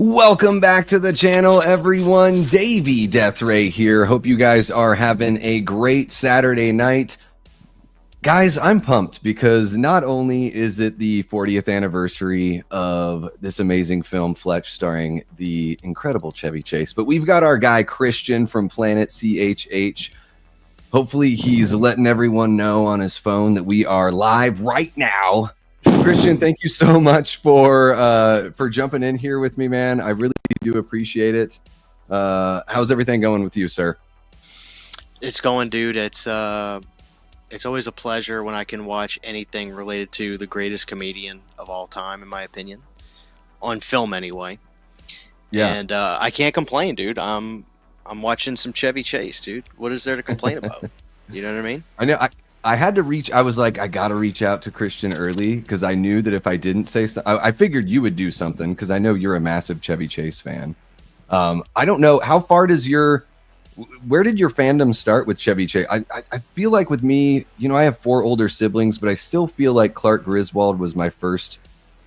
Welcome back to the channel, everyone. Davey Deathray here. Hope you guys are having a great Saturday night. Guys, I'm pumped because not only is it the 40th anniversary of this amazing film, Fletch, starring the incredible Chevy Chase, but we've got our guy Christian from Planet CHH. Hopefully he's letting everyone know on his phone that we are live right now. Christian, thank you so much for jumping in here with me, man. I really do appreciate it. How's everything going with you, sir? It's going, dude. It's always a pleasure when I can watch anything related to the greatest comedian of all time, in my opinion, on film anyway. Yeah. And I can't complain, dude. I'm watching some Chevy Chase, dude. What is there to complain about? You know what I mean? I know. I had to reach. I was like, I got to reach out to Christian early because I knew that if I didn't say something, I figured you would do something because I know you're a massive Chevy Chase fan. I don't know how far does where did your fandom start with Chevy Chase? I feel like with me, you know, I have 4 older siblings, but I still feel like Clark Griswold was my first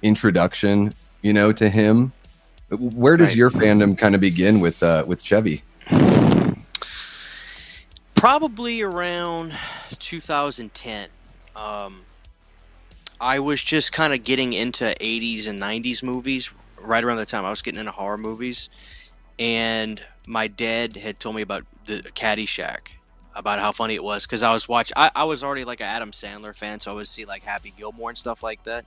introduction, you know, to him. Where does your fandom kind of begin with Chevy? Probably around 2010. I was just kind of getting into 80s and 90s movies right around the time I was getting into horror movies, and my dad had told me about the Caddyshack, about how funny it was, because I was watching. I was already like an Adam Sandler fan, so I would see like Happy Gilmore and stuff like that,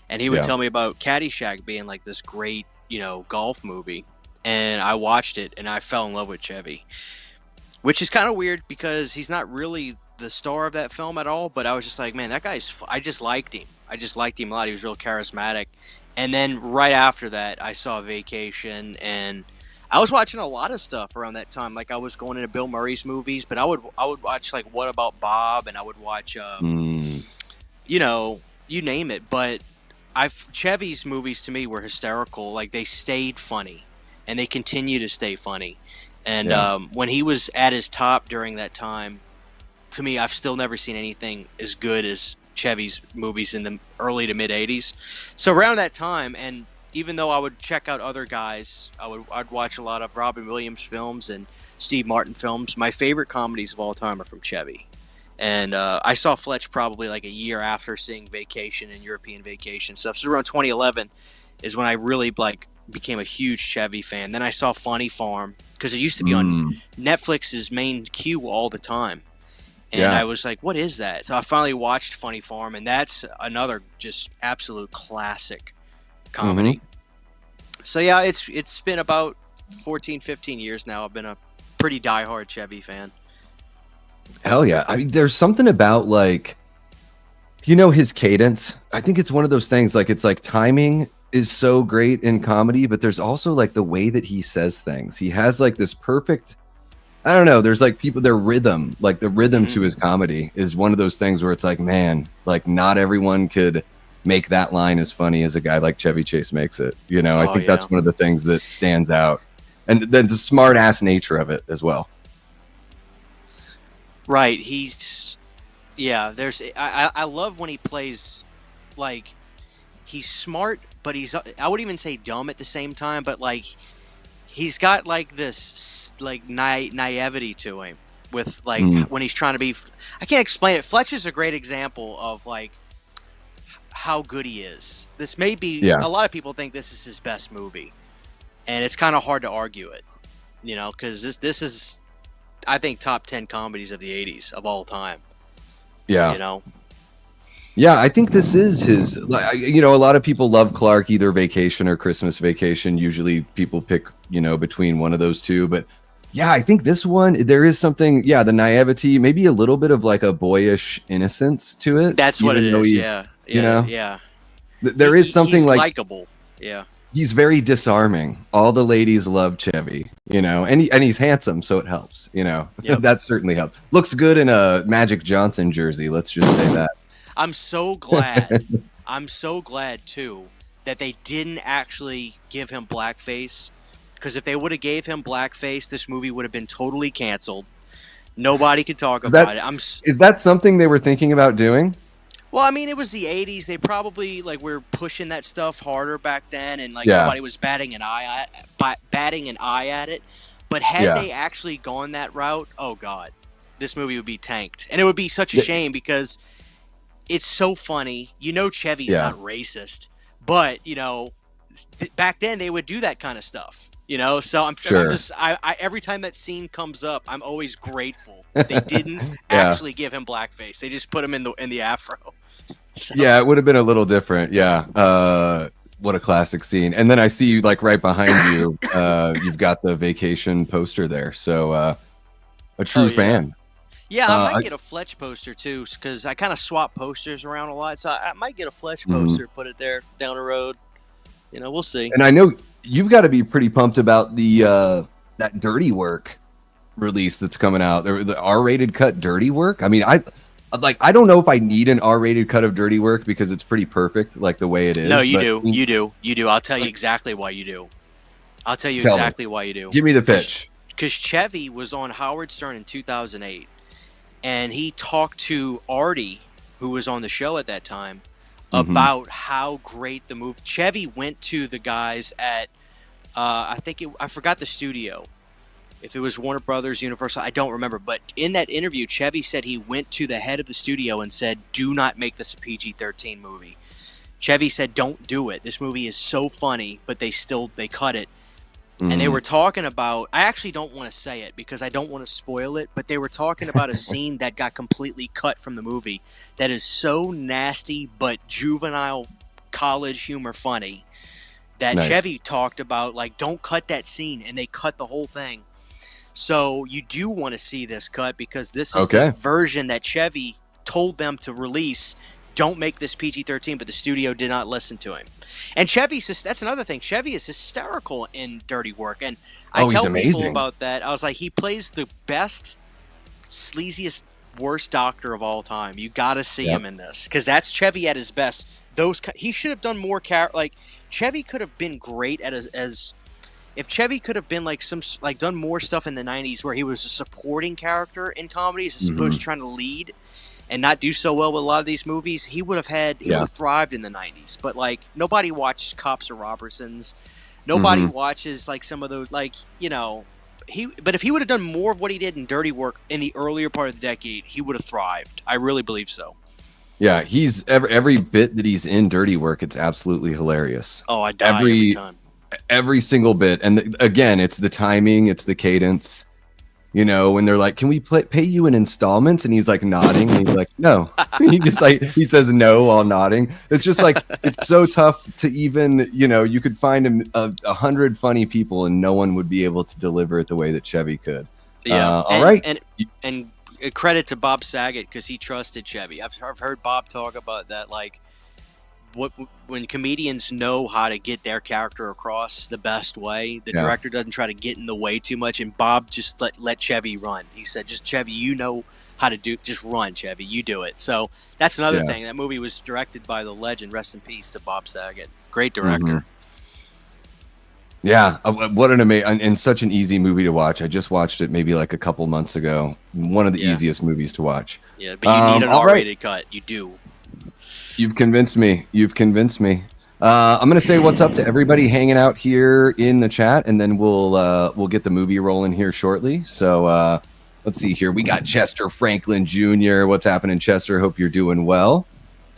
and he would tell me about Caddyshack being like this great, you know, golf movie, and I watched it and I fell in love with Chevy. Which is kind of weird because he's not really the star of that film at all, but I was just like, man, that guy's, I just liked him. I just liked him a lot. He was real charismatic. And then right after that, I saw Vacation, and I was watching a lot of stuff around that time. Like I was going into Bill Murray's movies, but I would watch like What About Bob, and I would watch, you know, you name it. But Chevy's movies to me were hysterical. Like they stayed funny, and they continue to stay funny. And when he was at his top during that time, to me, I've still never seen anything as good as Chevy's movies in the early to mid 80s. So around that time, and even though I would check out other guys, I'd watch a lot of Robin Williams films and Steve Martin films. My favorite comedies of all time are from Chevy. And I saw Fletch probably like a year after seeing Vacation and European Vacation stuff. So around 2011 is when I really like became a huge Chevy fan. Then I saw Funny Farm, because it used to be on Netflix's main queue all the time. And I was like, what is that? So I finally watched Funny Farm, and that's another just absolute classic comedy. So yeah, it's been about 14, 15 years now. I've been a pretty diehard Chevy fan. Hell yeah. I mean, there's something about like, you know, his cadence. I think it's one of those things, like it's like timing is so great in comedy, but there's also like the way that he says things. He has like this perfect, I don't know, there's like their rhythm, like the rhythm to his comedy is one of those things where it's like, man, like not everyone could make that line as funny as a guy like Chevy Chase makes it. You know, I think that's one of the things that stands out. And then the smart ass nature of it as well. Right. I love when he plays, like, he's smart, but I wouldn't even say dumb at the same time, but like he's got like this like naivety to him with like when he's trying to be, I can't explain it. Fletch is a great example of like how good he is. This may be, a lot of people think this is his best movie, and it's kind of hard to argue it, you know, because this is, I think, top 10 comedies of the 80s of all time. You know. Yeah, I think this is his, you know, a lot of people love Clark, either Vacation or Christmas Vacation. Usually people pick, you know, between one of those two. But yeah, I think this one, there is something, the naivety, maybe a little bit of like a boyish innocence to it. That's what it is, you know? Yeah. There is something he's like likable. Yeah. He's very disarming. All the ladies love Chevy, you know, and he's handsome, so it helps, you know. That certainly helps. Looks good in a Magic Johnson jersey, let's just say that. I'm so glad. I'm so glad too that they didn't actually give him blackface, because if they would have gave him blackface, this movie would have been totally canceled. Nobody could talk about it. Is that something they were thinking about doing? Well, I mean, it was the '80s. They probably like were pushing that stuff harder back then, and like Yeah, nobody was batting an eye at it. But had yeah, they actually gone that route, oh god, this movie would be tanked, and it would be such a yeah, shame because it's so funny. You know, Chevy's yeah. not racist, but you know, back then they would do that kind of stuff. You know, so I'm Sure. just I every time that scene comes up, I'm always grateful that they didn't Yeah. actually give him blackface. They just put him in the afro. So Yeah, it would have been a little different. Yeah. What a classic scene. And then I see you like right behind you. You've got the vacation poster there. So a oh true yeah. fan. Yeah, I might I, get a Fletch poster too, because I kind of swap posters around a lot. So I might get a Fletch mhm. poster, put it there down the road. You know, we'll see. And I know you've got to be pretty pumped about the that Dirty Work release that's coming out. The R-rated cut Dirty Work. I mean, I don't know if I need an R-rated cut of Dirty Work because it's pretty perfect like the way it is. No, you But do, you do, you do. I'll tell you exactly why you do. I'll tell you tell me, exactly why you do. give me the pitch. Because Chevy was on Howard Stern in 2008, and he talked to Artie, who was on the show at that time, Mhm. about how great the movie. Chevy went to the guys at, I forgot the studio. If it was Warner Brothers, Universal, I don't remember. But in that interview, Chevy said he went to the head of the studio and said, "Do not make this a PG-13 movie." Chevy said, "Don't do it. This movie is so funny," but they cut it. And they Mhm. were talking about, I actually don't want to say it because I don't want to spoil it, but they were talking about a scene that got completely cut from the movie that is so nasty but juvenile college humor funny that Nice. Chevy talked about, like, don't cut that scene, and they cut the whole thing. So you do want to see this cut because this is Okay. the version that Chevy told them to release. Don't make this PG-13, but the studio did not listen to him. And that's another thing. Chevy is hysterical in Dirty Work. And I Oh, he's tell people amazing. about that. I was like, he plays the best, sleaziest, worst doctor of all time. You got to see Yep. him in this because that's Chevy at his best. He should have done more like Chevy could have been great at as if Chevy could have been like done more stuff in the 90s where he was a supporting character in comedies as opposed to trying to lead and not do so well with a lot of these movies, he would have thrived in the 90s. But like nobody watched Cops or Robertsons. Nobody watches like some of those but if he would have done more of what he did in Dirty Work in the earlier part of the decade, he would have thrived. I really believe so. Yeah, he's every bit that he's in Dirty Work, it's absolutely hilarious. Oh, I die every time. Every single bit. And again, it's the timing, it's the cadence. You know, when they're like, "Can we pay you in installments?" and he's like nodding, and he's like, "No." he says no while nodding. It's just like it's so tough to even, you could find 100 funny people and no one would be able to deliver it the way that Chevy could. Yeah. All right. And credit to Bob Saget because he trusted Chevy. I've heard Bob talk about that, like when comedians know how to get their character across the best way, the director doesn't try to get in the way too much, and Bob just let Chevy run. He said, just Chevy, you know how to just run, Chevy, you do it. So that's another thing. That movie was directed by the legend, rest in peace to Bob Saget. Great director. Yeah, what an amazing and such an easy movie to watch. I just watched it maybe like a couple months ago. One of the easiest movies to watch. Yeah, but you need an R-rated cut. You do. You've convinced me. I'm going to say what's up to everybody hanging out here in the chat, and then we'll get the movie rolling here shortly. So let's see here. We got Chester Franklin Jr. What's happening, Chester? Hope you're doing well.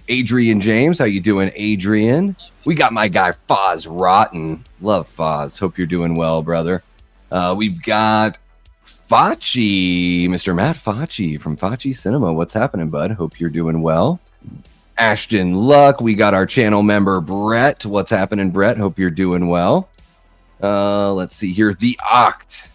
Adrian James, how you doing, Adrian? We got my guy Foz Rotten. Love Foz. Hope you're doing well, brother. We've got Facci, Mr. Matt Facci from Facci Cinema. What's happening, bud? Hope you're doing well. Ashton Luck. We got our channel member Brett. What's happening, Brett? Hope you're doing well. Let's see here. The Oct.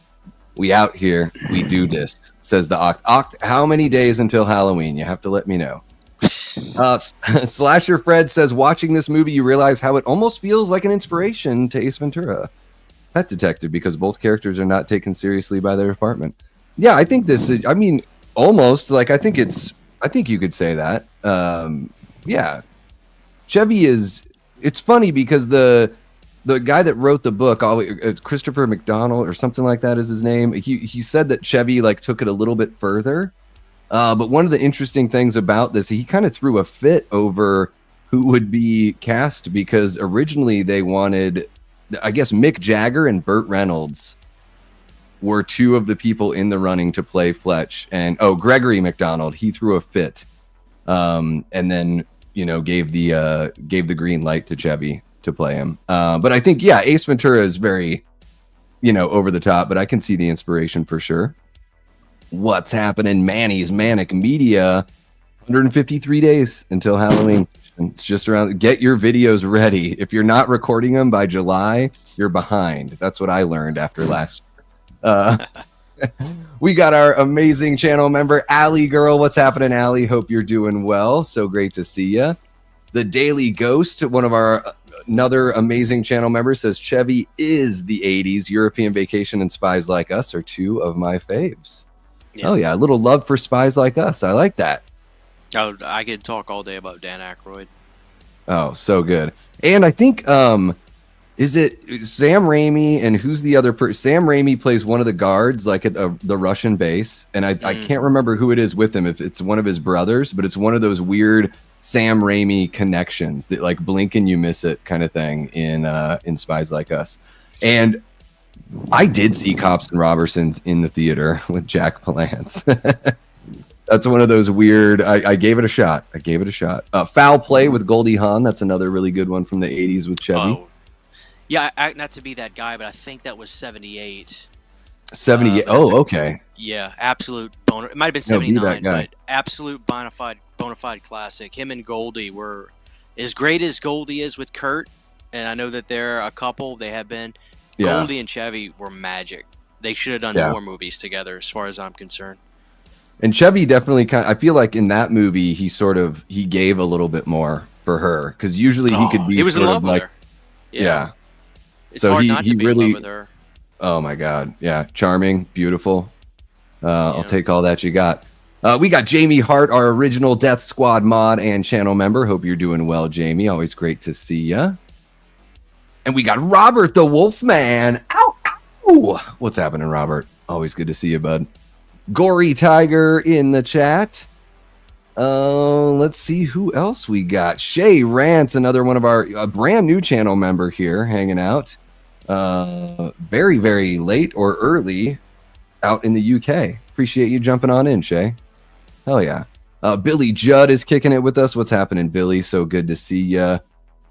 We out here. We do this, says the Oct. Oct, how many days until Halloween? You have to let me know. Slasher Fred says, watching this movie, you realize how it almost feels like an inspiration to Ace Ventura, Pet Detective, because both characters are not taken seriously by their department. Yeah, I think this is, almost like, I think you could say that. Yeah, Chevy it's funny because the guy that wrote the book, Christopher McDonald or something like that is his name. He said that Chevy like took it a little bit further But one of the interesting things about this, he kind of threw a fit over who would be cast, because originally they wanted, I guess, Mick Jagger and Burt Reynolds were two of the people in the running to play Fletch. And Gregory McDonald, he threw a fit, and then gave the green light to Chevy to play him. But I think, yeah, Ace Ventura is very over the top, but I can see the inspiration for sure. What's happening? Manny's Manic Media. 153 days until Halloween. It's just around. Get your videos ready. If you're not recording them by July, you're behind. That's what I learned after last year. We got our amazing channel member, Allie Girl. What's happening, Allie? Hope you're doing well. So great to see you. The Daily Ghost, one of our another amazing channel members, says Chevy is the 80s. European Vacation and Spies Like Us are two of my faves. Yeah. Oh yeah, a little love for Spies Like Us. I like that. Oh, I could talk all day about Dan Aykroyd. Oh, so good. And I think is it Sam Raimi, and who's the other person? Sam Raimi plays one of the guards, like at the Russian base, and I can't remember who it is with him, if it's one of his brothers, but it's one of those weird Sam Raimi connections that like blink and you miss it kind of thing in Spies Like Us. And I did see Cops and Robertsons in the theater with Jack Palance. That's one of those weird. I gave it a shot. Foul Play with Goldie Hawn. That's another really good one from the 80s with Chevy. Oh. Yeah, not to be that guy, but I think that was 78. 78. Okay. Yeah, absolute boner. It might have been 79, but absolute bona fide classic. Him and Goldie were as great as Goldie is with Kurt, and I know that they're a couple. They have been. Yeah. Goldie and Chevy were magic. They should have done more movies together, as far as I'm concerned. And Chevy definitely I feel like in that movie he gave a little bit more for her, because usually he could be. He was in love with her. Yeah. It's hard not to be in love with her. Oh my God. Yeah. Charming, beautiful. I'll take all that you got. We got Jamie Hart, our original Death Squad mod and channel member. Hope you're doing well, Jamie. Always great to see ya. And we got Robert the Wolfman. Ow, ow. What's happening, Robert? Always good to see you, bud. Gory Tiger in the chat. Let's see who else we got. Shay Rance, another one of our brand new channel member here, hanging out. Very, very late or early out in the UK. Appreciate you jumping on in, Shay. Hell yeah. Billy Judd is kicking it with us. What's happening, Billy? So good to see ya.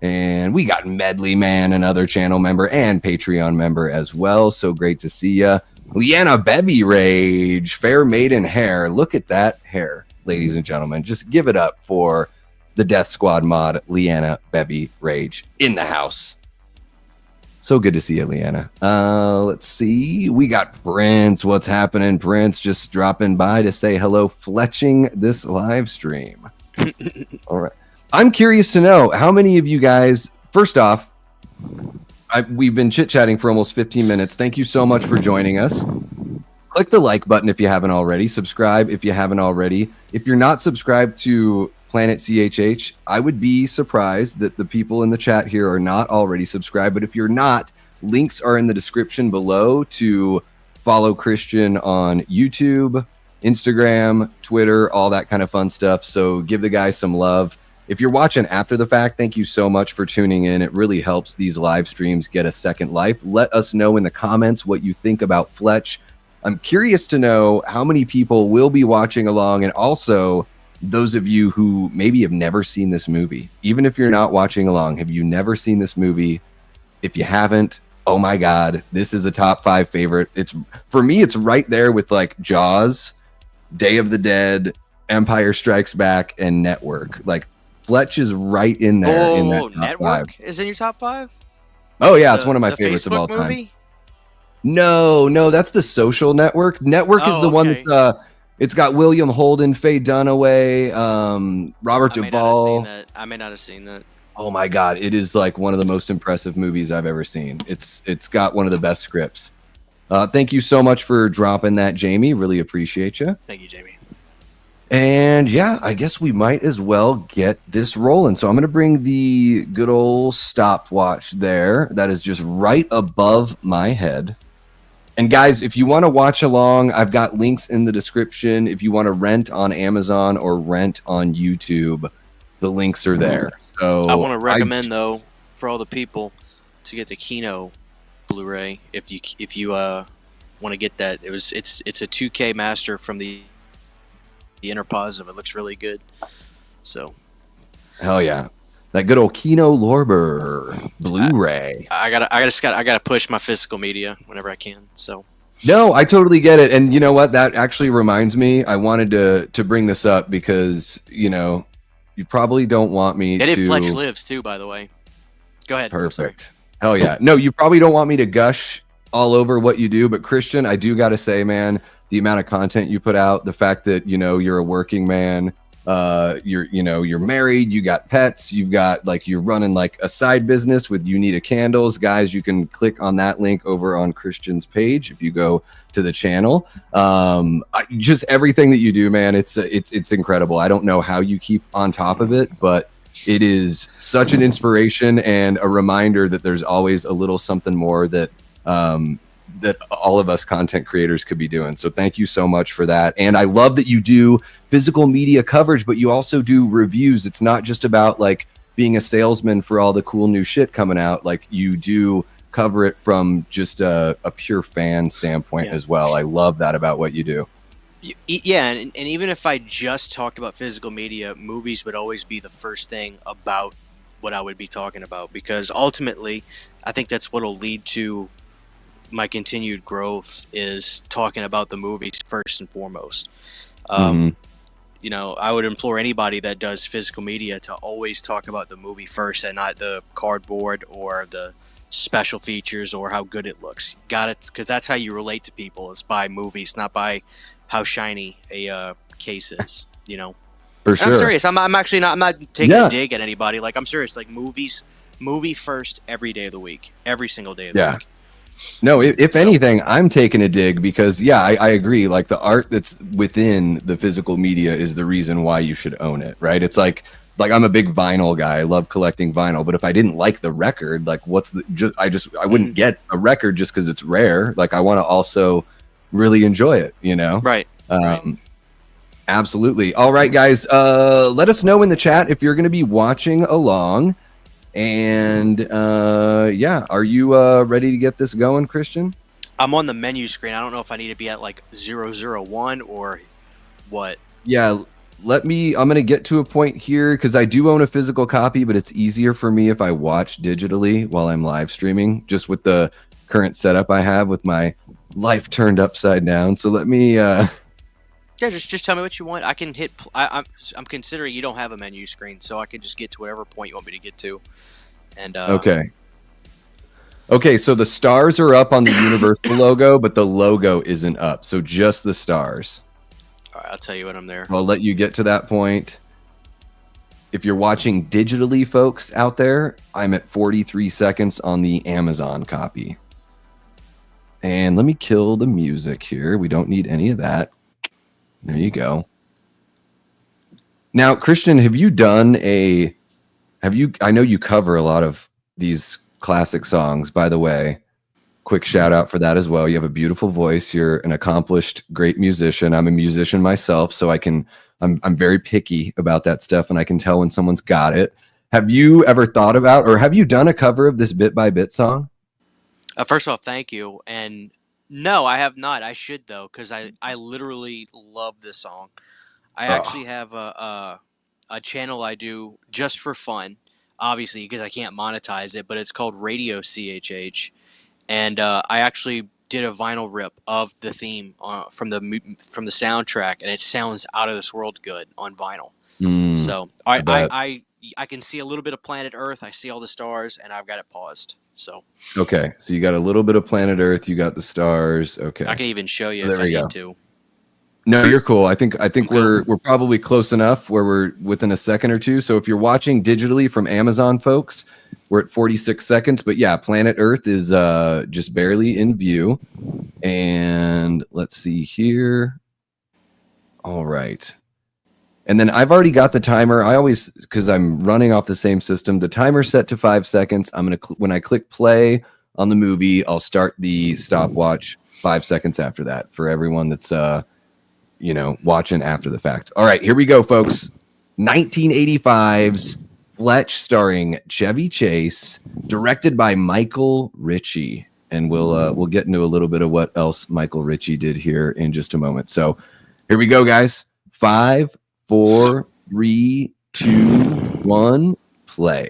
And we got Medley Man, another channel member and Patreon member as well. So great to see ya. Leanna Bevy Rage, Fair Maiden Hair. Look at that hair, ladies and gentlemen. Just give it up for the Death Squad mod, Leanna Bevy Rage, in the house. So good to see you, Leanna. Let's see. We got Prince. What's happening, Prince? Just dropping by to say hello, fletching this live stream. All right. I'm curious to know how many of you guys, first off, we've been chit-chatting for almost 15 minutes. Thank you so much for joining us. Click the like button if you haven't already. Subscribe if you haven't already. If you're not subscribed to Planet CHH, I would be surprised that the people in the chat here are not already subscribed. But if you're not, links are in the description below to follow Christian on YouTube, Instagram, Twitter, all that kind of fun stuff. So give the guy some love. If you're watching after the fact, thank you so much for tuning in. It really helps these live streams get a second life. Let us know in the comments what you think about Fletch. I'm curious to know how many people will be watching along, and also those of you who maybe have never seen this movie. Even if you're not watching along, have you never seen this movie? If you haven't, oh my God, this is a top 5 favorite. It's, for me, it's right there with like Jaws, Day of the Dead, Empire Strikes Back, and Network. Like, Fletch is right in there. In that top Network 5. is in your top 5? Oh yeah, it's one of my favorites of all time. Movie? No, that's the Social Network. Network is the one that's it's got William Holden, Faye Dunaway, Robert Duvall. I may not have seen that. Oh my God, it is like one of the most impressive movies I've ever seen. It's got one of the best scripts. Thank you so much for dropping that, Jamie. Really appreciate you. Thank you, Jamie. And yeah, I guess we might as well get this rolling. So I'm going to bring the good old stopwatch there. That is just right above my head. And guys, if you want to watch along, I've got links in the description. If you want to rent on Amazon or rent on YouTube, the links are there. So I want to recommend though for all the people to get the Kino Bluray if you want to get that. It's a 2K master from the inner positive. It looks really good. So hell yeah. That good old Kino Bluray. I gotta push my physical media whenever I can. So no, I totally get it. And you know what? That actually reminds me. I wanted to bring this up because you probably don't want me to. They did Fletch Lives too, by the way. Go ahead. Perfect. Hell yeah. No, you probably don't want me to gush all over what you do, but Christian, I do got to say, man, the amount of content you put out, the fact that you're a working man. You're married, you got pets, you've got you're running a side business with You Need a Candles. Guys, you can click on that link over on Christian's page if you go to the channel. Just everything that you do, man, it's incredible. I don't know how you keep on top of it, but it is such an inspiration and a reminder that there's always a little something more that that all of us content creators could be doing. So thank you so much for that. And I love that you do physical media coverage, but you also do reviews. It's not just about being a salesman for all the cool new shit coming out. You do cover it from just a pure fan standpoint as well. I love that about what you do. Yeah, and even if I just talked about physical media, movies would always be the first thing about what I would be talking about, because ultimately I think that's what will lead to my continued growth, is talking about the movies first and foremost. I would implore anybody that does physical media to always talk about the movie first and not the cardboard or the special features or how good it looks. Got it? Because that's how you relate to people, is by movies, not by how shiny a case is. For sure. I'm serious. I'm not taking a dig at anybody. I'm serious. Movie first every day of the week, every single day of the week. No, if anything, I'm taking a dig because, I agree. The art that's within the physical media is the reason why you should own it, right? It's like I'm a big vinyl guy. I love collecting vinyl, but if I didn't like the record, I wouldn't get a record just because it's rare. I want to also really enjoy it, Right. Absolutely. All right, guys. Let us know in the chat if you're going to be watching along. And are you ready to get this going, Christian? I'm on the menu screen. I don't know if I need to be at 001 or what. Yeah, I'm going to get to a point here because I do own a physical copy, but it's easier for me if I watch digitally while I'm live streaming, just with the current setup I have with my life turned upside down. So let me... Yeah, just tell me what you want. I can hit. I'm considering you don't have a menu screen, so I can just get to whatever point you want me to get to. And okay. So the stars are up on the Universal logo, but the logo isn't up. So just the stars. All right, I'll tell you when I'm there. I'll let you get to that point. If you're watching digitally, folks out there, I'm at 43 seconds on the Amazon copy. And let me kill the music here. We don't need any of that. There you go. Now, Christian, I know you cover a lot of these classic songs, by the way. Quick shout out for that as well. You have a beautiful voice. You're an accomplished, great musician. I'm a musician myself, so I'm very picky about that stuff, and I can tell when someone's got it. Have you ever thought about, or have you done a cover of this Bit by Bit song? First off, thank you. And no, I have not. I should, though, because I literally love this song. I actually have a channel I do just for fun, obviously, because I can't monetize it, but it's called Radio CHH. And I actually did a vinyl rip of the theme from the soundtrack, and it sounds out of this world good on vinyl. So I can see a little bit of planet Earth. I see all the stars, and I've got it paused. So okay, so you got a little bit of planet Earth, you got the stars. Okay, I can even show you if I need to. No, you're cool. I think we're probably close enough where we're within a second or two. So if you're watching digitally from Amazon, folks, we're at 46 seconds. But yeah, planet Earth is just barely in view. And let's see here. All right. And then I've already got the timer. I always, because I'm running off the same system, the timer's set to 5 seconds. I'm going to, when I click play on the movie, I'll start the stopwatch 5 seconds after that for everyone that's watching after the fact. All right, here we go, folks. 1985's Fletch, starring Chevy Chase, directed by Michael Ritchie, and we'll get into a little bit of what else Michael Ritchie did here in just a moment. So here we go, guys. 5, 4, 3, 2, 1, play.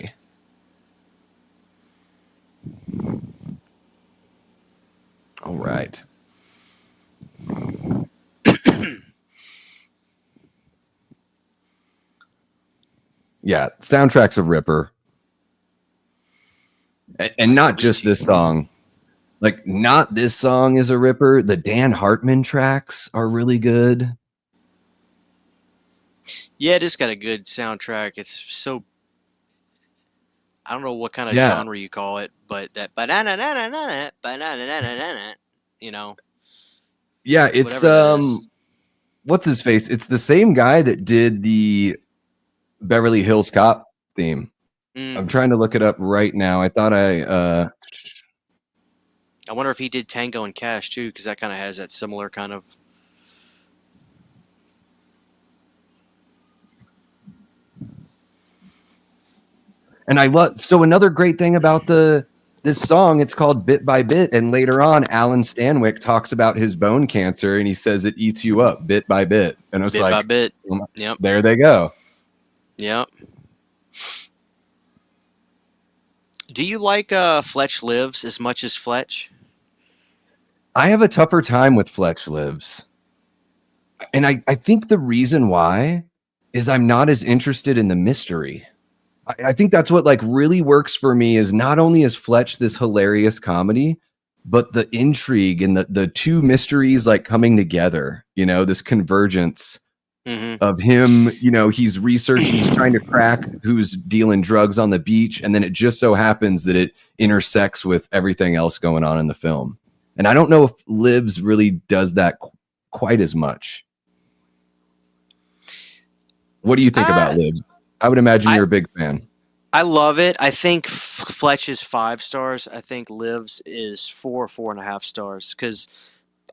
All right. Yeah, soundtrack's a ripper. And not just this song. Like, not this song is a ripper. The Dan Hartman tracks are really good. Yeah, it has got a good soundtrack. It's so, I don't know what kind of genre you call it, but that you know. Yeah, it's what's his face? It's the same guy that did the Beverly Hills Cop theme. I'm trying to look it up right now. I thought I wonder if he did Tango and Cash too, because that kind of has that similar kind of. And I love, so another great thing about this song, it's called Bit by Bit, and later on Alan Stanwyck talks about his bone cancer and he says it eats you up bit by bit. And I was bit like, by bit. Yep. There they go. Yep. Do you like Fletch Lives as much as Fletch? I have a tougher time with Fletch Lives. And I think the reason why is I'm not as interested in the mystery. I think that's what like really works for me, is not only is Fletch this hilarious comedy, but the intrigue and the two mysteries like coming together, this convergence of him, he's researching, he's trying to crack who's dealing drugs on the beach. And then it just so happens that it intersects with everything else going on in the film. And I don't know if Lives really does that quite as much. What do you think about Lives? I would imagine you're a big fan. I love it. I think Fletch is 5 stars. I think Lives is 4.5 stars, because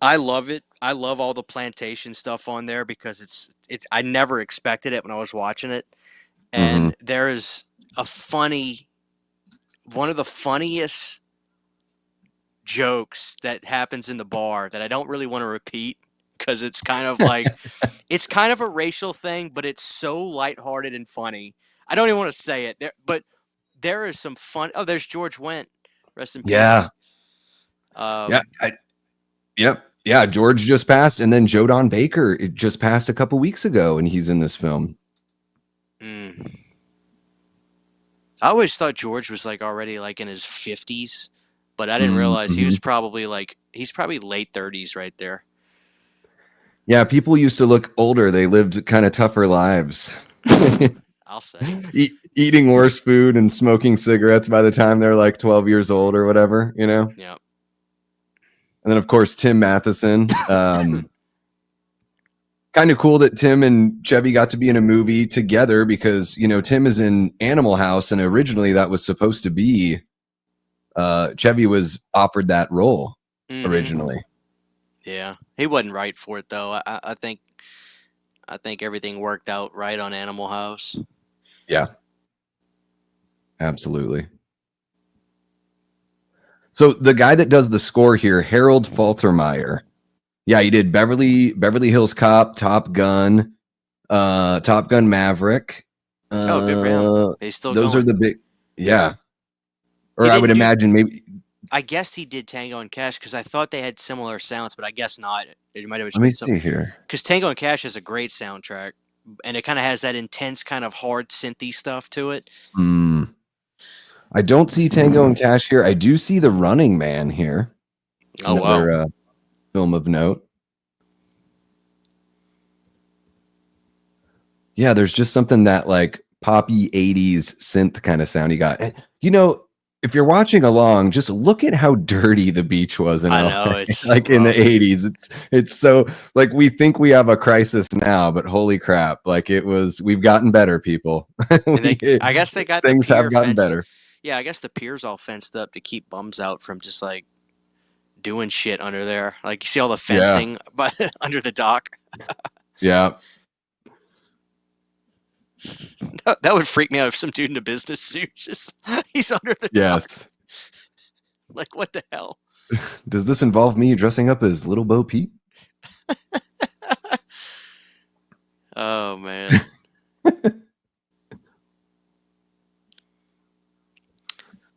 I love it. I love all the plantation stuff on there because it's. I never expected it when I was watching it, and there is one of the funniest jokes that happens in the bar that I don't really want to repeat, because it's kind of like it's kind of a racial thing, but it's so lighthearted and funny. I don't even want to say it, but there is some fun. Oh, there's George Wendt. Rest in peace. Yeah. Yeah. George just passed, and then Joe Don Baker just passed a couple weeks ago, and he's in this film. I always thought George was like already like in his 50s, but I didn't realize he was probably he's probably late 30s right there. Yeah, people used to look older. They lived kind of tougher lives. I'll say. Eating worse food and smoking cigarettes by the time they're like 12 years old or whatever, Yeah. And then, of course, Tim Matheson. Kind of cool that Tim and Chevy got to be in a movie together, because, Tim is in Animal House, and originally that was supposed to be Chevy was offered that role originally. Yeah, he wasn't right for it though. I think everything worked out right on Animal House. Yeah, absolutely. So the guy that does the score here, Harold Faltermeyer. Yeah, he did Beverly Hills Cop, Top Gun Maverick. Oh, good for him. He's still those going. are the big, yeah. Or I would imagine maybe. I guessed he did Tango and Cash, because I thought they had similar sounds, but I guess not. It might have Let me see here. Because Tango and Cash has a great soundtrack, and it kind of has that intense kind of hard synthy stuff to it. I don't see Tango and Cash here. I do see The Running Man here. Oh, wow. Film of note. Yeah, there's just something that like poppy 80s synth kind of sound he got. If you're watching along, just look at how dirty the beach was in LA. It's like rough. In the 80s. It's so like, we think we have a crisis now, but holy crap. Like we've gotten better, people. I guess they got things have gotten better. Yeah, I guess the pier's all fenced up to keep bums out from just like doing shit under there. Like you see all the Yeah. fencing but under the dock. Yeah. That would freak me out if some dude in a business suit just he's under the dock. Yes. Like what the hell? Does this involve me dressing up as Little Bo Peep? Oh man.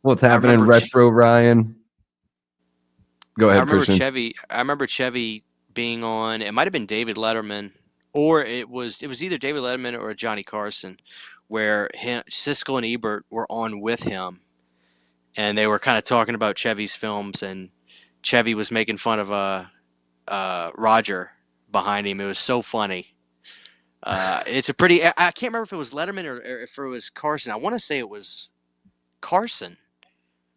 What's happening, Retro Ryan? Go ahead, Christian. I remember Chevy being on. It might have been David Letterman, or it was either David Letterman or Johnny Carson, where Cisco and Eert were on with him, and they were kind of talking about Chevy's films, and Chevy was making fun of Roger behind him. It was so funny. It's a pretty. I can't remember if it was Letterman or if it was Carson. I want to say it was Carson.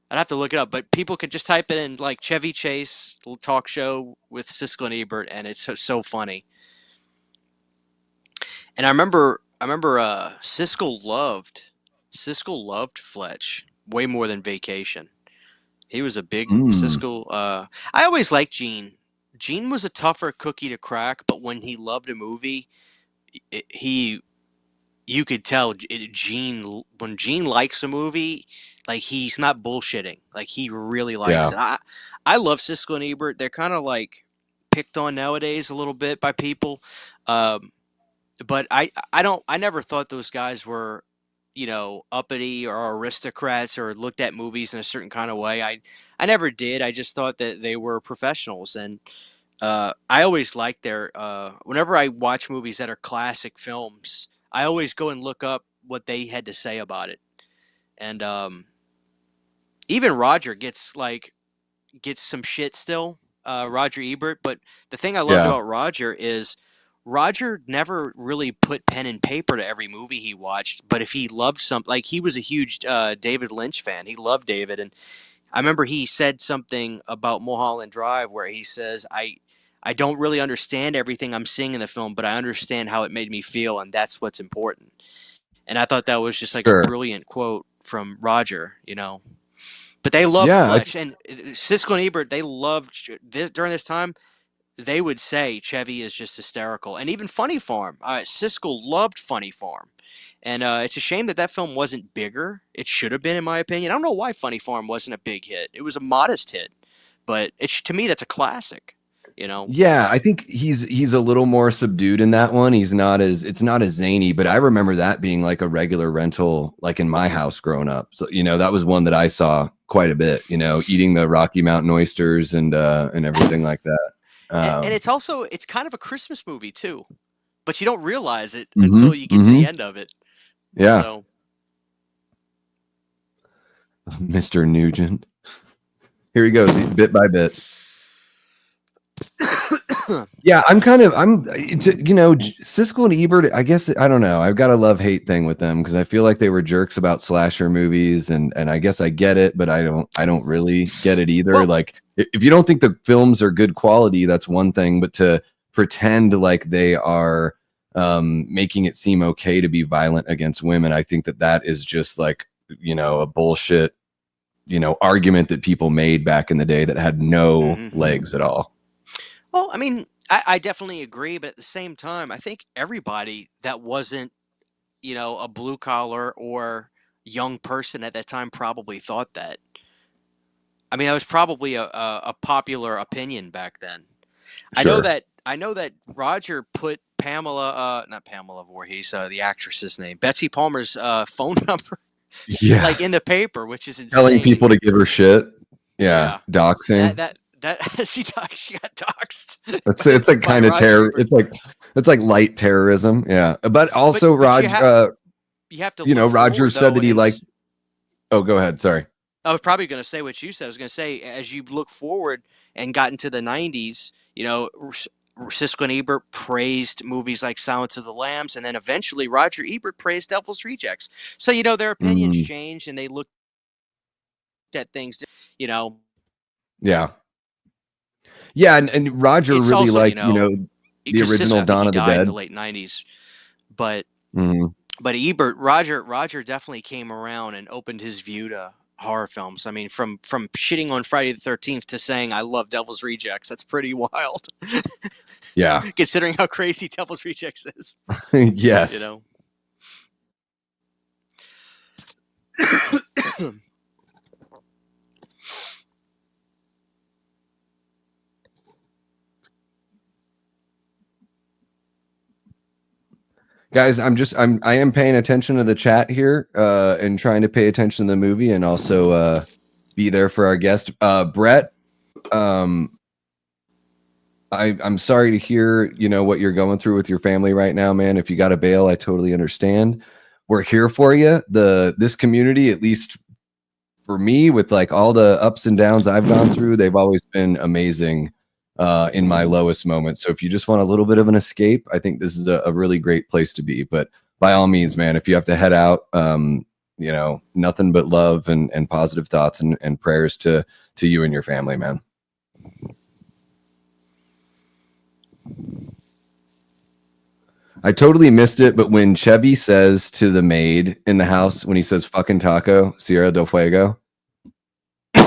I'd have to look it up, but people could just type it in like Chevy Chase talk show with Cisco and Eert, and it's so funny. And I remember Cisco loved Fletch way more than Vacation. He was a big Cisco. I always liked Gene. Gene was a tougher cookie to crack, but when he loved a movie, you could tell Gene, when Gene likes a movie, like he's not bullshitting. Like he really likes it. I love Cisco and Eert. They're kind of like picked on nowadays a little bit by people. But I never thought those guys were, uppity or aristocrats or looked at movies in a certain kind of way. I never did. I just thought that they were professionals. And I always liked their, whenever I watch movies that are classic films, I always go and look up what they had to say about it. And even Roger gets some shit still, Roger Ebert. But the thing I loved about Roger is Roger never really put pen and paper to every movie he watched. But if he loved something, like he was a huge David Lynch fan. He loved David. And I remember he said something about Mulholland Drive where he says, I don't really understand everything I'm seeing in the film, but I understand how it made me feel, and that's what's important. And I thought that was just like a brilliant quote from Roger, But they loved Fletch. And Cisco and Eert, they loved, during this time, they would say Chevy is just hysterical. And even Funny Farm. Cisco loved Funny Farm. And it's a shame that film wasn't bigger. It should have been, in my opinion. I don't know why Funny Farm wasn't a big hit. It was a modest hit. But to me, that's a classic. Yeah, I think he's a little more subdued in that one. It's not as zany, but I remember that being like a regular rental, like in my house growing up. So, that was one that I saw quite a bit, eating the Rocky Mountain oysters and everything like that. And it's kind of a Christmas movie too, but you don't realize it until you get to the end of it. Yeah. So. Mr. Nugent. Here he goes, bit by bit. Yeah, Cisco and Eert, I guess, I don't know. I've got a love-hate thing with them because I feel like they were jerks about slasher movies, and I guess I get it, but I don't really get it either. Well, like, if you don't think the films are good quality, that's one thing, but to pretend like they are making it seem okay to be violent against women, I think that is just like, a bullshit, argument that people made back in the day that had no legs at all. Well, I mean, I definitely agree, but at the same time, I think everybody that wasn't, a blue collar or young person at that time probably thought that. I mean, that was probably a popular opinion back then. Sure. I know that Roger put not Pamela Voorhees, the actress's name, Betsy Palmer's phone number, like in the paper, which is insane. Telling people to give her shit. Yeah. Doxing. She got doxed. It's like kind of terror. It's like light terrorism. Yeah, but also Roger. You have to. Roger said that he liked. Oh, go ahead. Sorry. I was probably going to say what you said. I was going to say, as you look forward and got into the '90s, Cisco and Eert praised movies like Silence of the Lambs, and then eventually Roger Ebert praised Devil's Rejects. So their opinions changed, and they looked at things. Yeah. Yeah, and Roger it's really also, liked, the original Dawn of the Dead in the late '90s, but Roger definitely came around and opened his view to horror films. I mean, from shitting on Friday the 13th to saying I love Devil's Rejects, that's pretty wild. Yeah. Considering how crazy Devil's Rejects is. Yes. You know. Guys, I am paying attention to the chat here, and trying to pay attention to the movie and also be there for our guest. Brett, I'm sorry to hear, what you're going through with your family right now, man. If you got to bail, I totally understand. We're here for you. This community, at least for me, with like all the ups and downs I've gone through, they've always been amazing in my lowest moments. So if you just want a little bit of an escape, I think this is a really great place to be. But by all means, man, if you have to head out, nothing but love and positive thoughts and prayers to you and your family, man. I totally missed it, but when Chevy says to the maid in the house, when he says fucking taco, Sierra del Fuego,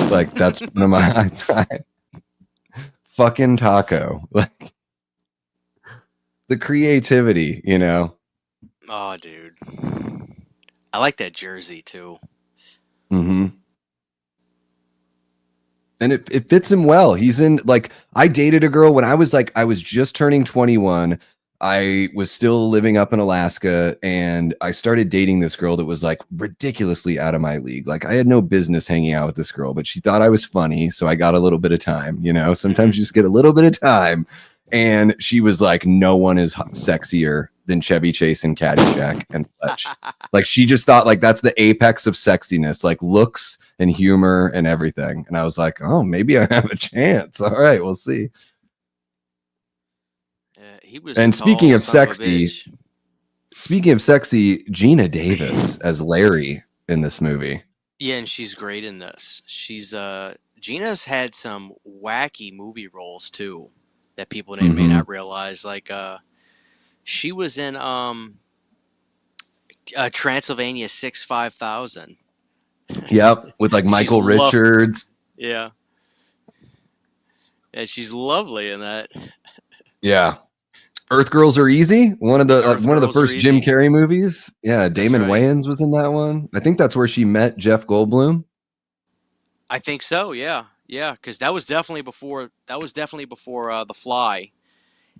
like that's one of my fucking taco. Like the creativity, Oh, dude. I like that jersey too. Mm-hmm. And it fits him well. He's in, like, I dated a girl when I was just turning 21. I was still living up in Alaska, and I started dating this girl that was like ridiculously out of my league. Like I had no business hanging out with this girl, but she thought I was funny. So I got a little bit of time, sometimes you just get a little bit of time. And she was like, no one is sexier than Chevy Chase and Caddyshack and Fletch. Like she just thought like that's the apex of sexiness, like looks and humor and everything. And I was like, oh, maybe I have a chance. All right, we'll see. He was. And speaking of sexy, Gina Davis as Larry in this movie. Yeah, and she's great in this. She's Gina's had some wacky movie roles too that people may not realize. Like she was in Transylvania 65000. Yep, with like Michael Richards. Yeah. And she's lovely in that. Yeah. Earth Girls Are Easy, one of the first Jim Carrey movies. Yeah, Damon Wayans was in that one. I think that's where she met Jeff Goldblum. I think so. Yeah, because that was definitely before. The Fly.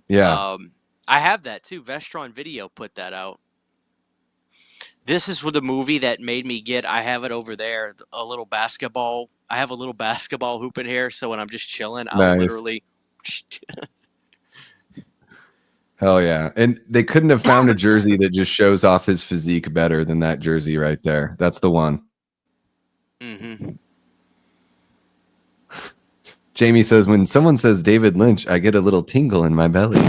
Yeah, I have that too. Vestron Video put that out. This is the movie that made me get. I have it over there. I have a little basketball hoop in here. So when I'm just chilling, I'll literally. Hell yeah. And they couldn't have found a jersey that just shows off his physique better than that jersey right there. That's the one. Mm-hmm. Jamie says, when someone says David Lynch, I get a little tingle in my belly.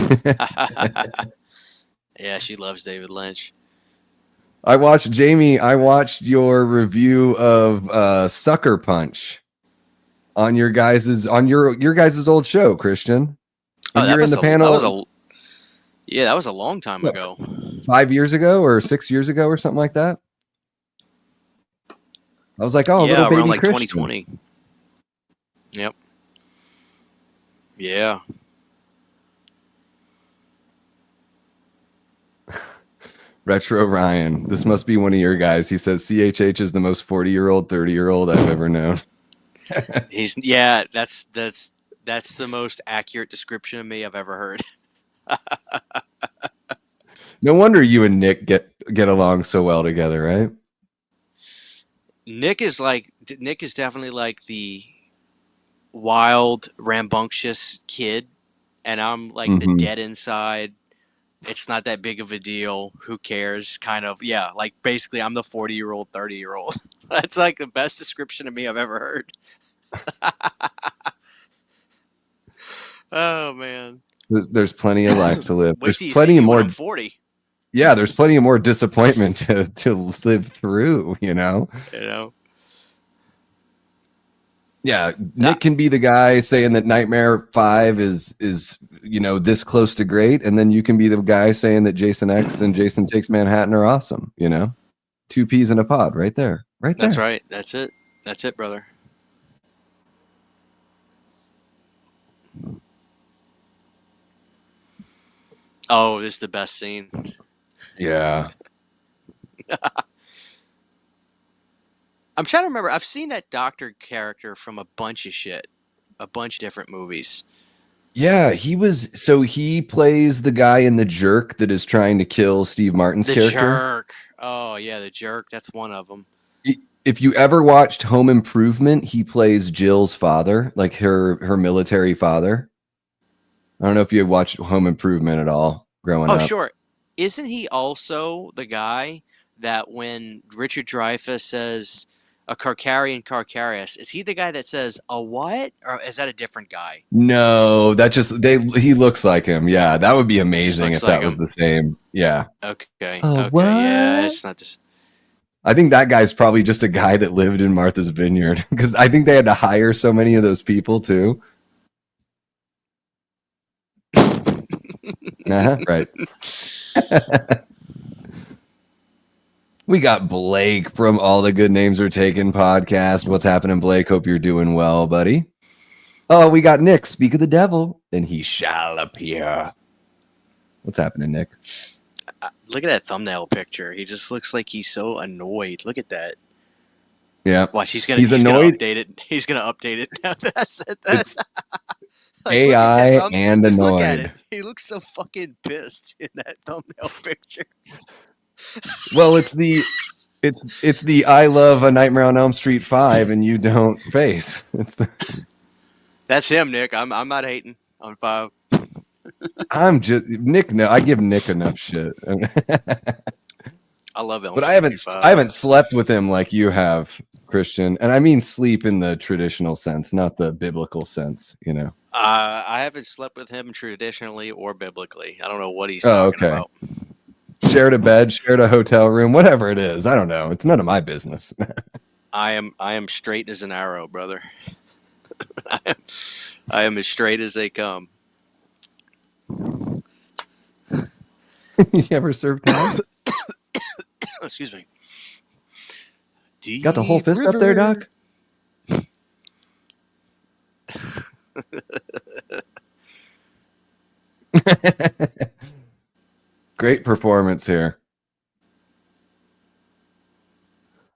Yeah, she loves David Lynch. I watched your review of Sucker Punch on your guys' old show, Christian. When you're in the panel. That was a long time ago. 5 years ago or 6 years ago or something like that. I was like, little baby around like Christian. 2020. Yep. Yeah. Retro Ryan. This must be one of your guys. He says CHH is the most 40-year-old, 30-year-old I've ever known. That's the most accurate description of me I've ever heard. No wonder you and Nick get along so well together, right? Nick is definitely like the wild, rambunctious kid, and I'm like the dead inside. It's not that big of a deal. Who cares? Kind of, yeah. Like basically, I'm the 40-year-old, 30-year-old. That's like the best description of me I've ever heard. Oh man. There's plenty of life to live. There's plenty of more. I'm 40. Yeah, there's plenty of more disappointment to live through. Yeah, Nick can be the guy saying that Nightmare 5 is this close to great, and then you can be the guy saying that Jason X and Jason Takes Manhattan are awesome. 2 peas in a pod, right there, right there. That's right. That's it. That's it, brother. Oh, this is the best scene. Yeah. I'm trying to remember. I've seen that doctor character from a bunch of shit, a bunch of different movies. Yeah, he plays the guy in The Jerk that is trying to kill Steve Martin's The character. Jerk. Oh yeah, The Jerk. That's one of them. If you ever watched Home Improvement, he plays Jill's father, like her military father. I don't know if you had watched Home Improvement at all growing Oh up. sure. Isn't he also the guy that when Richard Dreyfuss says a Carcarius, is he the guy that says a what? Or is that a different guy? No, he looks like him. Yeah, that would be He just amazing looks if like that was him. the same. Yeah. Okay. What? Okay. Yeah, it's not this. I think that guy's probably just a guy that lived in Martha's Vineyard because I think they had to hire so many of those people too. Right. We got Blake from All the Good Names Are Taken podcast. What's happening, Blake? Hope you're doing well, buddy. Oh, we got Nick. Speak of the devil, and he shall appear. What's happening, Nick? Look at that thumbnail picture. He just looks like he's so annoyed. Look at that. Yeah. Watch, he's annoyed. gonna update it. He's gonna update it. That's it. It's like, AI and just annoyed. Look at it. He looks so fucking pissed in that thumbnail picture. Well, it's the I love A Nightmare on Elm Street 5 and you don't face. That's him, Nick. I'm not hating on 5. I'm just Nick. No, I give Nick enough shit. I love Elm But Street I haven't slept with him like you have, Christian. And I mean sleep in the traditional sense, not the biblical sense, you know. I haven't slept with him traditionally or biblically. I don't know what he's talking about. Shared a bed, shared a hotel room, whatever it is. I don't know. It's none of my business. I am straight as an arrow, brother. I am as straight as they come. You ever served time? Excuse me. Got the whole fist up there, Doc? Great performance here.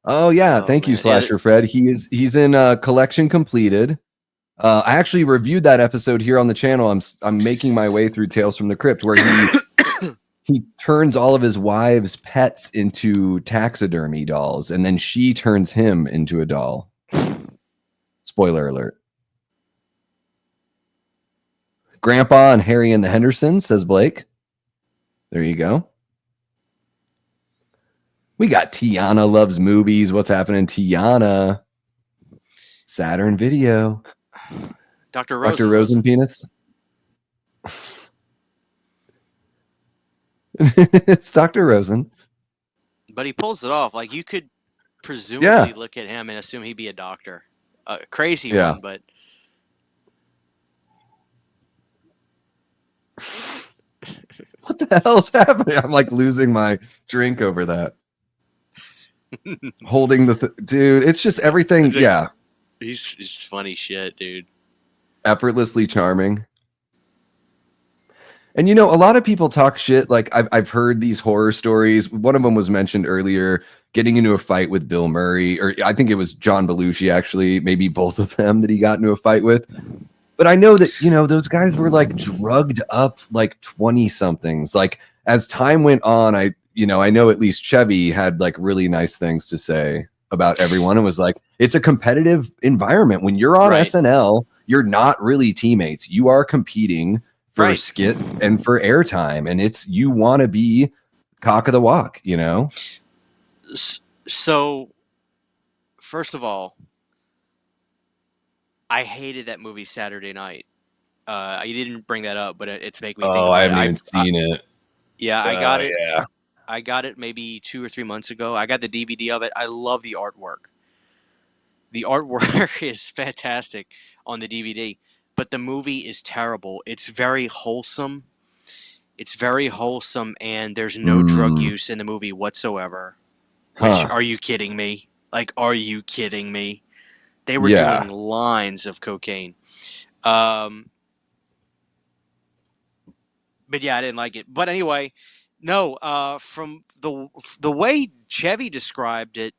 Oh yeah, thank you, Slasher Fred. He's in Collection Completed. I actually reviewed that episode here on the channel. I'm making my way through Tales from the Crypt, where he turns all of his wives' pets into taxidermy dolls, and then she turns him into a doll. Spoiler alert. Grandpa and Harry and the Hendersons, says Blake. There you go. We got Tiana Loves Movies. What's happening, Tiana? Saturn Video. Dr. Rosen. Dr. Rosen penis. It's Dr. Rosen. But he pulls it off. Like, you could presumably look at him and assume he'd be a doctor. Crazy one, but... What the hell's happening? I'm like losing my drink over that. Holding the dude, it's just everything. Yeah, he's funny shit, dude. Effortlessly charming. And you know, a lot of people talk shit. Like I've heard these horror stories. One of them was mentioned earlier, getting into a fight with Bill Murray, or I think it was John Belushi, actually, maybe both of them that he got into a fight with. But I know that, you know, those guys were like drugged up like 20 somethings. Like as time went on, I know at least Chevy had like really nice things to say about everyone. It was like, it's a competitive environment. When you're on SNL, you're not really teammates. You are competing for a skit and for airtime. And you want to be cock of the walk, you know? So, first of all, I hated that movie Saturday Night. You didn't bring that up, but it's making me think about I haven't even seen it. Yeah, I got it. Yeah. I got it maybe 2 or 3 months ago. I got the DVD of it. I love the artwork. The artwork is fantastic on the DVD, but the movie is terrible. It's very wholesome. And there's no drug use in the movie whatsoever. Which, are you kidding me? Like, are you kidding me? They were doing lines of cocaine. But yeah, I didn't like it. But anyway, no. From the way Chevy described it,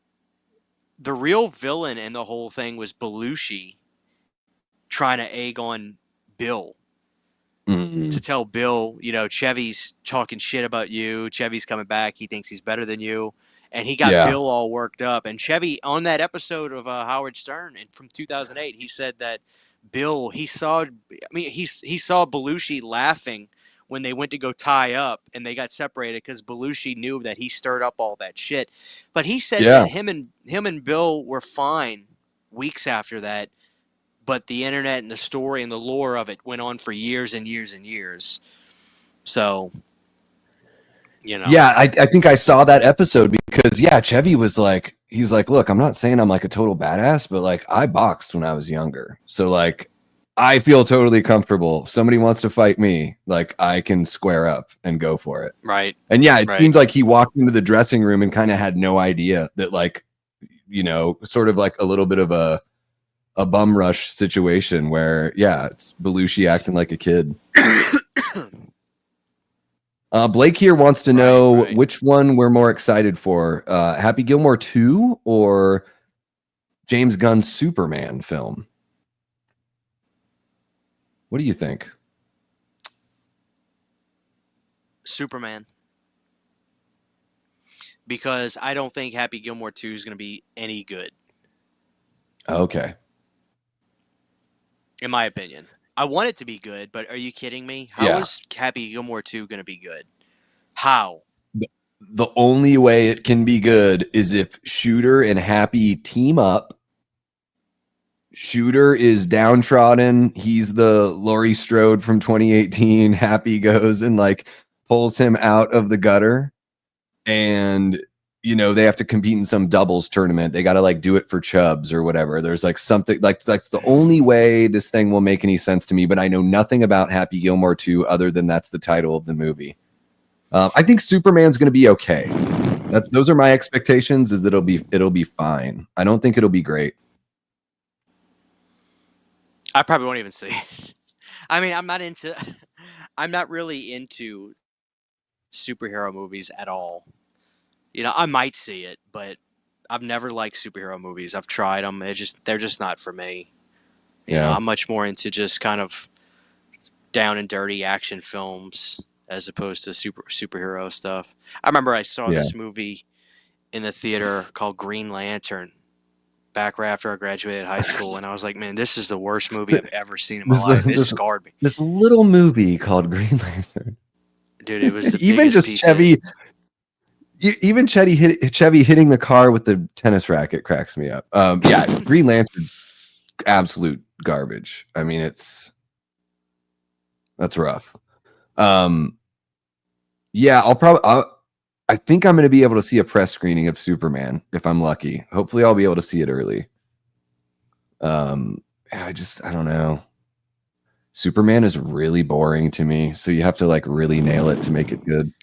the real villain in the whole thing was Belushi trying to egg on Bill. To tell Bill, Chevy's talking shit about you. Chevy's coming back. He thinks he's better than you. And he got Bill all worked up. And Chevy, on that episode of Howard Stern from 2008, he said that Bill, he saw Belushi laughing when they went to go tie up and they got separated because Belushi knew that he stirred up all that shit. But he said that him and Bill were fine weeks after that. But the internet and the story and the lore of it went on for years and years and years. So, Yeah, I think I saw that episode because, Chevy was like, he's like, look, I'm not saying I'm like a total badass, but like I boxed when I was younger. So like, I feel totally comfortable. If somebody wants to fight me, like I can square up and go for it. Right. And it seems like he walked into the dressing room and kind of had no idea that like, sort of like a little bit of a bum rush situation where it's Belushi acting like a kid. Blake here wants to know which one we're more excited for, Happy Gilmore 2 or James Gunn's Superman film. What do you think? Superman. Because I don't think Happy Gilmore 2 is going to be any good. Okay. In my opinion. I want it to be good, but are you kidding me? How is Happy Gilmore 2 going to be good? How? The only way it can be good is if Shooter and Happy team up. Shooter is downtrodden. He's the Laurie Strode from 2018. Happy goes and like pulls him out of the gutter. And they have to compete in some doubles tournament. They got to like do it for Chubbs or whatever. There's like something like that's the only way this thing will make any sense to me. But I know nothing about Happy Gilmore 2 other than that's the title of the movie. I think Superman's going to be okay. Those are my expectations. Is that it'll be fine. I don't think it'll be great. I probably won't even see it. I mean, I'm not really into superhero movies at all. I might see it, but I've never liked superhero movies. I've tried them. They're just not for me. I'm much more into just kind of down and dirty action films as opposed to superhero stuff. I remember I saw this movie in the theater called Green Lantern back right after I graduated high school, and I was like, man, this is the worst movie I've ever seen in my life. It scarred me. This little movie called Green Lantern. Dude, it was the even biggest just piece Chevy. Even Chevy hitting the car with the tennis racket cracks me up. Green Lantern's absolute garbage. I mean, that's rough. I think I'm going to be able to see a press screening of Superman if I'm lucky. Hopefully, I'll be able to see it early. I don't know. Superman is really boring to me, so you have to like really nail it to make it good.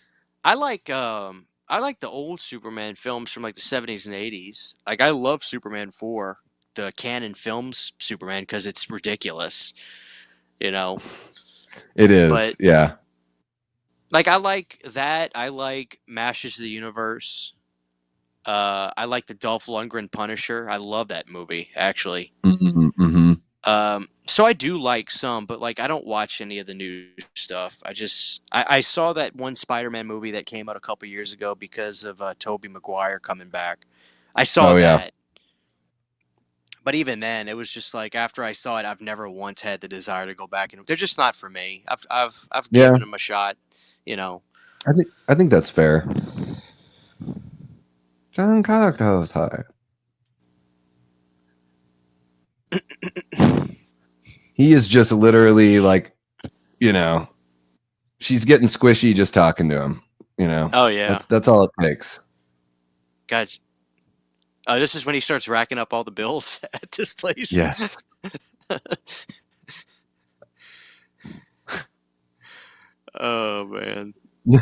I like the old Superman films from like the 70s and 80s. Like I love Superman 4, the canon films Superman, because it's ridiculous. It is, but, yeah. Like I like that. I like Masters of the Universe. I like the Dolph Lundgren Punisher. I love that movie, actually. Mm-hmm. So I do like some, but like I don't watch any of the new stuff. I saw that one Spider-Man movie that came out a couple years ago because of Tobey Maguire coming back. I saw that. But even then, it was just like after I saw it, I've never once had the desire to go back, and they're just not for me. I've given them a shot, I think that's fair. John Cocktoes, hi. He is just literally like, she's getting squishy just talking to him. Oh yeah, that's all it takes. Gotcha. This is when he starts racking up all the bills at this place. Yes. Oh man.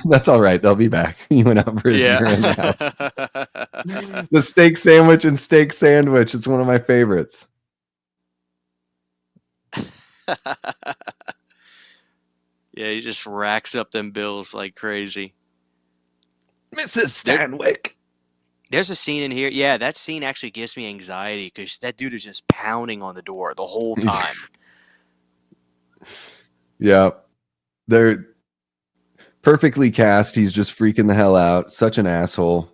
That's all right. They'll be back. He went out for his year in the house. The steak sandwich and steak sandwich. It's one of my favorites. Yeah, he just racks up them bills like crazy. Mrs. Stanwyck. There's a scene in here. Yeah, that scene actually gives me anxiety because that dude is just pounding on the door the whole time. Yeah. They're perfectly cast. He's just freaking the hell out. Such an asshole.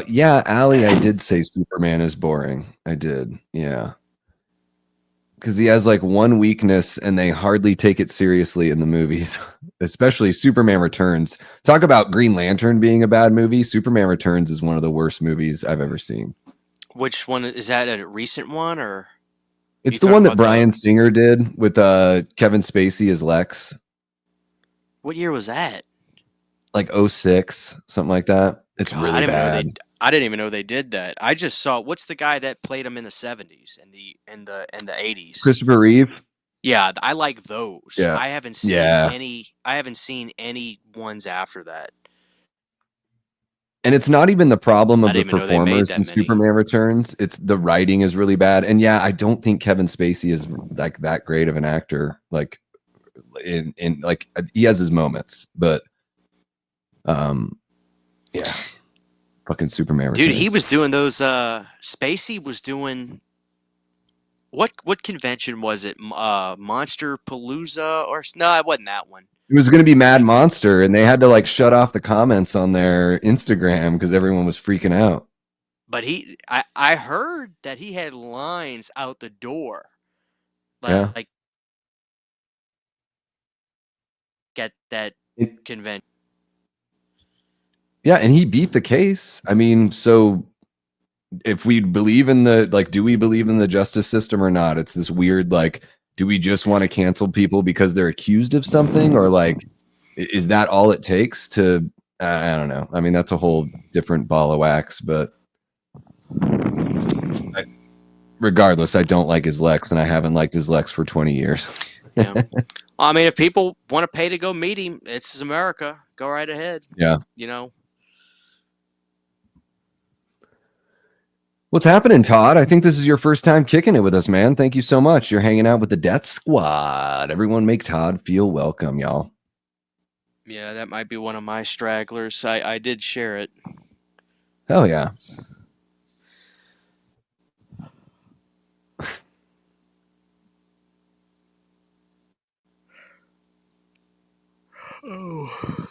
Yeah, Allie, I did say Superman is boring. I did. Yeah. Because he has like one weakness and they hardly take it seriously in the movies, especially Superman Returns. Talk about Green Lantern being a bad movie. Superman Returns is one of the worst movies I've ever seen. Which one is that? A recent one or? It's the one that Bryan Singer did with Kevin Spacey as Lex. What year was that? Like 06, something like that. It's really bad. I didn't even know they did that. I just saw what's the guy that played him in the 70s and the 80s? Christopher Reeve. Yeah, I like those. Yeah. I haven't seen any ones after that. And it's not even the problem of the performers in Superman Returns. It's the writing is really bad. And yeah, I don't think Kevin Spacey is like that great of an actor. Like in like he has his moments, but yeah. Fucking Superman Returns. Dude, he was doing those Spacey was doing what convention was it? Monster Palooza or no, it wasn't that one. It was going to be Mad Monster, and they had to like shut off the comments on their Instagram because everyone was freaking out. But I heard that he had lines out the door, like get that convention. Yeah, and he beat the case. I mean, so if we believe in the like, do we believe in the justice system or not? It's this weird like, do we just want to cancel people because they're accused of something, or like, is that all it takes to? I don't know. I mean, that's a whole different ball of wax. But regardless, I don't like his Lex, and I haven't liked his Lex for 20 years. Yeah. Well, I mean, if people want to pay to go meet him, it's America. Go right ahead. Yeah. You know. What's happening, Todd? I think this is your first time kicking it with us, man. Thank you so much. You're hanging out with the Death Squad. Everyone make Todd feel welcome, y'all. Yeah, that might be one of my stragglers. I did share it. Hell yeah. Oh.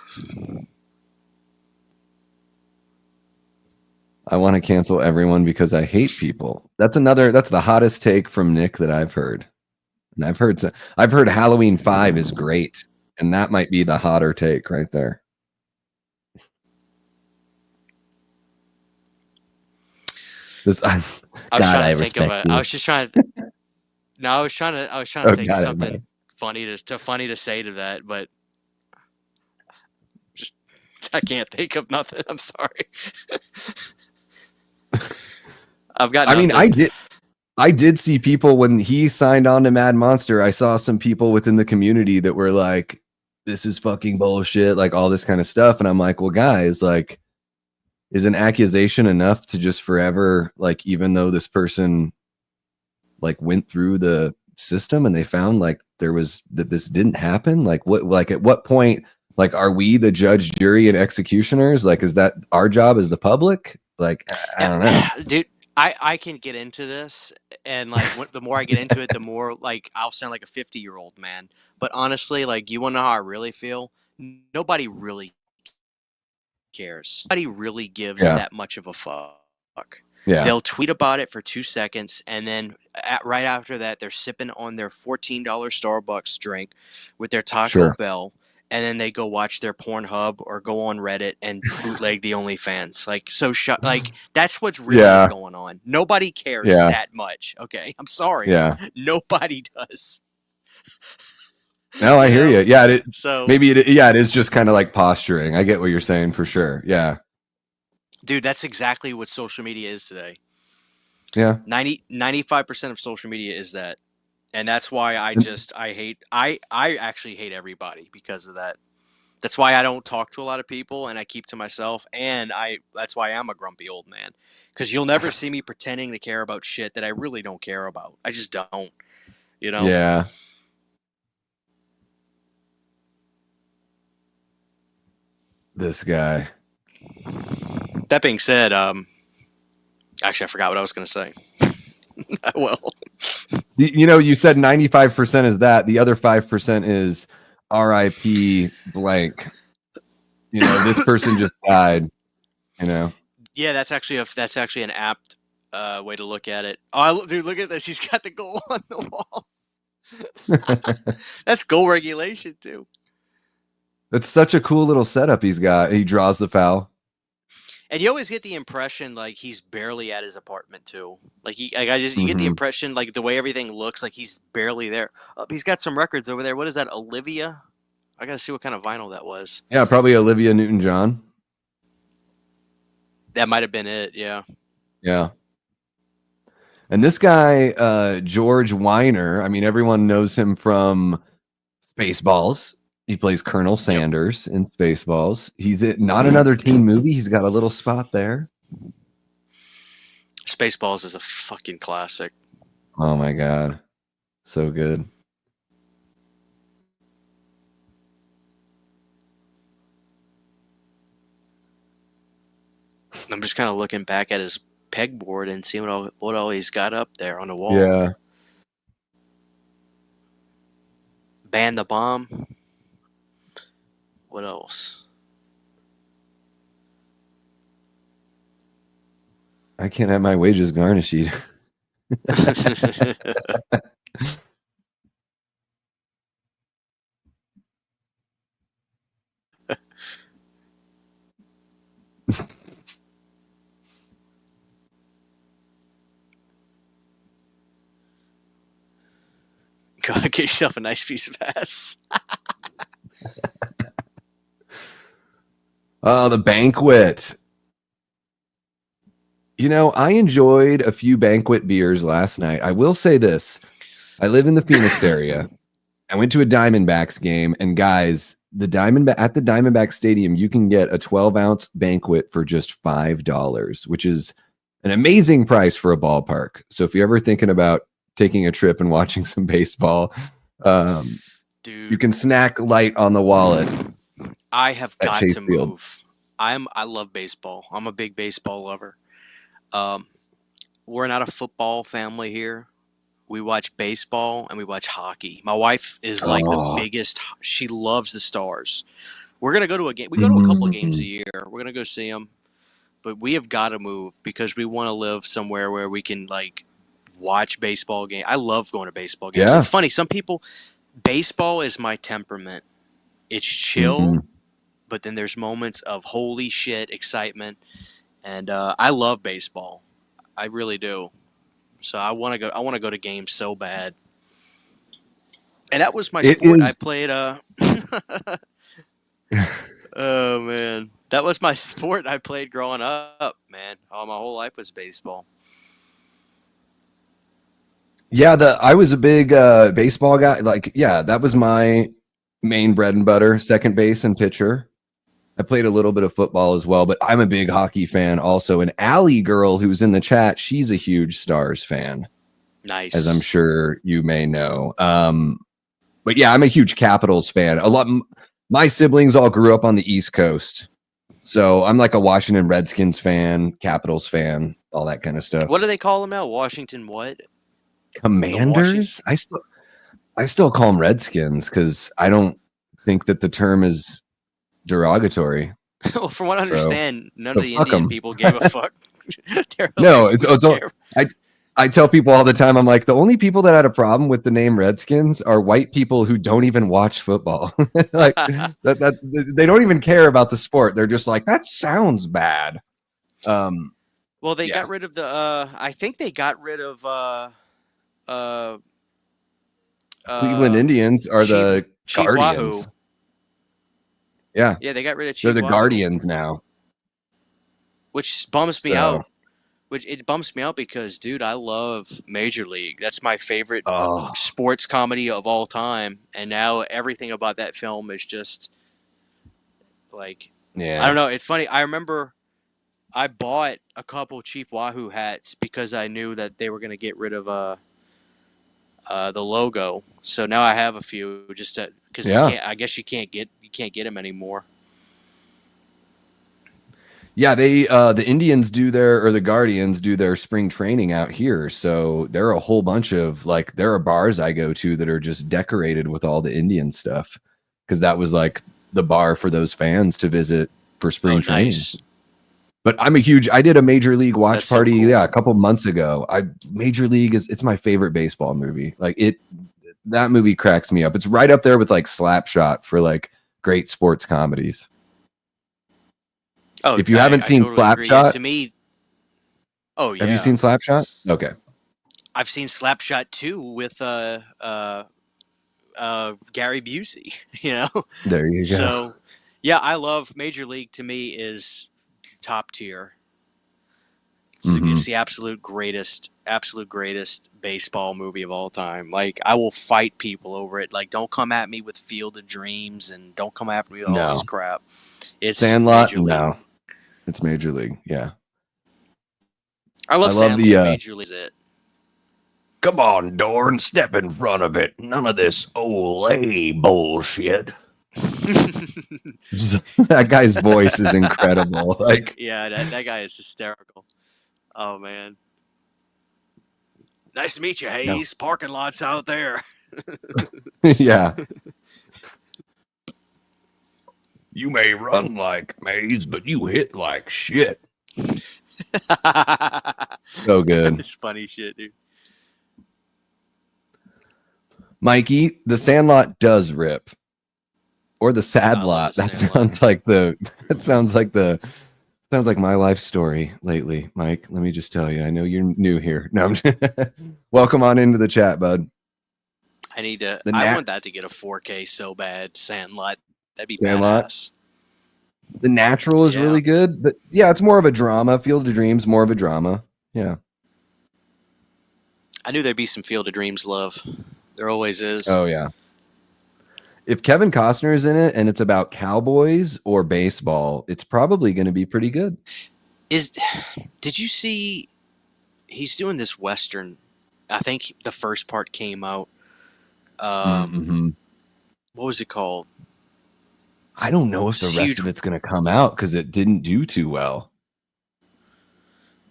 I want to cancel everyone because I hate people. That's the hottest take from Nick that I've heard. And I've heard Halloween 5 is great. And that might be the hotter take right there. I was trying to think of something funny to say to that, but just I can't think of nothing. I'm sorry. I've got nothing. I mean, I did see people when he signed on to Mad Monster. I saw some people within the community that were like, this is fucking bullshit, like all this kind of stuff. And I'm like, well, guys, like, is an accusation enough to just forever, like, even though this person like went through the system and they found like that this didn't happen? Like at what point, like, are we the judge, jury, and executioners? Like, is that our job as the public? Like, I don't know. Dude, I can get into this, and like the more I get into it, the more like I'll sound like a 50-year-old man. But honestly, like, you want to know how I really feel? Nobody really cares. Nobody really gives that much of a fuck. Yeah. They'll tweet about it for 2 seconds, and then right after that, they're sipping on their $14 Starbucks drink with their Taco Bell, and then they go watch their Pornhub or go on Reddit and bootleg the OnlyFans. Like, like, that's what's really going on. Nobody cares that much. Okay, I'm sorry. Yeah, nobody does. No, I hear you. Yeah, so maybe it is just kind of like posturing. I get what you're saying for sure. Yeah. Dude, that's exactly what social media is today. Yeah. 95% of social media is that. And that's why I actually hate everybody because of that. That's why I don't talk to a lot of people and I keep to myself. And that's why I'm a grumpy old man. Because you'll never see me pretending to care about shit that I really don't care about. I just don't, you know? Yeah. This guy. That being said, actually, I forgot what I was going to say. Well, You know, you said 95% is that. The other 5% is RIP blank. You know, this person just died. You know. yeah, that's actually an apt way to look at it. Oh, dude, look at this. He's got the goal on the wall. That's goal regulation too. That's such a cool little setup he's got. He draws the foul. And you always get the impression like he's barely at his apartment too. You get the impression like the way everything looks like he's barely there. He's got some records over there. What is that, Olivia? I gotta see what kind of vinyl that was. Yeah, probably Olivia Newton-John. That might have been it. Yeah. Yeah. And this guy, George Weiner, I mean, everyone knows him from Spaceballs. He plays Colonel Sanders in Spaceballs. He's in not another teen movie. He's got a little spot there. Spaceballs is a fucking classic. Oh my God. So good. I'm just kind of looking back at his pegboard and seeing what all he's got up there on the wall. Yeah. Ban the Bomb. What else? I can't have my wages garnished. Go get yourself a nice piece of ass. Oh, The Banquet. You know, I enjoyed a few Banquet beers last night. I will say this. I live in the Phoenix area. I went to a Diamondbacks game, and guys, at the Diamondback Stadium, you can get a 12-ounce Banquet for just $5, which is an amazing price for a ballpark. So if you're ever thinking about taking a trip and watching some baseball, dude, you can snack light on the wallet. I have got Chase to Field. move. I love baseball. I'm a big baseball lover. We're not a football family here. We watch baseball and we watch hockey. My wife is like the biggest. She loves the Stars. We're gonna go to a game. We go to a couple of games a year. We're gonna go see them, but we have got to move because we want to live somewhere where we can like watch baseball game. I love going to baseball games. Yeah. It's funny. Some people, baseball is my temperament. It's chill, but then there's moments of holy shit excitement, and I love baseball. I really do. So I want to go. I want to go to games so bad. And that was my sport. I played. Oh man, that was my sport. I played growing up. Man, my whole life was baseball. Yeah, I was a big baseball guy. Like, yeah, that was my main bread and butter, second base and pitcher. I played a little bit of football as well, but I'm a big hockey fan also. And Allie Girl, who's in the chat, she's a huge Stars fan. Nice. As I'm sure you may know. But yeah, I'm a huge Capitals fan. My siblings all grew up on the East Coast. So I'm like a Washington Redskins fan, Capitals fan, all that kind of stuff. What do they call them now? Washington what? Commanders? I still call them Redskins because I don't think that the term is derogatory. Well, from what I understand, none of the Indian people gave a fuck. No, I tell people all the time, I'm like, the only people that had a problem with the name Redskins are white people who don't even watch football. Like they don't even care about the sport. They're just like, that sounds bad. Well, they got rid of the. I think they got rid of. Cleveland Indians are the Guardians. Wahoo. Yeah. Yeah, they got rid of Chief They're the Wahoo, Guardians now. which bums me out. Which it bumps me out because, dude, I love Major League. That's my favorite sports comedy of all time. And now everything about that film is just Like, Yeah. I don't know. It's funny. I remember I bought a couple Chief Wahoo hats because I knew that they were going to get rid of the logo. So now I have a few just because you Yeah. can't. I guess you can't get them anymore. Yeah, they the Indians do their or the Guardians do their spring training out here. So there are a whole bunch of like there are bars I go to that are just decorated with all the Indian stuff because that was like the bar for those fans to visit for spring training. Nice. But I did a Major League watch That's so party cool. a couple months ago. Major League it's my favorite baseball movie. Like that movie cracks me up. It's right up there with like Slapshot for like great sports comedies. Oh, If you haven't seen totally agree. Slapshot, And to me, oh yeah, have you seen Slapshot? Okay, I've seen Slapshot too with Gary Busey. You know, there you go. so yeah, I love Major League. To me, is top tier. It's the absolute greatest baseball movie of all time. Like, I will fight people over it. Like, don't come at me with Field of Dreams and don't come after me with all this crap. It's Sandlot. Major League. No, it's Major League. Yeah, I love Sandlot. Major League is it. Come on, Dorn, step in front of it. None of this Olay bullshit. That guy's voice is incredible. Like, yeah, that guy is hysterical. Oh man, nice to meet you, Hayes. No. Parking lot's out there. Yeah. You may run like Maze, but you hit like shit. So good. It's funny shit, dude. Mikey, the Sandlot does rip. Or the Sad Lot. That sounds like my life story lately, Mike. Let me just tell you. I know you're new here. No, welcome on into the chat, bud. I need to. I want that to get a 4K so bad. Sandlot. That'd be badass. The Natural is really good, but yeah, it's more of a drama. Field of Dreams, more of a drama. Yeah. I knew there'd be some Field of Dreams love. There always is. Oh yeah. If Kevin Costner is in it and it's about cowboys or baseball, it's probably going to be pretty good. Did you see he's doing this Western? I think the first part came out. What was it called? I don't know if the rest of it's going to come out because it didn't do too well.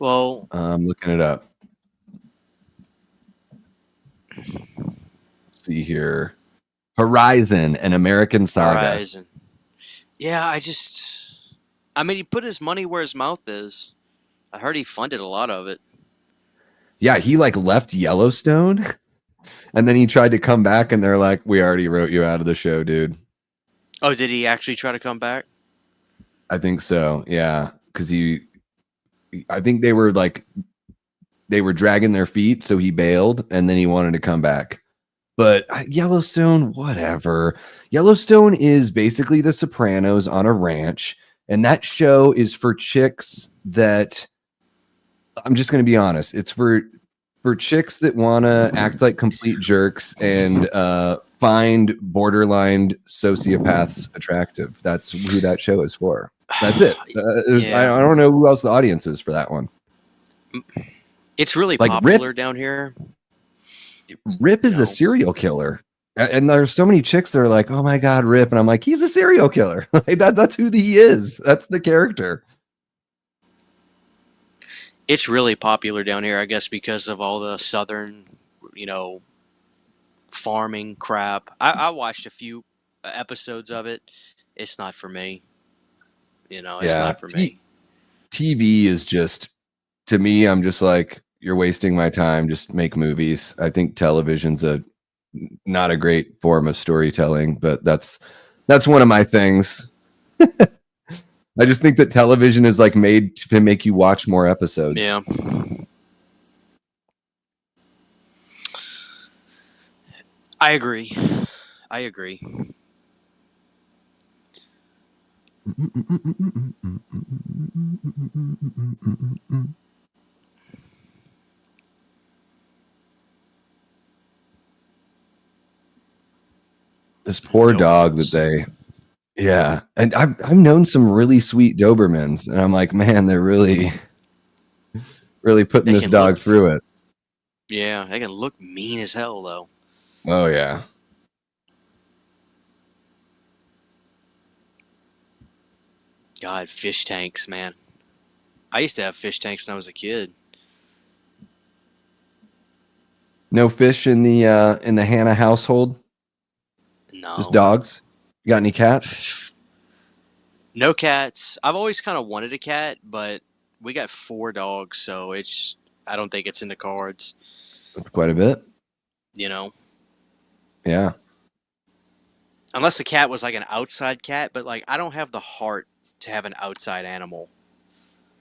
Well, I'm looking it up. Let's see here. Horizon, an American saga. Horizon. Yeah, I mean, he put his money where his mouth is. I heard he funded a lot of it. Yeah, he like left Yellowstone and then he tried to come back and they're like, we already wrote you out of the show, dude. Oh, did he actually try to come back? I think so. Yeah. Cause I think they were dragging their feet. So he bailed and then he wanted to come back. But Yellowstone, whatever. Yellowstone is basically The Sopranos on a ranch. And that show is for chicks that, I'm just going to be honest, it's for chicks that want to act like complete jerks and find borderline sociopaths attractive. That's who that show is for. That's it. I don't know who else the audience is for that one. It's really popular down here. Rip is a serial killer. And there's so many chicks that are like, oh my God, Rip. And I'm like, he's a serial killer. Like that's who he is. That's the character. It's really popular down here, I guess, because of all the southern, farming crap. I watched a few episodes of it. It's not for me. It's not for me. TV is just, to me, I'm just like, you're wasting my time. Just make movies. I think television's not a great form of storytelling, but that's one of my things. I just think that television is like made to make you watch more episodes. Yeah. I agree. This poor dog that Yeah, and I've known some really sweet Dobermans, and I'm like, man, they're really putting They this can look, dog through it. yeah, they can look mean as hell though. Oh yeah. God, fish tanks, man. I used to have fish tanks when I was a kid. No fish in the Hannah household. Just No. dogs. You got any cats? No cats. I've always kind of wanted a cat, but we got 4 dogs, so I don't think it's in the cards, That's quite a bit. you know. Yeah. Unless the cat was like an outside cat, but like I don't have the heart to have an outside animal.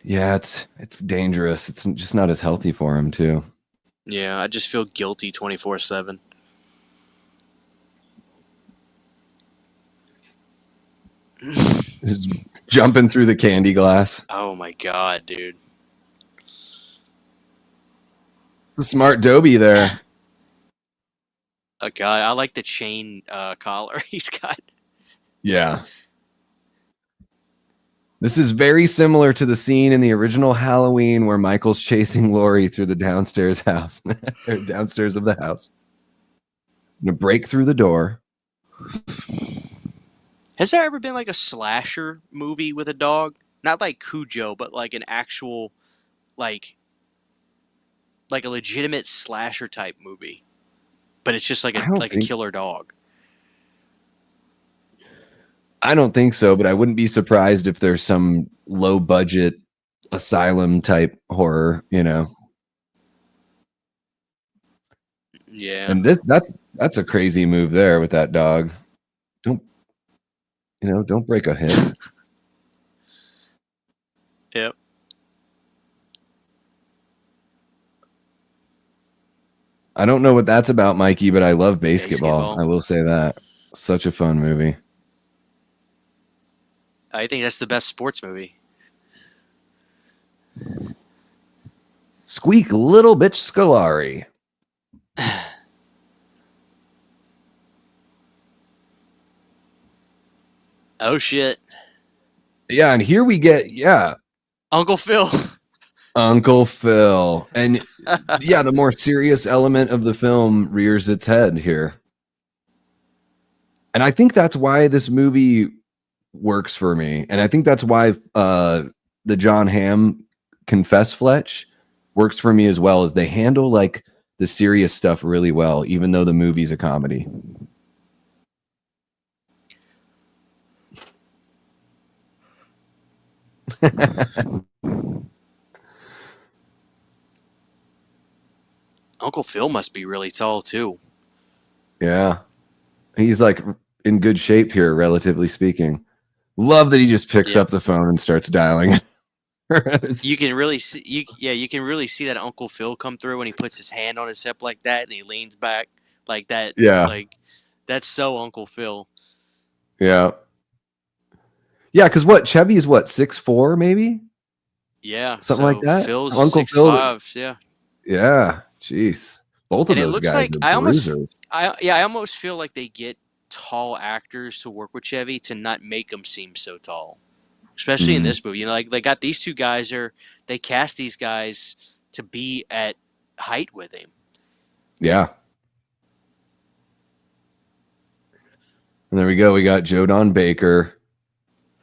Yeah, it's dangerous. It's just not as healthy for him too. Yeah, I just feel guilty 24/7. Just jumping through the candy glass. Oh my god, dude. It's a smart Dobie there. Oh god, I like the chain collar he's got. Yeah. This is very similar to the scene in the original Halloween where Michael's chasing Laurie through the downstairs house, or downstairs of the house. Gonna break through the door. Has there ever been like a slasher movie with a dog? Not like Cujo, but like an actual like a legitimate slasher type movie. But it's just I don't like a think killer dog. I don't think so, but I wouldn't be surprised if there's some low budget asylum type horror, you know. Yeah. And that's a crazy move there with that dog. Don't don't break a hip. Yep. I don't know what that's about, Mikey, but I love basketball. Basketball. I will say that. Such a fun movie. I think that's the best sports movie. Squeak little bitch Scolari. Oh shit. Yeah, and here we get Uncle Phil. Uncle Phil. And yeah, the more serious element of the film rears its head here. And I think that's why this movie works for me. And I think that's why the John Hamm Confess Fletch works for me as well, as they handle like the serious stuff really well, even though the movie's a comedy. Uncle Phil must be really tall too. Yeah. He's like in good shape here, relatively speaking. Love that he just picks Yeah. up the phone and starts dialing. You can really see you can really see that Uncle Phil come through when he puts his hand on his hip like that and he leans back like that. Yeah. Like that's so Uncle Phil. Yeah. Yeah, because what, Chevy's what, 6'4", maybe? Yeah. Something So like that? Phil's So Uncle Phil. 6'5", yeah. Yeah. Jeez. Both of And it those looks guys like are bruisers. I almost feel like they get tall actors to work with Chevy to not make them seem so tall. Especially in this movie. You know, like they got these 2 guys they cast these guys to be at height with him. Yeah. And there we go. We got Joe Don Baker.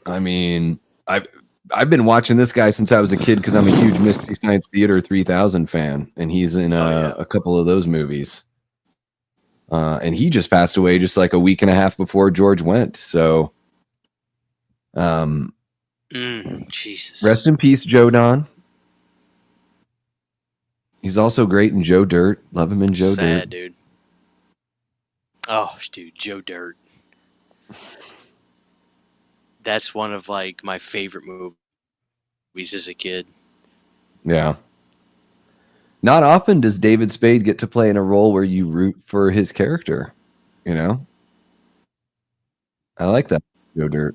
I mean, I've been watching this guy since I was a kid because I'm a huge Mystery Science Theater 3000 fan, and he's in a couple of those movies. And he just passed away just like a week and a half before George went. So, Jesus. rest in peace, Joe Don. He's also great in Joe Dirt. Love him in Joe Dirt. Sad, dude. Oh, dude, Joe Dirt. That's one of like my favorite movies as a kid. Yeah. Not often does David Spade get to play in a role where you root for his character, you know? I like that, Joe Dirt.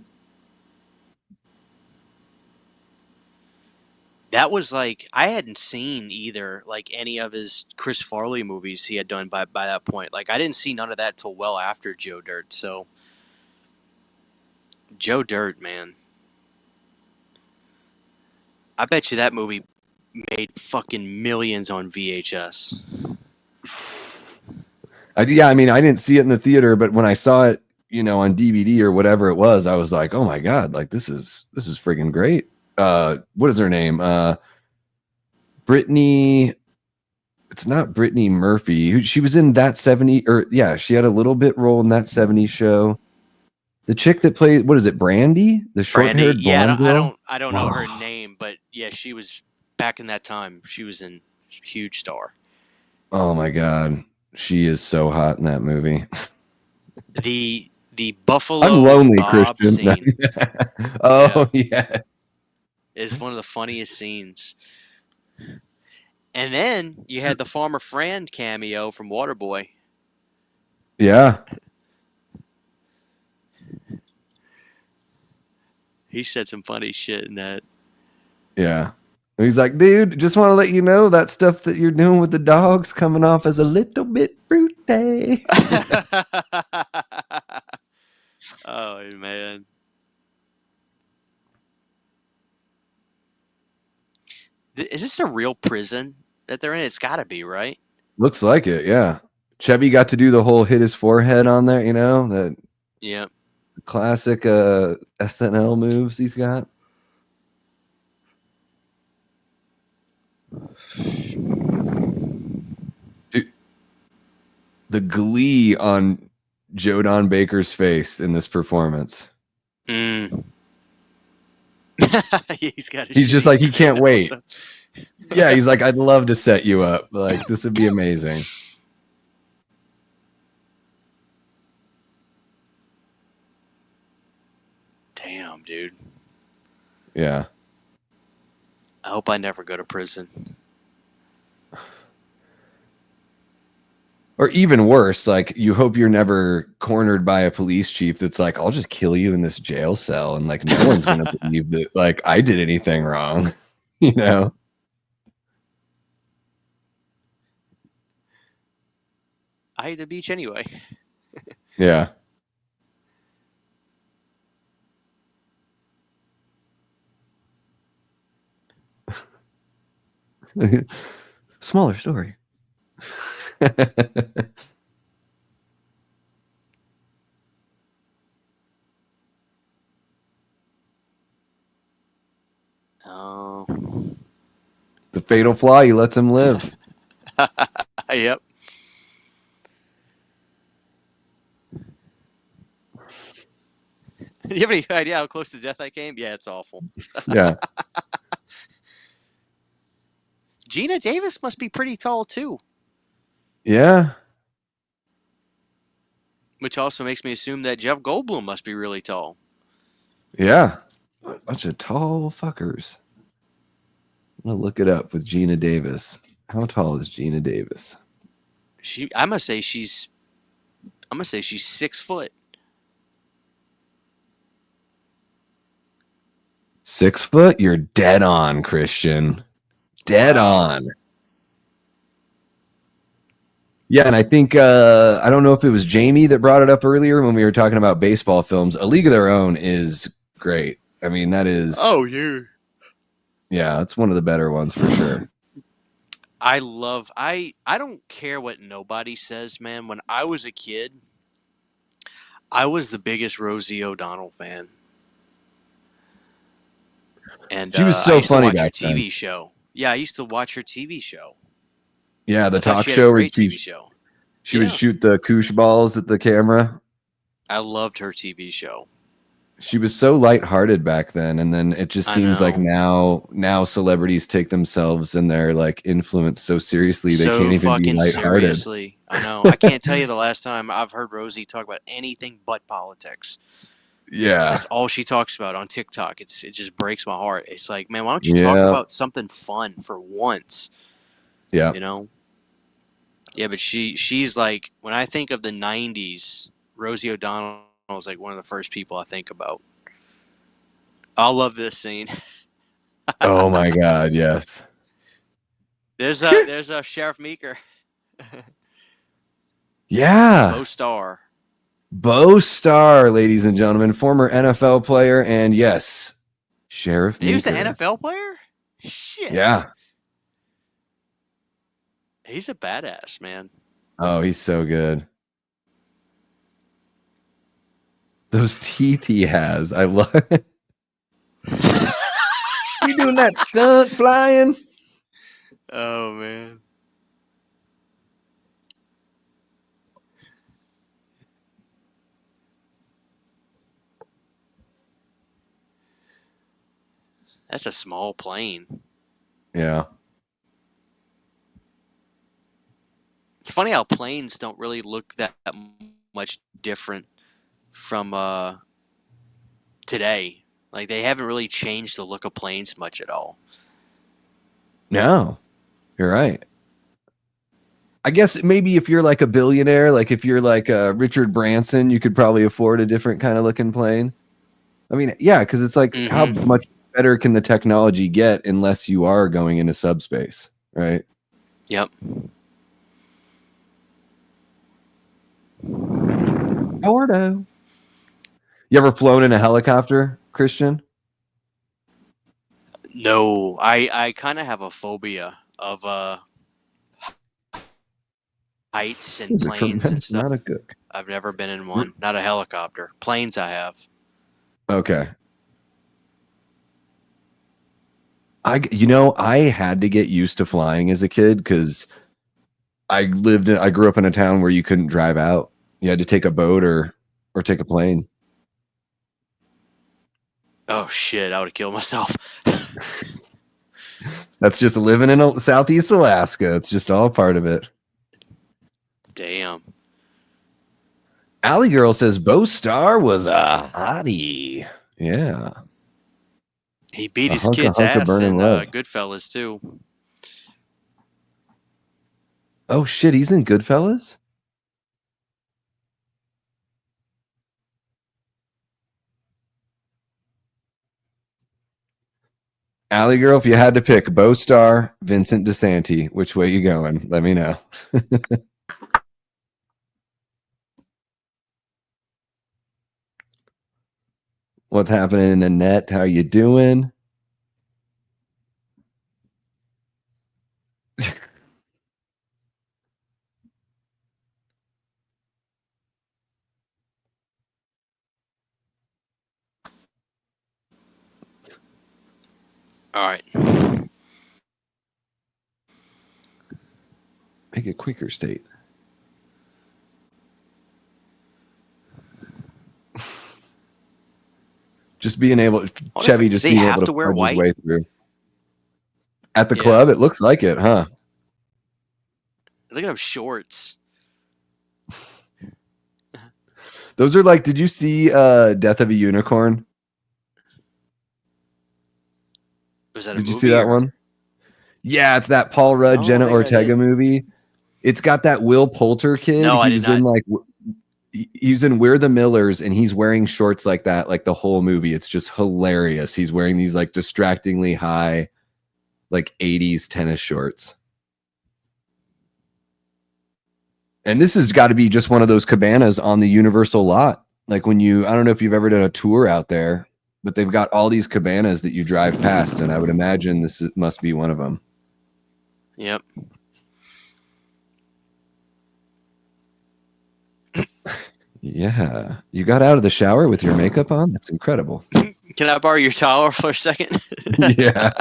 That was like I hadn't seen either like any of his Chris Farley movies he had done by that point. Like I didn't see none of that till well after Joe Dirt. So Joe Dirt, man. I bet you that movie made fucking millions on VHS. I mean, I didn't see it in the theater, but when I saw it, on DVD or whatever it was, I was like, oh my God, like this is friggin' great. What is her name? Brittany. It's not Brittany Murphy. She was in That 70, or yeah, she had a little bit role in That 70s show. The chick that played, what is it, Brandy? The Brandy, short-haired yeah, blonde girl? I don't know her name, but yeah, she was back in that time. She was in huge star. Oh my God. She is so hot in that movie. The I'm Buffalo lonely, Bob Christian. scene, yeah, Oh, yes. is one of the funniest scenes. And then you had the Farmer Fran cameo from Waterboy. Yeah. He said some funny shit in that. Yeah. He's like, dude, just want to let you know that stuff that you're doing with the dogs coming off as a little bit fruity. Oh man. Is this a real prison that they're in? It's got to be, right? Looks like it, yeah. Chevy got to do the whole hit his forehead on there, that Yeah. classic SNL moves he's got. Dude, the glee on Joe Don Baker's face in this performance. Mm. He's just like, he can't wait. Yeah, he's like, I'd love to set you up. Like, this would be amazing. Damn, dude. Yeah. I hope I never go to prison. Or even worse, like, you hope you're never cornered by a police chief that's like, I'll just kill you in this jail cell, and like no one's gonna believe that like I did anything wrong. I hate the beach anyway. Yeah. Smaller story. Oh. The fatal flaw, he lets him live. Yep. Do you have any idea how close to death I came? Yeah, it's awful. Yeah. Gina Davis must be pretty tall too. Yeah. Which also makes me assume that Jeff Goldblum must be really tall. Yeah. A bunch of tall fuckers. I'm gonna look it up with Gina Davis. How tall is Gina Davis? I'm gonna say she's 6 foot. 6 foot? You're dead on, Christian. Dead on. Yeah, and I think I don't know if it was Jamie that brought it up earlier when we were talking about baseball films. A League of Their Own is great. I mean, that is. Oh yeah. Yeah, it's one of the better ones for sure. I don't care what nobody says, man. When I was a kid, I was the biggest Rosie O'Donnell fan. And she was so I used funny to watch her back then. TV show. Yeah, I used to watch her TV show. Yeah, the talk she show had a where great TV show. She would shoot the koosh balls at the camera. I loved her TV show. She was so lighthearted back then, and then it just seems like now celebrities take themselves and their like influence so seriously they can't even be lighthearted. Seriously. I know. I can't tell you the last time I've heard Rosie talk about anything but politics. Yeah, that's all she talks about on TikTok. It just breaks my heart. It's like, man, why don't you talk about something fun for once? Yeah, Yeah, but she's like, when I think of the '90s, Rosie O'Donnell is like one of the first people I think about. I love this scene. Oh my God, yes. There's a Sheriff Meeker. Yeah. Bo Star. Bo Starr, ladies and gentlemen, former NFL player, and yes, Sheriff He was an Meeker. NFL player? Shit. Yeah. He's a badass, man. Oh, he's so good. Those teeth he has, I love it. You doing that stunt flying? Oh, man. That's a small plane. Yeah. It's funny how planes don't really look that much different from today. Like, they haven't really changed the look of planes much at all. No, you're right. I guess maybe if you're like a billionaire, like if you're like Richard Branson, you could probably afford a different kind of looking plane. I mean, yeah, because it's like how much better can the technology get unless you are going into subspace, right? Yep. Ordo. You ever flown in a helicopter, Christian? No, I kind of have a phobia of heights and There's a planes and tremendous stuff. amount of good. I've never been in one. Not a helicopter. Planes I have. Okay. I had to get used to flying as a kid because I grew up in a town where you couldn't drive out. You had to take a boat or take a plane. Oh shit, I would have killed myself. That's just living in Southeast Alaska. It's just all part of it. Damn. Alley Girl says Bo Starr was a hottie. Yeah. He beat his kid's ass in Goodfellas too. Oh shit, he's in Goodfellas? Alley Girl, if you had to pick Bo Starr, Vincent DeSanti, which way you going? Let me know. What's happening in the net? How you doing? All right. Make it quicker, State. Just being able, Chevy just being able to wear white his way through. At the club, it looks like it, huh? Look at them shorts. Those are like, did you see Death of a Unicorn? Was that a Did movie? You see that one? Yeah, it's that Paul Rudd, Jenna Ortega movie. It's got that Will Poulter kid. No, he was in like he was in We're the Millers, and he's wearing shorts like that, like the whole movie. It's just hilarious. He's wearing these like distractingly high, like 80s tennis shorts. And this has got to be just one of those cabanas on the Universal lot. Like when I don't know if you've ever done a tour out there, but they've got all these cabanas that you drive past, and I would imagine this must be one of them. Yep. Yeah. You got out of the shower with your makeup on? That's incredible. Can I borrow your towel for a second? Yeah.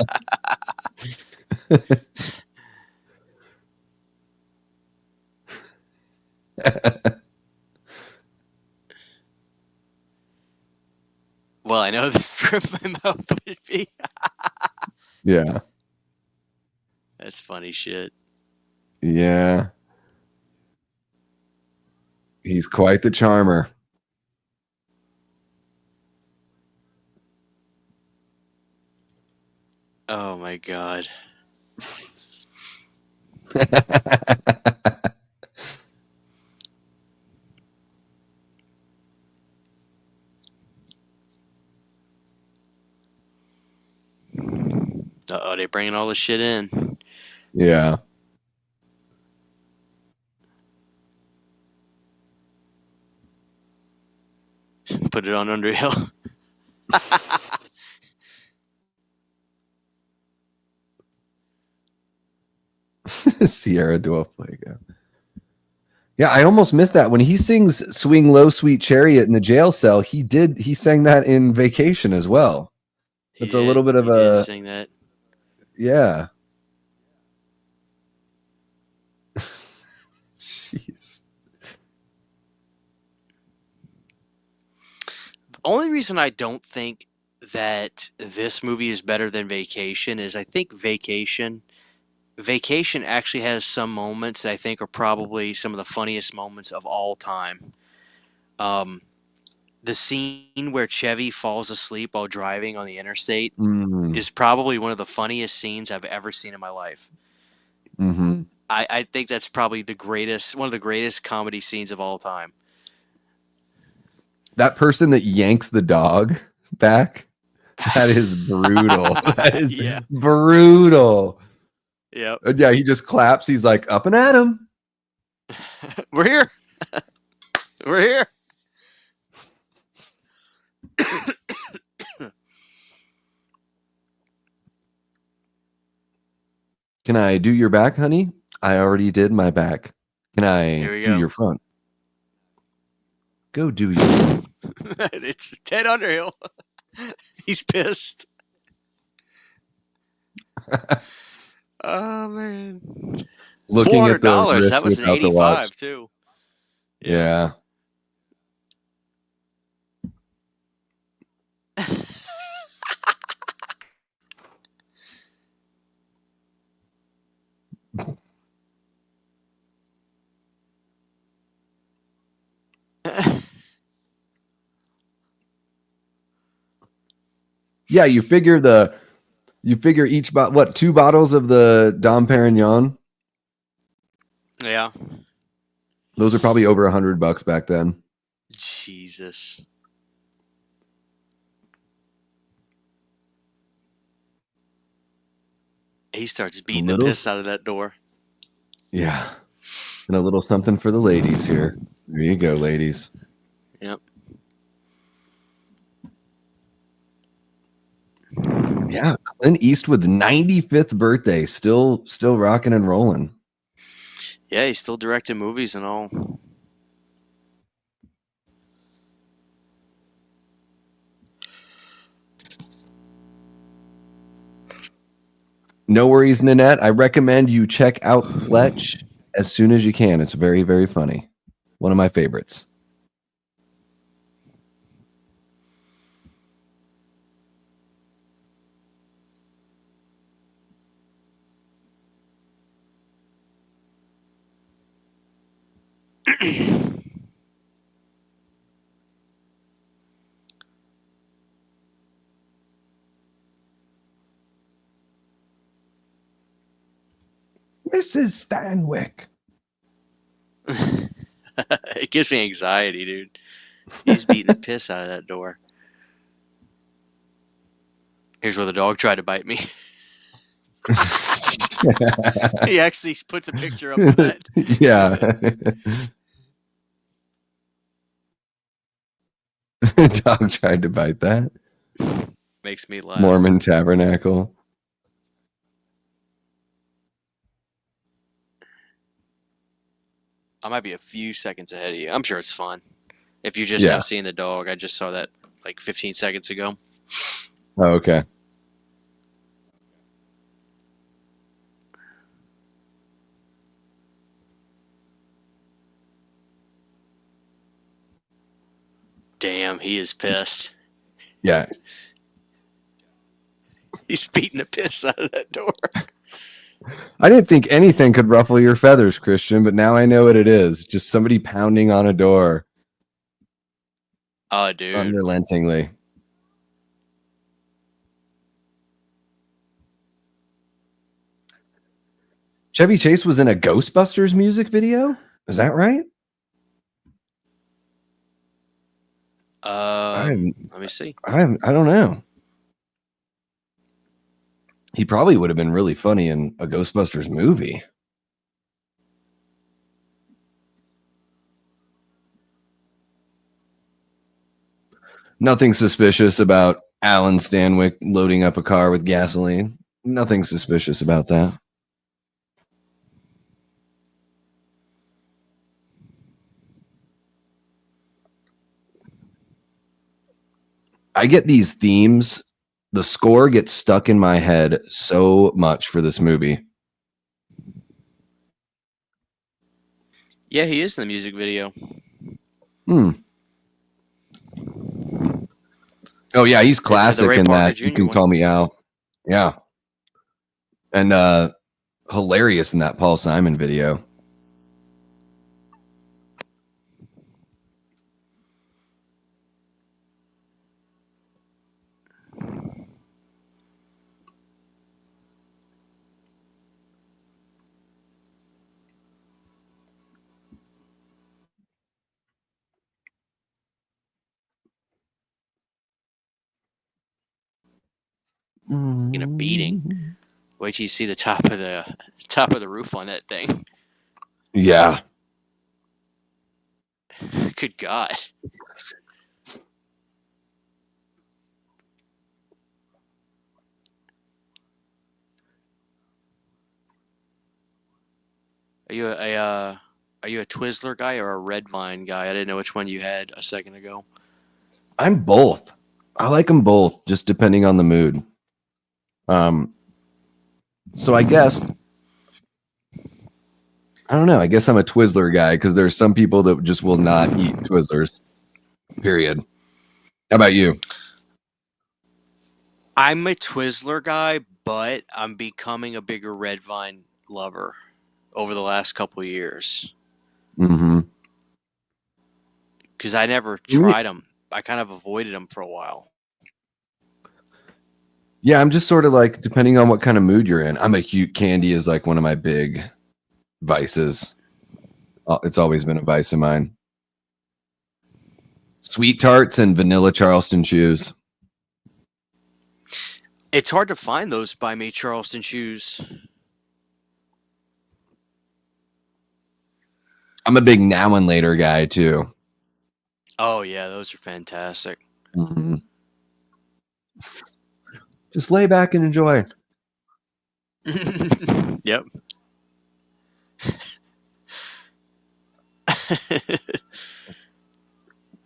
Well, I know this is where my mouth would be. Yeah. That's funny shit. Yeah. He's quite the charmer. Oh my god. Uh-oh, they're bringing all this shit in. Yeah. Put it on Underhill. Sierra Dwarf Fuego. Yeah, I almost missed that. When he sings Swing Low, Sweet Chariot in the jail cell, he sang that in Vacation as well. It's a little bit of he did sing that. Yeah. Jeez. The only reason I don't think that this movie is better than Vacation is I think Vacation actually has some moments that I think are probably some of the funniest moments of all time. The scene where Chevy falls asleep while driving on the interstate is probably one of the funniest scenes I've ever seen in my life. Mm-hmm. I think that's probably one of the greatest comedy scenes of all time. That person that yanks the dog back, that is brutal. That is brutal. Yep. Yeah, he just claps. He's like, up and at him. We're here. We're here. Can I do your back, honey? I already did my back. Can I do your front? Go do your It's Ted Underhill. He's pissed. Oh man. Looking at the $400. That was an 85 too. Yeah. Yeah, you figure each what, 2 bottles of the Dom Perignon? Yeah. Those are probably over $100 back then. Jesus. He starts beating the piss out of that door. Yeah. And a little something for the ladies here. There you go, ladies. Yep. Yeah, Clint Eastwood's 95th birthday, still rocking and rolling. Yeah, he's still directing movies and all. No worries, Nanette. I recommend you check out Fletch as soon as you can. It's very, very funny. One of my favorites. Mrs. Stanwyck. It gives me anxiety, dude. He's beating the piss out of that door. Here's where the dog tried to bite me. He actually puts a picture up of that. Yeah. Dog tried to bite that. Makes me laugh. Mormon Tabernacle. I might be a few seconds ahead of you. I'm sure it's fun. If you just have seen the dog, I just saw that like 15 seconds ago. Oh, okay. Damn, he is pissed. Yeah. He's beating the piss out of that door. I didn't think anything could ruffle your feathers, Christian, but now I know what it is. Just somebody pounding on a door. Oh, dude. Unrelentingly. Chevy Chase was in a Ghostbusters music video? Is that right? Let me see. I don't know. He probably would have been really funny in a Ghostbusters movie. Nothing suspicious about Alan Stanwyck loading up a car with gasoline. Nothing suspicious about that. I get these themes. The score gets stuck in my head so much for this movie. Yeah, he is in the music video. Oh yeah, he's classic in Parker that. Jr. You can one. call me Al. Yeah. And hilarious in that Paul Simon video. In a beating. Wait till you see the top of the roof on that thing. Yeah. Good God. Are you a Twizzler guy or a Red Vine guy? I didn't know which one you had a second ago. I'm both. I like them both, just depending on the mood. So I guess I don't know. I guess I'm a Twizzler guy because there's some people that just will not eat Twizzlers. Period. How about you? I'm a Twizzler guy, but I'm becoming a bigger Red Vine lover over the last couple of years. Mm-hmm. Because I never tried them. I kind of avoided them for a while. Yeah, I'm just sort of like, depending on what kind of mood you're in. I'm a huge candy is like one of my big vices. It's always been a vice of mine. Sweet tarts and vanilla Charleston chews. It's hard to find those by me Charleston chews. I'm a big now and later guy too. Oh yeah, those are fantastic. Mm-hmm. Just lay back and enjoy. Yep.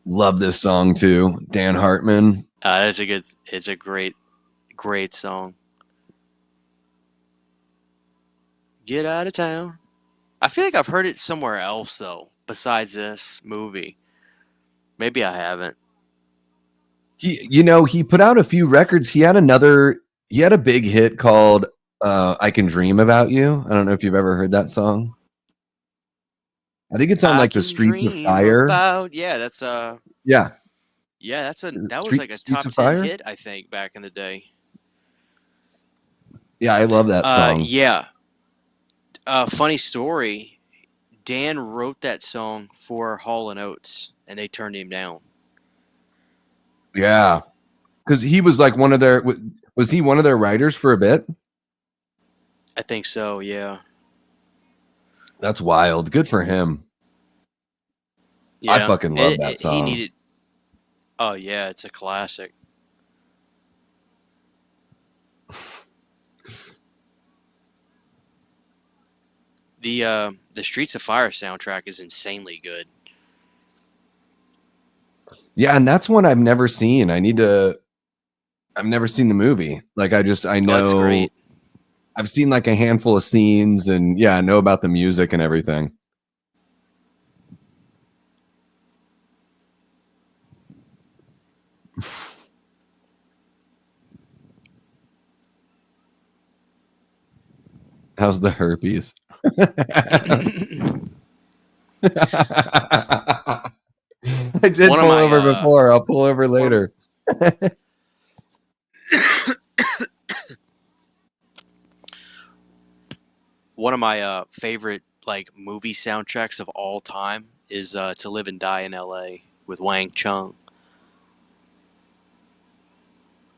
Love this song too. Dan Hartman. It's a great song. Get out of town. I feel like I've heard it somewhere else though, besides this movie. Maybe I haven't. He put out a few records. He had a big hit called I Can Dream About You. I don't know if you've ever heard that song. I think it's on like the Streets of Fire. Yeah, that's Yeah. Yeah, that was like a top 10 hit, I think, back in the day. Yeah, I love that song. Yeah. Funny story. Dan wrote that song for Hall & Oates, and they turned him down. Yeah, because he was like was he one of their writers for a bit? I think so, yeah. That's wild. Good for him. Yeah, I fucking love that song. Oh yeah, it's a classic. The Streets of Fire soundtrack is insanely good. Yeah, and that's one I've never seen. I've never seen the movie. Like I know that's great. I've seen like a handful of scenes and yeah, I know about the music and everything. How's the herpes? I did pull over before. I'll pull over later. One of my favorite like movie soundtracks of all time is To Live and Die in L.A. with Wang Chung.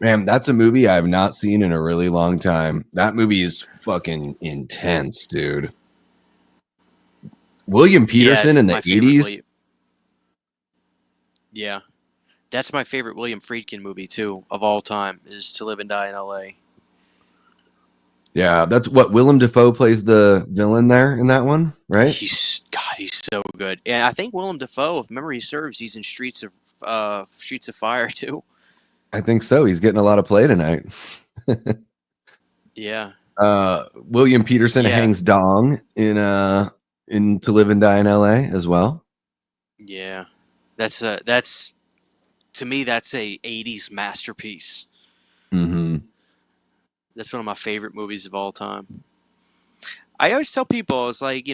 Man, that's a movie I have not seen in a really long time. That movie is fucking intense, dude. William Peterson in the 80s. Yeah. That's my favorite William Friedkin movie too of all time. Is To Live and Die in L.A. Yeah, that's what Willem Dafoe plays the villain there in that one, right? He's so good, and I think Willem Dafoe, if memory serves, he's in Streets of Fire too. I think so. He's getting a lot of play tonight. Yeah. William Peterson hangs dong in To Live and Die in L.A. as well. Yeah, that's to me that's a '80s masterpiece. Mm-hmm. That's one of my favorite movies of all time. I always tell people, I was like,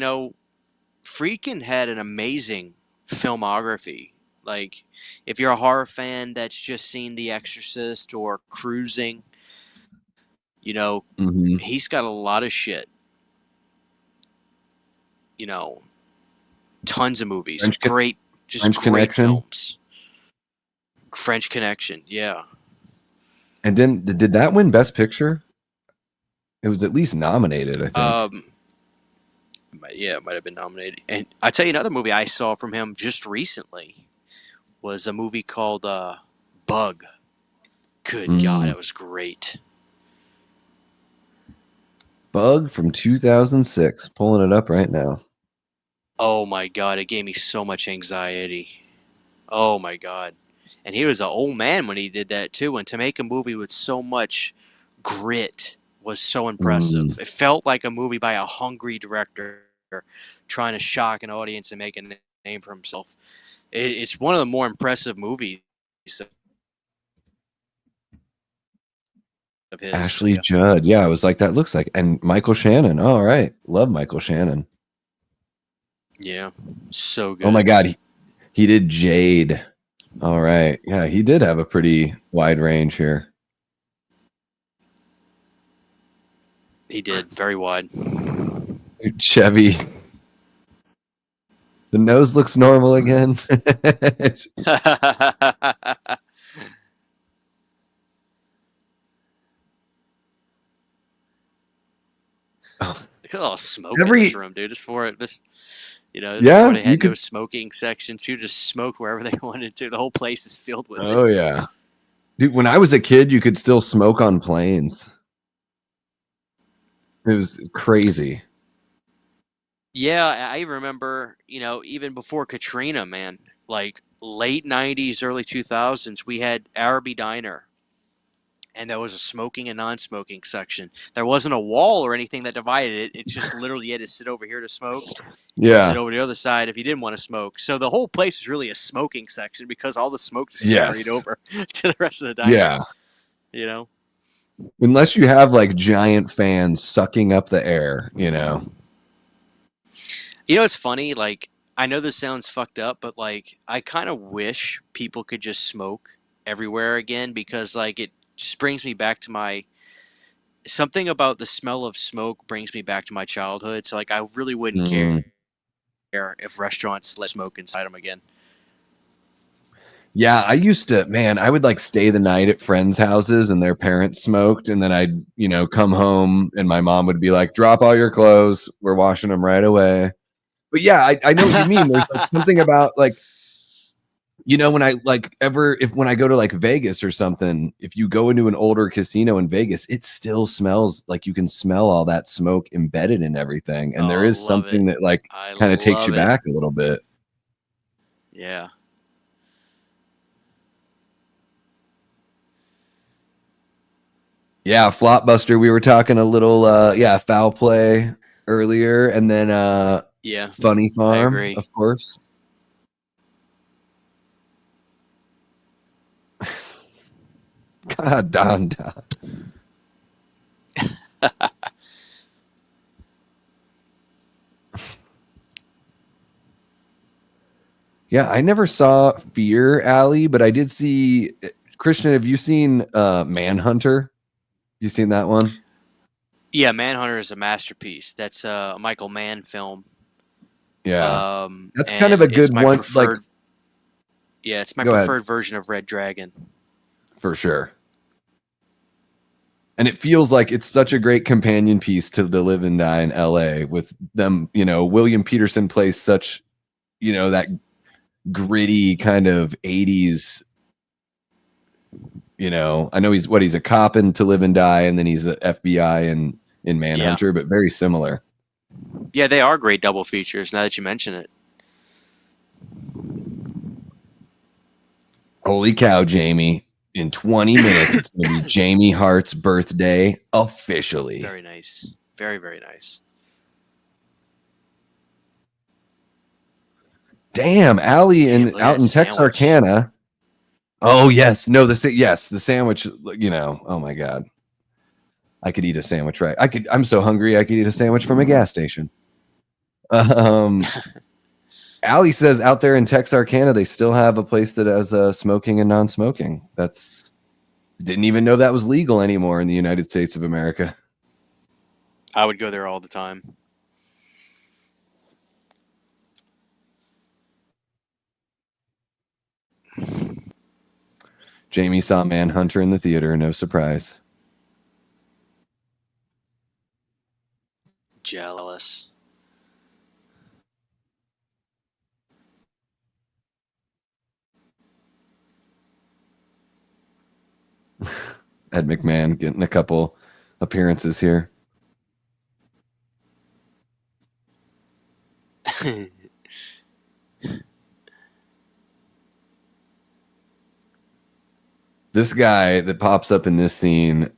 Friedkin had an amazing filmography. Like, if you're a horror fan that's just seen The Exorcist or Cruising, he's got a lot of shit. Tons of movies, great films. French Connection, yeah. And then did that win Best Picture? It was at least nominated, I think. Yeah, it might have been nominated. And I tell you another movie I saw from him just recently was a movie called Bug. Good God, it was great. Bug from 2006. Pulling it up right now. Oh my God, it gave me so much anxiety. Oh my God. And he was an old man when he did that too. And to make a movie with so much grit was so impressive. It felt like a movie by a hungry director trying to shock an audience and make a name for himself. It's one of the more impressive movies of his. Ashley Judd. Yeah, I was like, that looks like. And Michael Shannon. All right. Love Michael Shannon. Yeah. So good. Oh my God. He did Jade. All right. Yeah, he did have a pretty wide range here. He did. Very wide. Chevy. The nose looks normal again. Look at all the smoke in this room, dude. Before they had no smoking sections. People just smoked wherever they wanted to. The whole place is filled with it. Oh, yeah. Dude, when I was a kid, you could still smoke on planes. It was crazy. Yeah, I remember, even before Katrina, man, like late 90s, early 2000s, we had Araby Diner. And there was a smoking and non-smoking section. There wasn't a wall or anything that divided it. It's just literally you had to sit over here to smoke. Yeah. Sit over the other side if you didn't want to smoke. So the whole place was really a smoking section because all the smoke just carried over to the rest of the diner. Yeah. Unless you have like giant fans sucking up the air, It's funny. Like, I know this sounds fucked up, but like, I kind of wish people could just smoke everywhere again because like it just brings me back to something about the smell of smoke brings me back to my childhood. So like I really wouldn't care if restaurants let smoke inside them again. Yeah, I used to, man, I would like stay the night at friends' houses and their parents smoked. And then I'd, come home and my mom would be like, drop all your clothes. We're washing them right away. But yeah, I know what you mean. There's like something about like, when I when I go to like Vegas or something, if you go into an older casino in Vegas, it still smells like you can smell all that smoke embedded in everything. And there is something that like kind of takes you back a little bit. Yeah. Yeah. Flopbuster. We were talking a little, foul play earlier. And then, Funny Farm, of course. God, Don. Yeah, I never saw Fear Alley, but I did see. Christian, have you seen Manhunter? You seen that one? Yeah, Manhunter is a masterpiece. That's a Michael Mann film. Yeah, that's kind of a good one. Yeah, it's my preferred version of Red Dragon. For sure. And it feels like it's such a great companion piece to Live and Die in LA with them, William Peterson plays such, that gritty kind of 80s You know, I know he's a cop in To Live and Die, and then he's a FBI in Manhunter, but very similar. Yeah, they are great double features. Now that you mention it. Holy cow, Jamie! In 20 minutes, it's going to be Jamie Hart's birthday officially. Very nice. Very, very nice. Damn, Allie out in Texarkana. Oh yes, no, the sandwich. You know, oh my god, I could eat a sandwich. Right, I'm so hungry. I could eat a sandwich from a gas station. Allie says out there in Texarkana, they still have a place that has smoking and non-smoking. Didn't even know that was legal anymore in the United States of America. I would go there all the time. Jamie saw Manhunter in the theater, no surprise. Jealous. Ed McMahon getting a couple appearances here. This guy that pops up in this scene,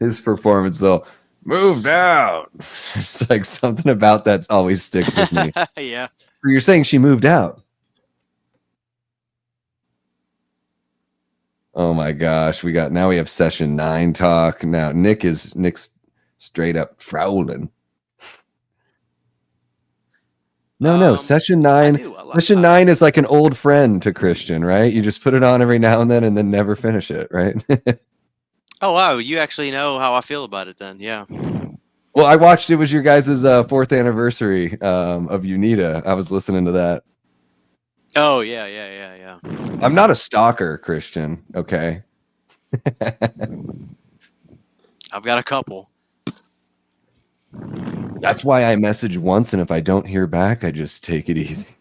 his performance though, moved out. It's like something about that always sticks with me. Yeah. You're saying she moved out. Oh my gosh, we have session 9 talk. Now Nick's straight up frowning. No, session 9. Session 9 is like an old friend to Christian, right? You just put it on every now and then never finish it, right? Oh wow, you actually know how I feel about it then. Yeah. Well, I watched it was your guys' 4th anniversary of UNITA. I was listening to that. Oh yeah. I'm not a stalker, Christian, okay? I've got a couple. That's why I message once, and if I don't hear back, I just take it easy.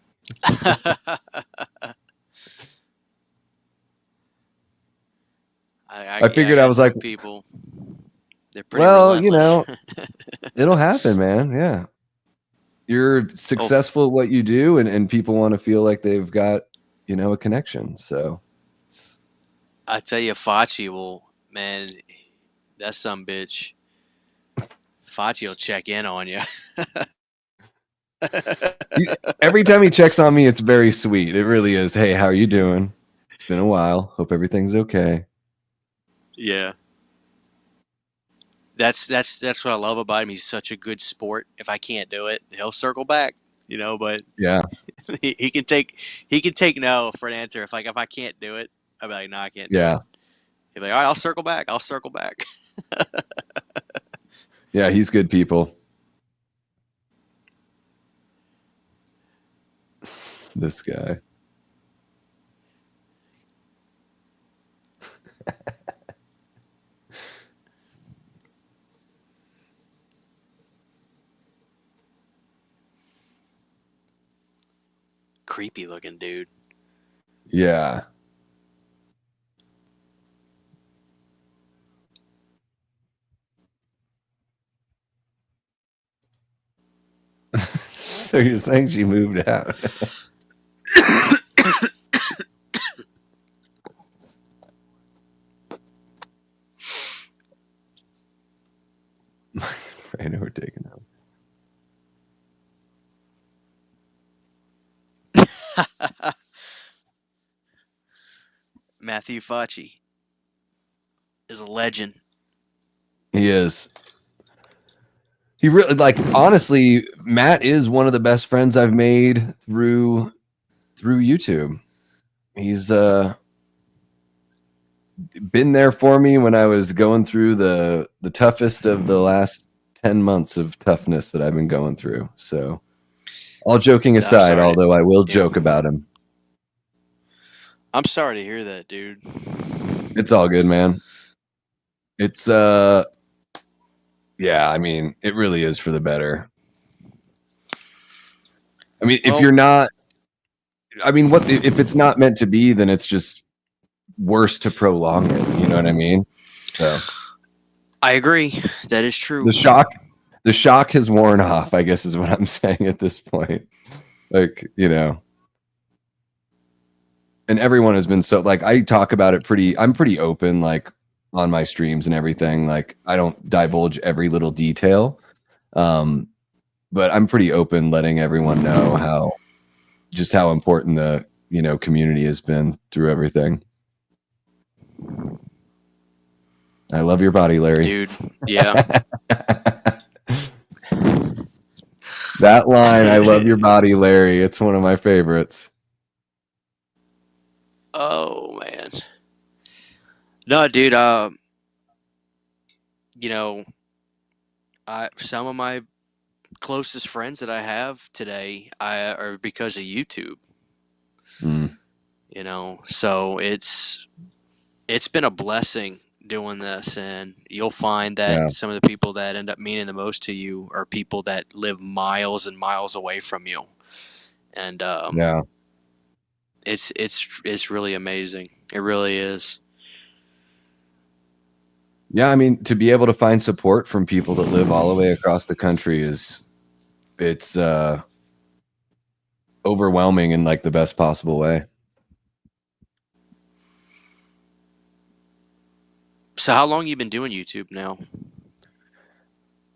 I figured I was like, people. They're pretty well, relentless. You know, it'll happen, man. Yeah. You're successful at what you do, and people want to feel like they've got, you know, a connection. So I tell you, Fauci will, man, that's some bitch. Fauci will check in on you. Every time he checks on me, it's very sweet. It really is. Hey, how are you doing? It's been a while. Hope everything's okay. Yeah. That's what I love about him. He's such a good sport. If I can't do it, he'll circle back, you know, but yeah. he can take no for an answer. If I can't do it, I'll be like, no, I can't do it. He'll be like, all right, I'll circle back. Yeah, he's good people. This guy. Creepy looking dude. Yeah. So you're saying she moved out? I know we're taking out. Matthew Fauci is a legend. He is. He really, like, honestly, Matt is one of the best friends I've made through YouTube. He's been there for me when I was going through the toughest of the last 10 months of toughness that I've been going through. So, all joking aside, although I will joke about him. I'm sorry to hear that, dude. It's all good, man. It's yeah, I mean, it really is for the better. I mean, if you're not, I mean, what if it's not meant to be, then it's just worse to prolong it. You know what I mean? So I agree. That is true. the shock has worn off, I guess is what I'm saying at this point. Like, you know, and everyone has been so like, I talk about it I'm pretty open, like on my streams and everything. Like I don't divulge every little detail. But I'm pretty open letting everyone know how important the, you know, community has been through everything. I love your body, Larry. Dude, yeah. That line, I love your body, Larry. It's one of my favorites. Oh man. No, dude, you know, some of my closest friends that I have today are because of YouTube. Mm, You know, so it's been a blessing doing this, and you'll find that yeah. some of the people that end up meaning the most to you are people that live miles and miles away from you, and Yeah. it's really amazing. It really is. Yeah, I mean, to be able to find support from people that live all the way across the country it's overwhelming in like the best possible way. So how long you been doing YouTube now?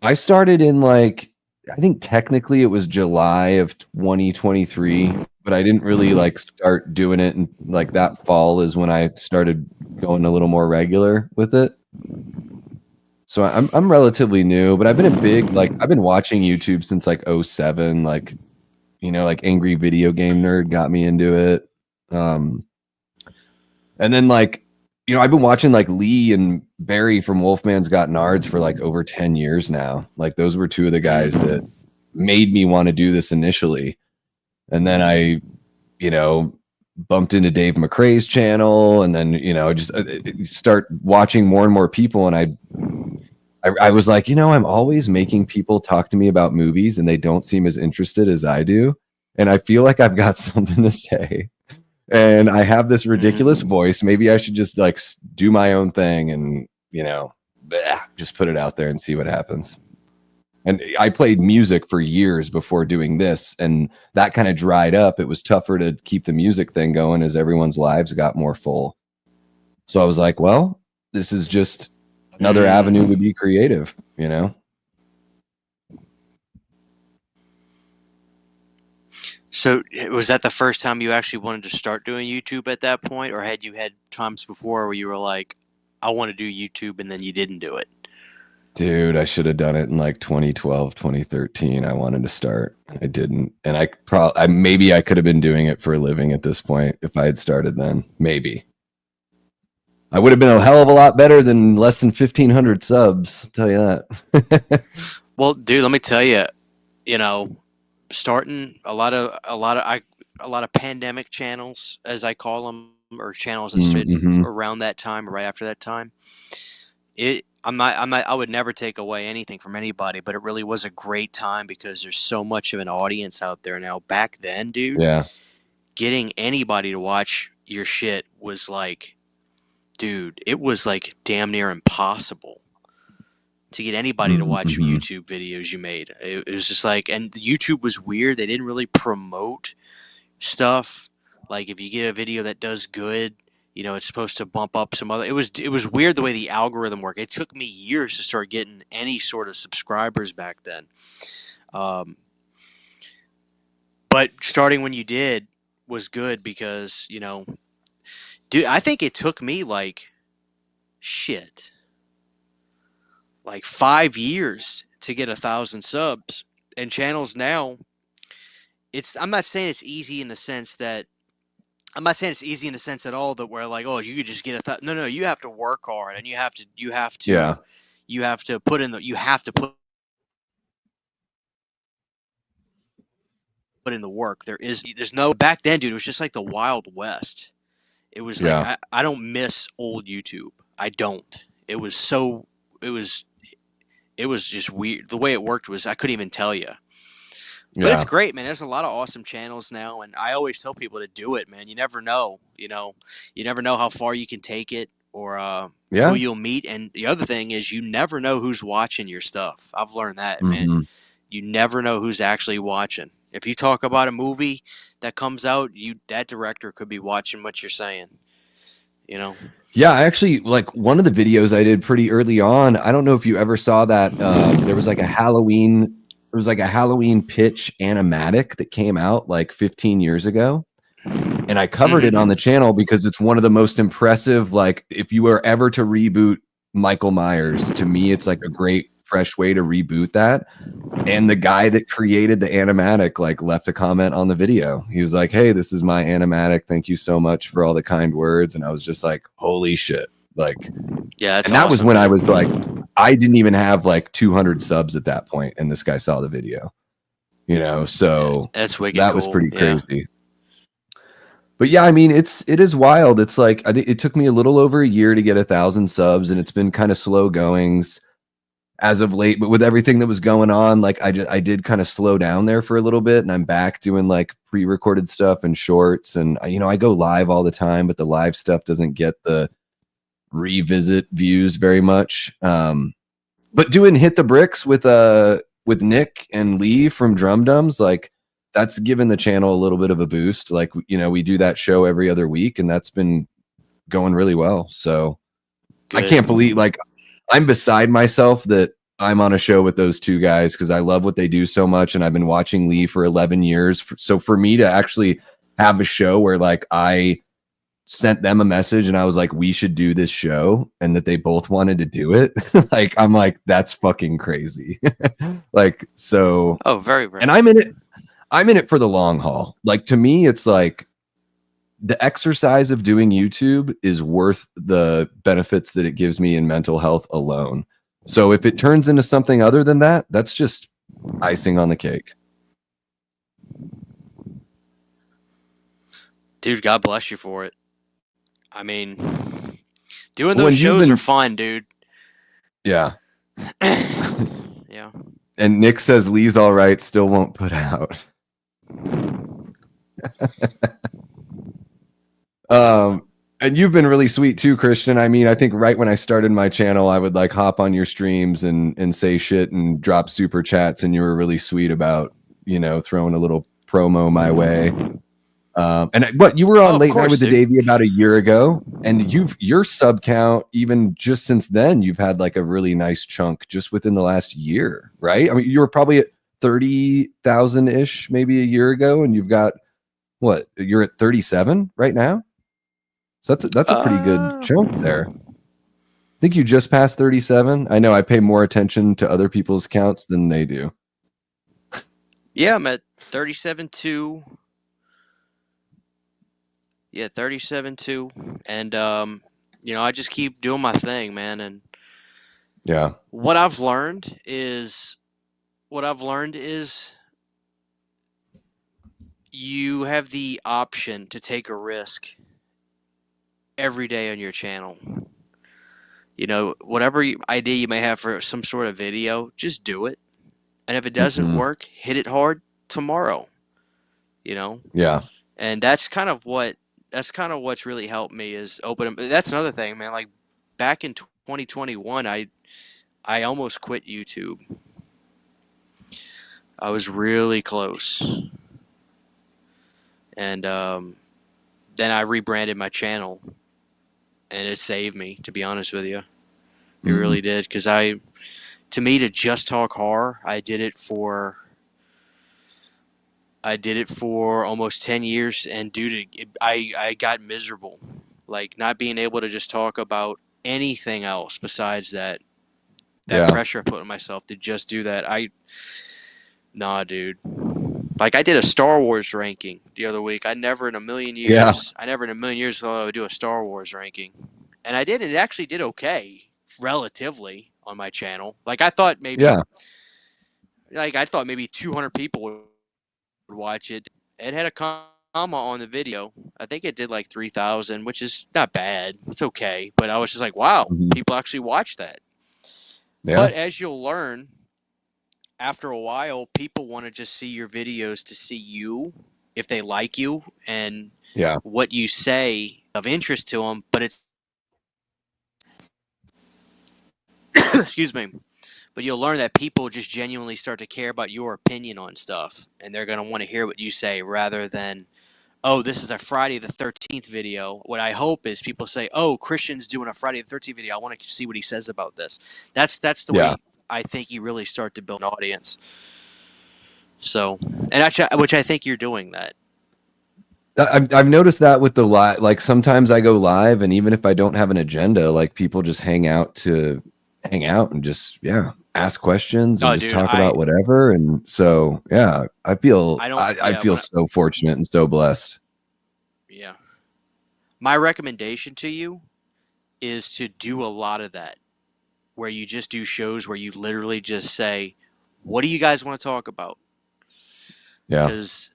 I started in like, I think technically it was July of 2023, but I didn't really like start doing it, and like that fall is when I started going a little more regular with it. So I'm relatively new, but I've been I've been watching YouTube since like '07, like, you know, like Angry Video Game Nerd got me into it. And then like, you know, I've been watching like Lee and Barry from Wolfman's Got Nards for like over 10 years now. Like those were two of the guys that made me want to do this initially. And then I, you know, bumped into Dave McRae's channel, and then, you know, just start watching more and more people. And I was like, you know, I'm always making people talk to me about movies and they don't seem as interested as I do. And I feel like I've got something to say. And I have this ridiculous voice. Maybe I should just like do my own thing and, you know, just put it out there and see what happens. And I played music for years before doing this, and that kind of dried up. It was tougher to keep the music thing going as everyone's lives got more full. So I was like, well, this is just another avenue to be creative, you know? So was that the first time you actually wanted to start doing YouTube at that point, or had you had times before where you were like, I want to do YouTube, and then you didn't do it? Dude, I should have done it in like 2012, 2013. I wanted to start. I didn't. And maybe I could have been doing it for a living at this point if I had started then. Maybe. I would have been a hell of a lot better than less than 1,500 subs. I'll tell you that. Well, dude, let me tell you, you know, starting a lot of pandemic channels, as I call them, or channels that started around that time or right after that time. I would never take away anything from anybody, but it really was a great time because there's so much of an audience out there now. Back then, dude, Yeah. getting anybody to watch your shit was like, dude, it was like damn near impossible to get anybody to watch YouTube videos you made. It was just like, and YouTube was weird. They didn't really promote stuff. Like if you get a video that does good, you know, it's supposed to bump up some other. It was weird the way the algorithm worked. It took me years to start getting any sort of subscribers back then. But starting when you did was good because, you know, dude, I think it took me like 5 years to get 1,000 subs. And channels now, I'm not saying it's easy in the sense that I'm not saying it's easy in the sense at all that we're like, oh, you could just get no, you have to work hard, and you have to put in the work. There's no back then, dude. It was just like the Wild West. It was like I don't miss old YouTube. I don't. It was just weird. The way it worked was I couldn't even tell you. But it's Yeah. great, man. There's a lot of awesome channels now, and I always tell people to do it, man. You never know, you never know how far you can take it or who Yeah. you'll meet. And the other thing is, you never know who's watching your stuff. I've learned that, man. Hmm. You never know who's actually watching. If you talk about a movie that comes out, that director could be watching what you're saying. You know. Yeah, I actually like one of the videos I did pretty early on. I don't know if you ever saw that. There was like a Halloween. It was like a Halloween pitch animatic that came out like 15 years ago, and I covered it on the channel because it's one of the most impressive. Like, if you were ever to reboot Michael Myers, to me, it's like a great fresh way to reboot that. And the guy that created the animatic like left a comment on the video. He was like, "Hey, this is my animatic. Thank you so much for all the kind words." And I was just like, "Holy shit!" Like, Yeah, that's and that was awesome, when I man. was like, I didn't even have like 200 subs at that point, and this guy saw the video. So That's wicked that cool. was pretty Yeah. crazy. But yeah, I mean, it is wild. It's like I think it took me a little over a year to get 1,000 subs, and it's been kind of slow goings as of late. But with everything that was going on, like I did kind of slow down there for a little bit, and I'm back doing like pre-recorded stuff and shorts, and I go live all the time, but the live stuff doesn't get the revisit views very much. But doing Hit the Bricks with Nick and Lee from Drum Dums, like that's given the channel a little bit of a boost. Like, we do that show every other week, and that's been going really well. So Good. I can't believe, like, I'm beside myself that I'm on a show with those two guys because I love what they do so much, and I've been watching Lee for 11 years. So for me to actually have a show where like I sent them a message and I was like, we should do this show, and that they both wanted to do it. Like, I'm like, that's fucking crazy. Like, so, Oh, very, very. and I'm in it for the long haul. Like, to me, it's like the exercise of doing YouTube is worth the benefits that it gives me in mental health alone. So if it turns into something other than that, that's just icing on the cake. Dude, God bless you for it. I mean, doing When those you've shows been- are fun, dude. Yeah. Yeah. And Nick says Lee's all right, still won't put out. And you've been really sweet too, Christian. I mean, I think right when I started my channel, I would like hop on your streams and say shit and drop super chats, and you were really sweet about, throwing a little promo my way. But you were on Late Night with the Davey about a year ago, and your sub count, even just since then, you've had like a really nice chunk just within the last year, right? I mean, you were probably at 30,000 ish maybe a year ago, and you've got what? You're at 37 right now. So that's a pretty good chunk there. I think you just passed 37. I know I pay more attention to other people's counts than they do. Yeah, I'm at 37.2. Yeah, 37.2. And I just keep doing my thing, man. And yeah, what I've learned is you have the option to take a risk every day on your channel. Whatever idea you may have for some sort of video, just do it. And if it doesn't work, hit it hard tomorrow. Yeah. And that's kind of what's really helped me is open. That's another thing, man. Like back in 2021, I almost quit YouTube. I was really close. And then I rebranded my channel, and it saved me, to be honest with you. It really did, because to me, to just talk horror, I did it for almost 10 years, and dude, I got miserable, like not being able to just talk about anything else besides that pressure I put on myself to just do that. Nah, dude. Like I did a Star Wars ranking the other week. I never in a million years thought I would do a Star Wars ranking. And I did, and it actually did okay, relatively, on my channel. Like I thought maybe 200 people would watch it. It had a comma on the video. I think it did like 3,000, which is not bad. It's okay. But I was just like, wow, people actually watch that. Yeah. But as you'll learn, after a while, people want to just see your videos to see you, if they like you, and Yeah. what you say of interest to them. But it's excuse me. But you'll learn that people just genuinely start to care about your opinion on stuff, and they're going to want to hear what you say rather than, oh, this is a Friday the 13th video. What I hope is people say, oh, Christian's doing a Friday the 13th video. I want to see what he says about this. That's the Yeah. way I think you really start to build an audience. So, and actually, which I think you're doing that. I've noticed that with the live, like sometimes I go live and even if I don't have an agenda, like people just hang out and just, yeah, ask questions and Oh, just dude, talk about whatever. And so, yeah, I feel, I don't, I yeah, feel so fortunate and so blessed. yeah. My recommendation to you is to do a lot of that, where you just do shows where you literally just say, what do you guys want to talk about? Yeah. Because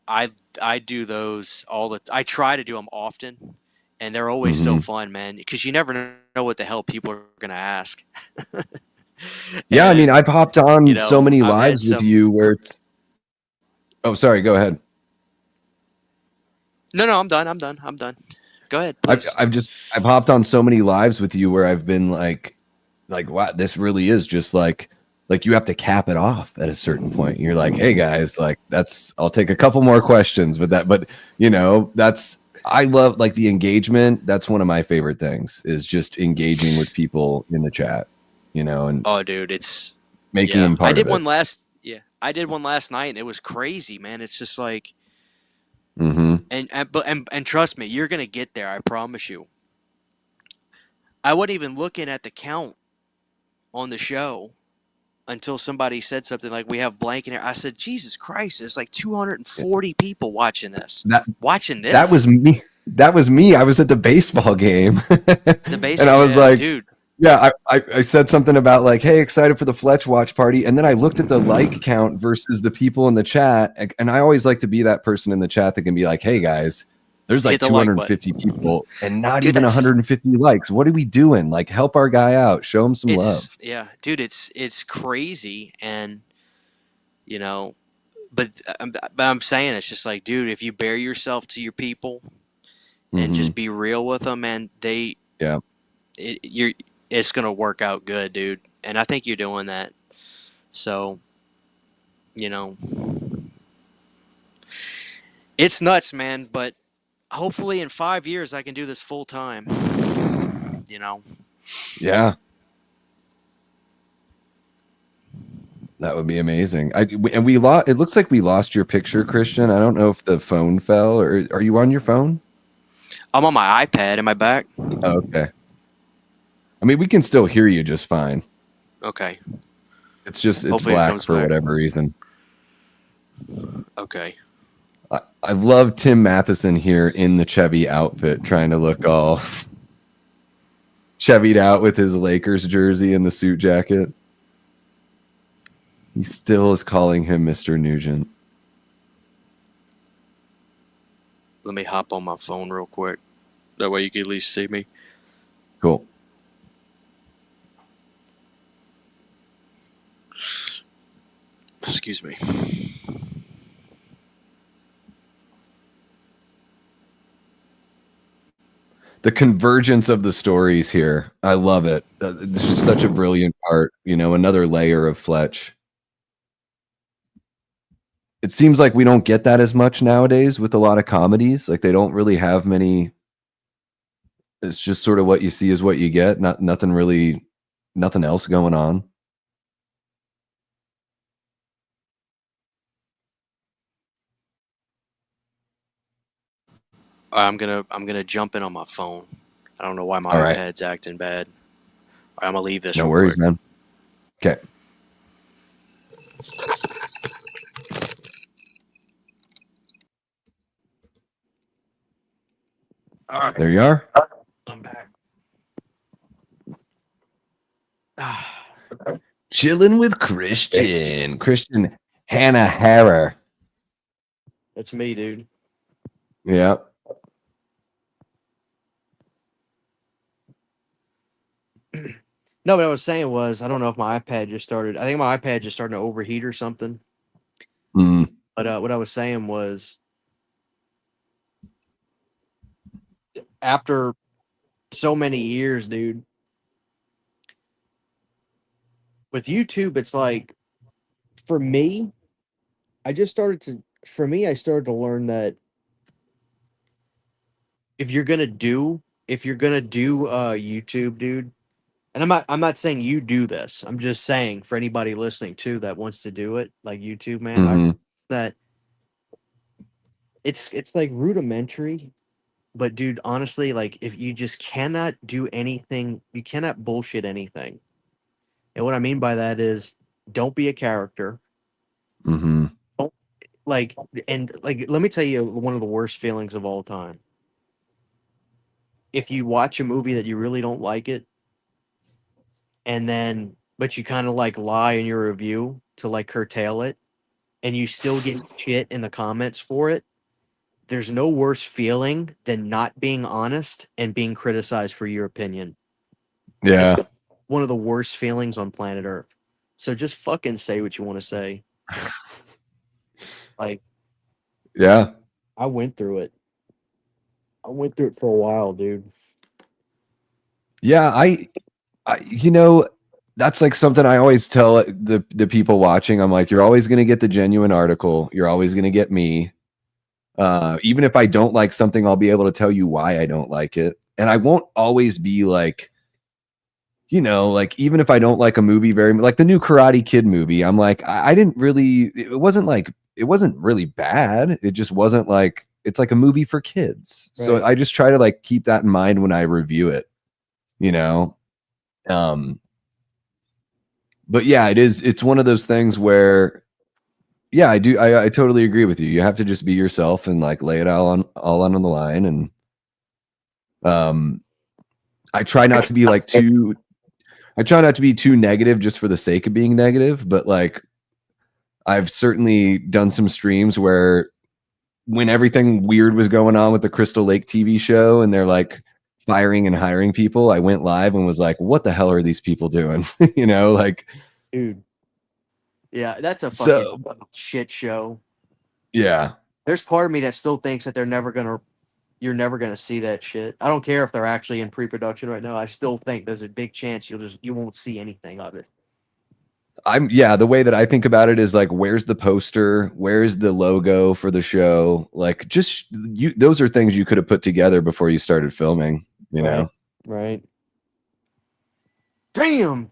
I do those I try to do them often, and they're always so Hmm. fun, man, because you never know what the hell people are going to ask. Yeah. I mean, And, I've hopped on so many I've had lives with some. you where it's, oh, sorry, go ahead. No, I'm done. I'm done. I'm done. Go ahead, please. I've hopped on so many lives with you where I've been like, wow, this really is just like you have to cap it off at a certain point. You're like, hey guys, like I'll take a couple more questions, but I love like the engagement. That's one of my favorite things is just engaging with people in the chat, and Oh, dude, it's making yeah. them part of it. I did one last night, and it was crazy, man. It's just like, Mm-hmm. and trust me, you're gonna get there. I promise you. I wasn't even looking at the count on the show until somebody said something like, "We have blank in here." I said, "Jesus Christ! There's like 240 people watching this. That Watching that this." was me. That was me. I was at the baseball game, The and baseball, I was yeah, like, dude. yeah, I said something about like, hey, excited for the Fletch watch party. And then I looked at the like count versus the people in the chat. And I always like to be that person in the chat that can be like, hey guys, there's like Hit the like 250 button, people and not dude. even That's 150 likes. What are we doing? Like, help our guy out. Show him some it's love. yeah, dude. It's crazy, and you know, but I'm saying it's just like, dude, if you bare yourself to your people and Hmm. just be real with them, man, Yeah. you're it's gonna work out good, dude. And I think you're doing that. So, you know, it's nuts, man. But hopefully, in 5 years, I can do this full time. You know. Yeah. That would be amazing. And we lost, it looks like we lost your picture, Christian. I don't know if the phone fell or are you on your phone? I'm on my iPad. Am I back? Oh, okay. I mean, we can still hear you just fine. Okay. It's Hopefully, it black comes for back. whatever reason. Okay. I love Tim Matheson here in the Chevy outfit, trying to look all Chevied out with his Lakers jersey and the suit jacket. He still is calling him Mr. Nugent. Let me hop on my phone real quick. That way you can at least see me. Cool. Excuse me. The convergence of the stories here. I love it. It's just such a brilliant part. Another layer of Fletch. It seems like we don't get that as much nowadays with a lot of comedies. Like they don't really have many. It's just sort of what you see is what you get. Nothing really, nothing else going on. I'm gonna jump in on my phone. I don't know why All my right. iPad's acting bad. All right, I'm gonna leave this No real worries, quick. man. Okay. All right. There you are. I'm back. Chilling with Christian Hannah Harrer. That's me, dude. Yeah. No, what I was saying was, I don't know if my iPad just started. I think my iPad just started to overheat or something. Mm, But what I was saying was, after so many years, dude, with YouTube, it's like, for me, I just started to, for me, I started to learn that if you're gonna do, YouTube, dude, and I'm not saying you do this. I'm just saying for anybody listening too that wants to do it, like YouTube, man, hmm that it's like rudimentary. But dude, honestly, like if you just cannot do anything, you cannot bullshit anything. And what I mean by that is, don't be a character. hmm Don't, like, and like, let me tell you one of the worst feelings of all time. If you watch a movie that you really don't like it, and then but you kind of like lie in your review to like curtail it, and you still get shit in the comments for it. There's no worse feeling than not being honest and being criticized for your opinion. It's Yeah. one of the worst feelings on planet Earth. So just fucking say what you want to say. Like, Yeah. I went through it. I went through it for a while, dude. Yeah. You know, that's like something I always tell the people watching. I'm like, you're always going to get the genuine article. You're always going to get me. Even if I don't like something, I'll be able to tell you why I don't like it. And I won't always be like, like even if I don't like a movie like the new Karate Kid movie, I'm like, I didn't really, it wasn't really bad. It just wasn't like, it's like a movie for kids. So Right. I just try to like keep that in mind when I review it, you know? Um, but yeah, it's one of those things where, yeah, I totally agree with you. You have to just be yourself and like lay it all on the line. And, um, I try not to be like I try not to be too negative just for the sake of being negative, but like I've certainly done some streams where when everything weird was going on with the Crystal Lake TV show and they're like firing and hiring people, I went live and was like, what the hell are these people doing? Like, Dude. Yeah, that's a fucking so shit show. yeah. There's part of me that still thinks that you're never gonna see that shit. I don't care if they're actually in pre-production right now. I still think there's a big chance you won't see anything of it. The way that I think about it is like, where's the poster? Where's the logo for the show? Like, just those are things you could have put together before you started filming, Right. Right. Damn.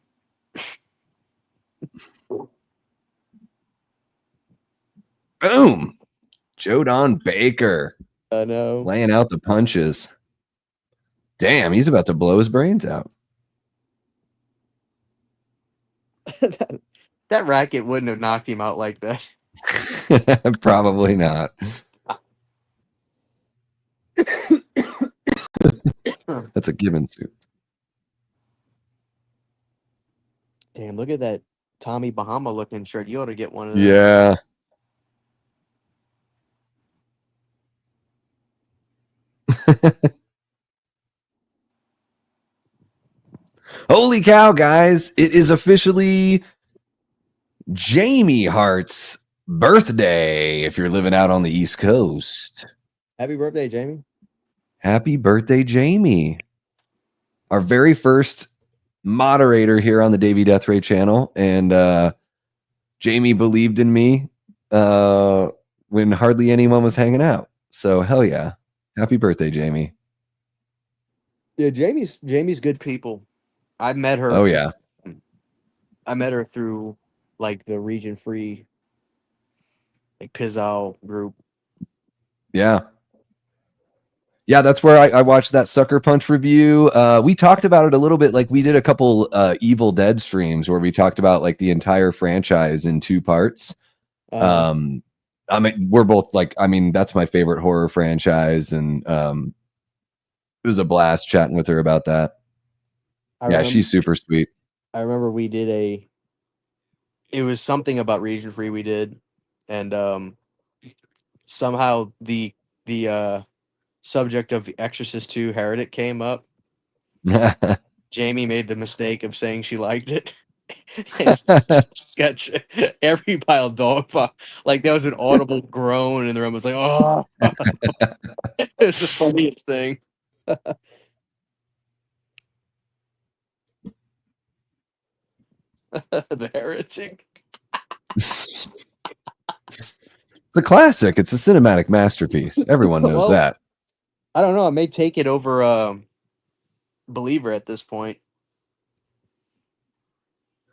Boom. Joe Don Baker I know. laying out the punches. Damn, he's about to blow his brains out. That racket wouldn't have knocked him out like that. Probably not. That's a given suit. Damn, look at that Tommy Bahama looking shirt. You ought to get one of them. Yeah. Holy cow, guys. It is officially Jamie Hart's birthday if you're living out on the East Coast. Happy birthday, Jamie. Happy birthday, Jamie. Our very first moderator here on the Davey Deathray channel. And Jamie believed in me when hardly anyone was hanging out. So hell yeah. Happy birthday, Jamie. Yeah, Jamie's good people. I met her. Oh yeah. I met her through like the region free like Pizzao group. Yeah. Yeah, that's where I watched that Sucker Punch review. We talked about it a little bit. Like we did a couple Evil Dead streams where we talked about like the entire franchise in 2 parts. I mean, we're both like, I mean, that's my favorite horror franchise, and it was a blast chatting with her about that. She's super sweet. I remember we did it was something about region free we did, and somehow the subject of the Exorcist 2 Heretic came up. Jamie made the mistake of saying she liked it. And just got every pile dog pile. Like there was an audible groan in the room. It was like, oh, it's the funniest thing. The heretic. It's a classic. It's a cinematic masterpiece. Everyone knows Well, that. I don't know. I may take it over Believer at this point.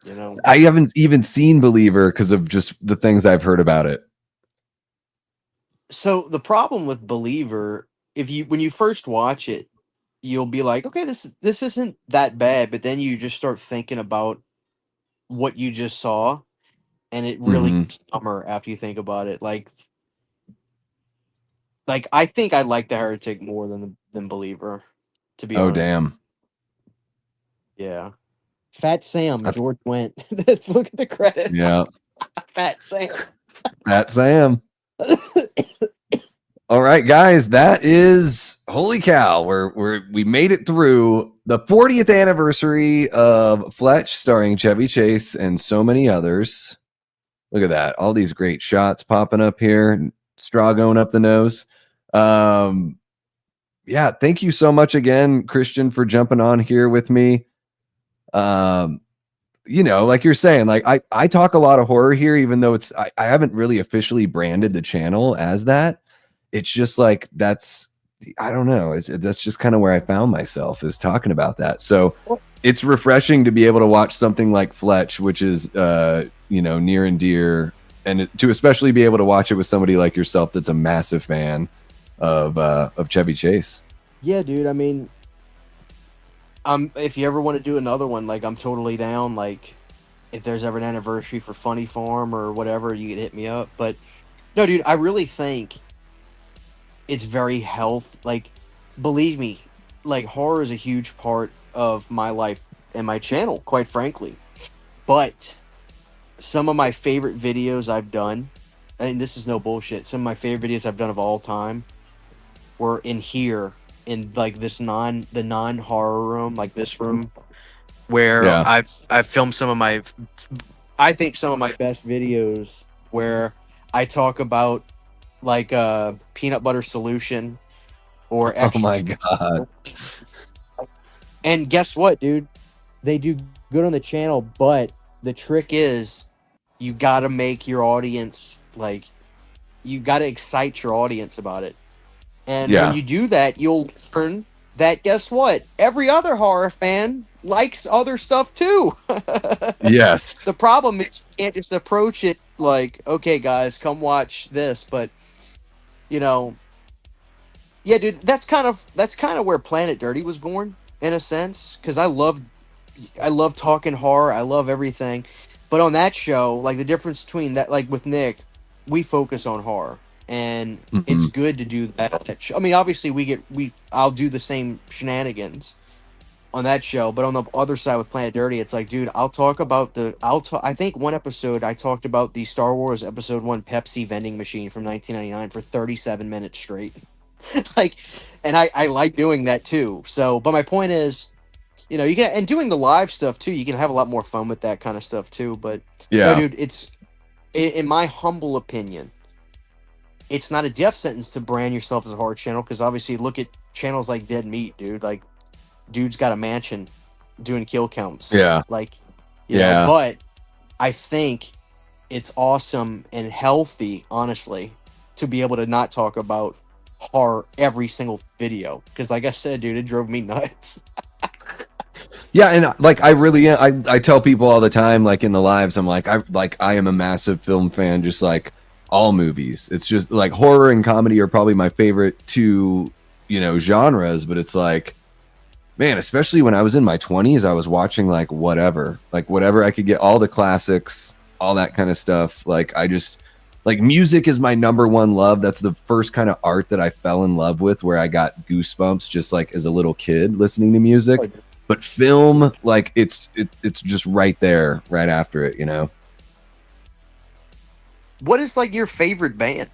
You know, I haven't even seen Believer because of just the things I've heard about it. so the problem with Believer, when you first watch it, you'll be like, okay, this isn't that bad, but then you just start thinking about what you just saw, and it really gets dumber after you think about it. Like I think I like the Heretic more than Believer, to be Oh, honest. damn. Yeah. Fat Sam, George went. Let's look at the credits. Yeah. Fat Sam. Fat Sam. All right, guys, that is holy cow. We made it through the 40th anniversary of Fletch, starring Chevy Chase and so many others. Look at that. All these great shots popping up here. Straw going up the nose. Yeah, thank you so much again, Christian, for jumping on here with me. You know, like you're saying, like I talk a lot of horror here, even though I haven't really officially branded the channel as that. It's just like I don't know. That's just kind of where I found myself, is talking about that. So it's refreshing to be able to watch something like Fletch, which is you know, near and dear, and to especially be able to watch it with somebody like yourself that's a massive fan of Chevy Chase. Yeah, dude. I mean, if you ever want to do another one, like I'm totally down. Like if there's ever an anniversary for Funny Farm or whatever, you can hit me up. But no, dude, I really think it's very like, believe me, like horror is a huge part of my life and my channel, quite frankly. But some of my favorite videos I've done, and this is no bullshit, some of my favorite videos I've done of all time were in here, in like the non-horror room, like this room, where I've filmed some of my, I think some of my best videos, where I talk about like peanut butter solution or Oh my god. And guess what, dude? They do good on the channel, but the trick is you got to make your audience, like, you got to excite your audience about it. And when you do that, you'll learn that, guess what? Every other horror fan likes other stuff too. Yes. The problem is you can't just approach it like, okay, guys, come watch this. But, you know, yeah, dude, that's kind of where Planet Dirty was born, in a sense, because I love talking horror. I love everything. But on that show, like, the difference between that, like with Nick, we focus on horror, and it's good to do that. I mean, obviously I'll do the same shenanigans on that show, but on the other side with Planet Dirty, it's like, dude, I think one episode I talked about the Star Wars Episode 1 Pepsi vending machine from 1999 for 37 minutes straight. Like, and I like doing that too. So, but my point is, you know, you can, and doing the live stuff too, you can have a lot more fun with that kind of stuff too. But no, dude, it's, in my humble opinion, it's not a death sentence to brand yourself as a horror channel, because obviously look at channels like Dead Meat, dude. Like, dude's got a mansion doing kill counts. Yeah. Like, you know, but I think it's awesome and healthy, honestly, to be able to not talk about horror every single video, because like I said, dude, it drove me nuts. Yeah, and like I tell people all the time, like in the lives, I'm like I am a massive film fan, just like all movies. It's just like horror and comedy are probably my favorite two, you know, genres, but it's like, man, especially when I was in my 20s, I was watching like whatever I could get, all the classics, all that kind of stuff. Like I just, like, music is my number one love. That's the first kind of art that I fell in love with, where I got goosebumps just like as a little kid listening to music. But film, like it's just right there, right after it, you know. What is like your favorite band?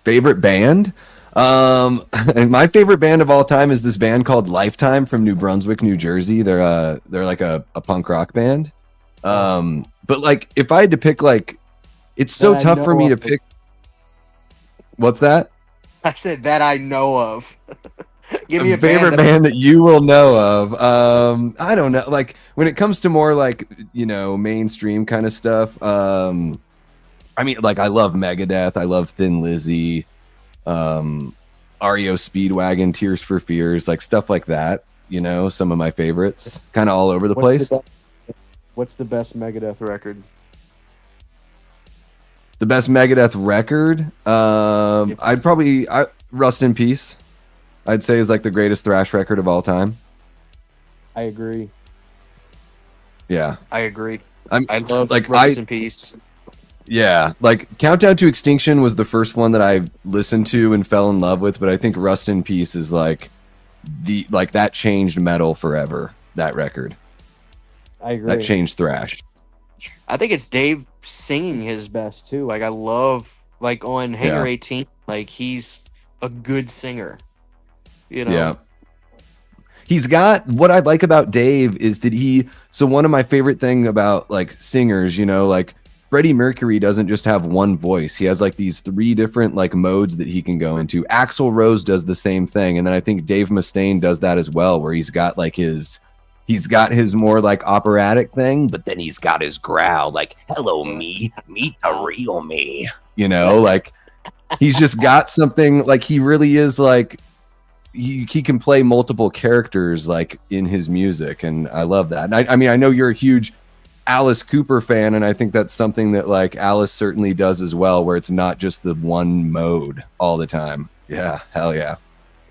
Favorite band? And my favorite band of all time is this band called Lifetime from New Brunswick, New Jersey. They're like a punk rock band. But like if I had to pick, like, it's so tough for me to pick. What's that? I said that I know of. Give me a favorite band that you will know of. I don't know. Like when it comes to more like, you know, mainstream kind of stuff. I mean, like I love Megadeth. I love Thin Lizzy. REO Speedwagon, Tears for Fears, like stuff like that. You know, some of my favorites, kind of all over the place. What's the best Megadeth record? The best Megadeth record? Yes. I'd probably Rust in Peace. I'd say is like the greatest thrash record of all time. I agree. Yeah, I agree. I love like Rust in Peace. Yeah, like Countdown to Extinction was the first one that I listened to and fell in love with, but I think Rust in Peace is like that changed metal forever. That record. I agree. That changed thrash. I think it's Dave singing his best too. Like I love, like on Hangar Yeah. 18, like he's a good singer. You know? Yeah. He's got, what I like about Dave is that so one of my favorite thing about like singers, you know, like Freddie Mercury doesn't just have one voice. He has like these 3 different like modes that he can go into. Axl Rose does the same thing. And then I think Dave Mustaine does that as well, where he's got his more like operatic thing, but then he's got his growl, like, hello, me, meet the real me. You know, like he's just got something, like he really is like, he can play multiple characters like in his music. And I love that. And I mean, I know you're a huge Alice Cooper fan, and I think that's something that like Alice certainly does as well, where it's not just the one mode all the time. Yeah, hell yeah.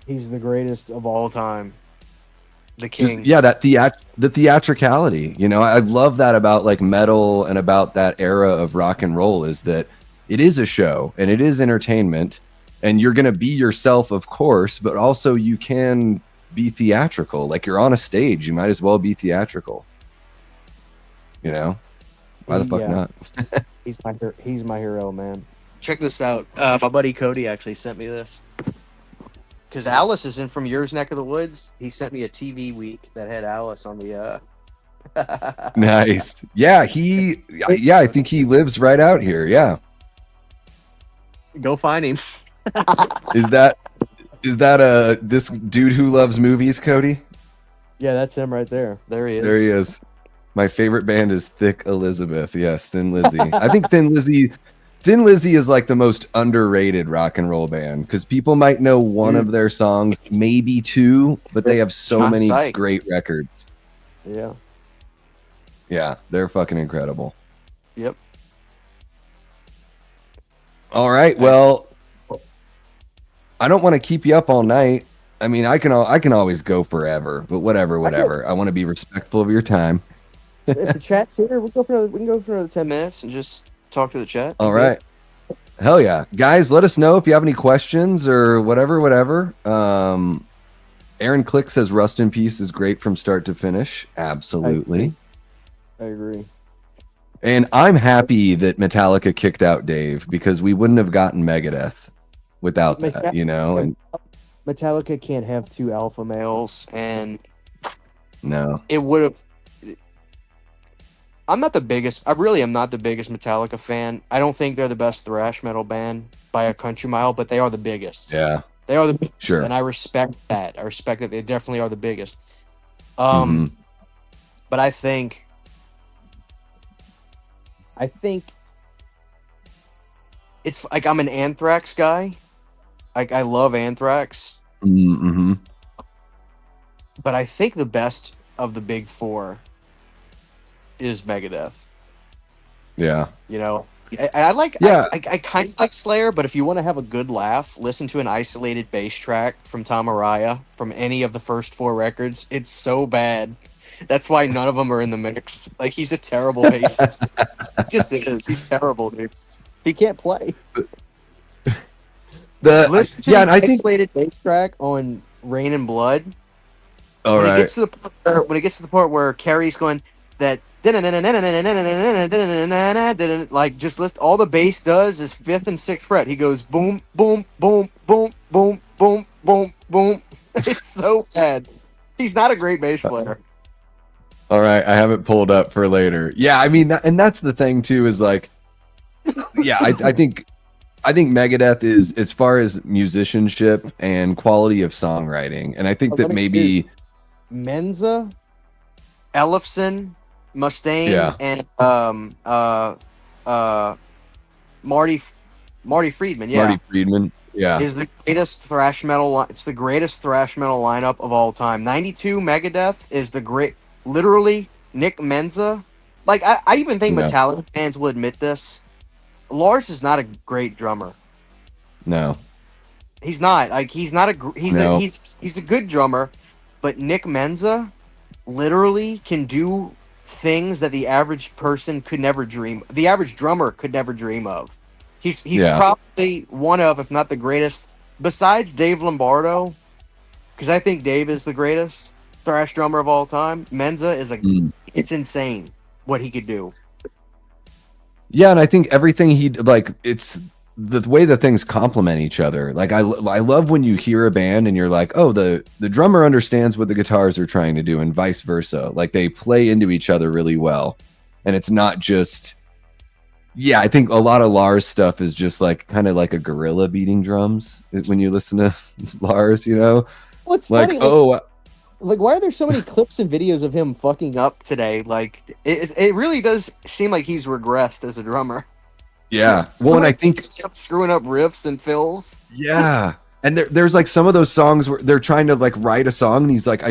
He's the greatest of all time. The king. Just, yeah, the theatricality, you know, I love that about like metal and about that era of rock and roll, is that it is a show and it is entertainment, and you're going to be yourself, of course, but also you can be theatrical. Like you're on a stage, you might as well be theatrical. You know, why the fuck not? He's my hero, man. Check this out. My buddy Cody actually sent me this. Because Alice is in from yours neck of the woods. He sent me a TV week that had Alice on the Nice. Yeah, I think he lives right out here. Yeah. Go find him. Is that this dude who loves movies, Cody? Yeah, that's him right there. There he is. There he is. My favorite band is Thick Elizabeth. Yes, Thin Lizzy. I think Thin Lizzy is like the most underrated rock and roll band, because people might know one of their songs, maybe 2, but they have so many great records. Yeah. Yeah, they're fucking incredible. Yep. All right, well, I don't want to keep you up all night. I mean, I can always go forever, but whatever. I want to be respectful of your time. If the chat's here, we can go for another 10 minutes. Minutes and just talk to the chat. All right. Hell yeah. Guys, let us know if you have any questions or whatever. Aaron Click says Rust in Peace is great from start to finish. Absolutely. I agree. And I'm happy that Metallica kicked out Dave, because we wouldn't have gotten Megadeth without that, you know? And Metallica can't have 2 alpha males, And no. it would have. I really am not the biggest Metallica fan. I don't think they're the best thrash metal band by a country mile, but they are the biggest. Yeah. They are the biggest, Sure. and I respect that. I respect that they definitely are the biggest. Mhm. But I think it's like, I'm an Anthrax guy. Like I love Anthrax, Mm-hmm. but I think the best of the big 4 is Megadeth. Yeah. You know, I kind of like Slayer, but if you want to have a good laugh, listen to an isolated bass track from Tom Araya from any of the first 4 records. It's so bad. That's why none of them are in the mix. Like, he's a terrible bassist. He just is. He's terrible, dude. he can't play. Listen to And I think isolated bass track on Rain and Blood. All when right. it gets to the part where Carrie's going that like, just list all the bass does is 5th and 6th fret. He goes boom, boom, boom, boom, boom, boom, boom, boom. It's so bad. He's not a great bass player. All right, I have it pulled up for later. Yeah, I mean, and that's the thing too, is like, yeah, I think Megadeth is, as far as musicianship and quality of songwriting, and I think that maybe Menza, Ellefson, Mustaine, Yeah. and Marty Friedman. Yeah, Marty Friedman. Yeah, is the greatest thrash metal. It's the greatest thrash metal lineup of all time. 92 Megadeth is the great. Literally, Nick Menza. Like I even think Yeah. Metallica fans will admit this. Lars is not a great drummer. no, He's not. Like he's not a. No. He's a good drummer, but Nick Menza literally can do things that the average person could never dream. The average drummer could never dream of. He's Yeah. probably one of, if not the greatest, besides Dave Lombardo, because I think Dave is the greatest thrash drummer of all time. Menza is it's insane what he could do. Yeah, and I think everything he like, it's the way that things complement each other. Like I love when you hear a band and you're like, oh, the drummer understands what the guitars are trying to do, and vice versa. Like they play into each other really well, and it's not just. Yeah, I think a lot of Lars stuff is just like kind of like a gorilla beating drums when you listen to Lars, you know? Well, it's Like, funny. Like, why are there so many clips and videos of him fucking up today? Like, it really does seem like he's regressed as a drummer. yeah. Well, and I think screwing up riffs and fills. yeah. And there's like some of those songs where they're trying to like write a song and he's like,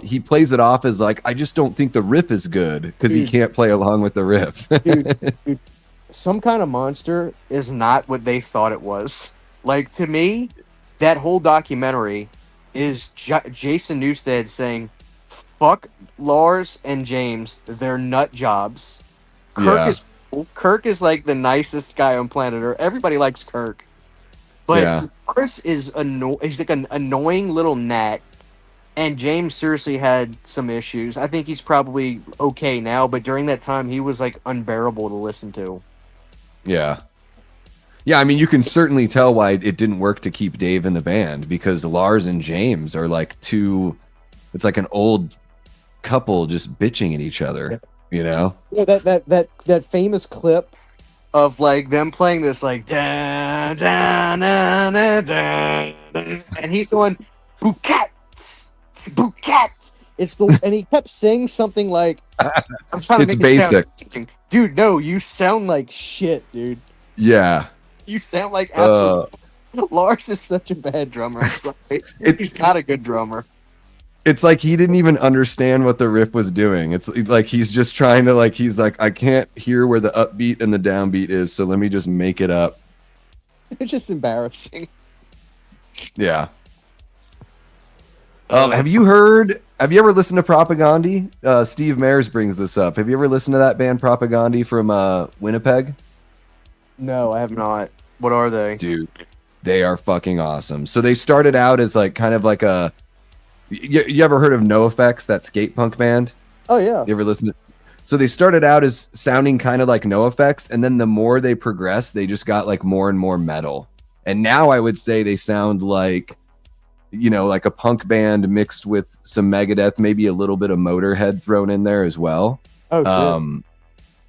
he plays it off as like, I just don't think the riff is good because he can't play along with the riff. Dude, Some Kind of Monster is not what they thought it was. Like, to me, that whole documentary is Jason Newsted saying, fuck Lars and James, they're nut jobs. Kirk is like the nicest guy on planet Earth. Everybody likes Kirk. But Lars is he's like an annoying little gnat. And James seriously had some issues. I think he's probably okay now, but during that time, he was like unbearable to listen to. Yeah. Yeah, I mean, you can certainly tell why it didn't work to keep Dave in the band, because Lars and James are like it's like an old couple just bitching at each other, you know? Yeah, that famous clip of like them playing this like da, da, da, da, da, da, and he's going bouquet. And he kept saying something like, I'm trying to It's make basic. it sound, dude, no, you sound like shit, dude. Yeah. You sound like absolute. Lars is such a bad drummer. He's not a good drummer. It's like he didn't even understand what the riff was doing. It's like he's just trying to he's like, I can't hear where the upbeat and the downbeat is, so let me just make it up. It's just embarrassing. Yeah. Have you ever listened to Propagandhi? Steve Mayers brings this up. Have you ever listened to that band Propagandhi from Winnipeg? No, I have not. What are they? Dude, they are fucking awesome. So they started out as like kind of like a. You ever heard of NoFX, that skate punk band? Oh yeah. You ever listen to? So they started out as sounding kind of like NoFX, and then the more they progressed, they just got like more and more metal. And now I would say they sound like, like a punk band mixed with some Megadeth, maybe a little bit of Motorhead thrown in there as well. Oh, shit.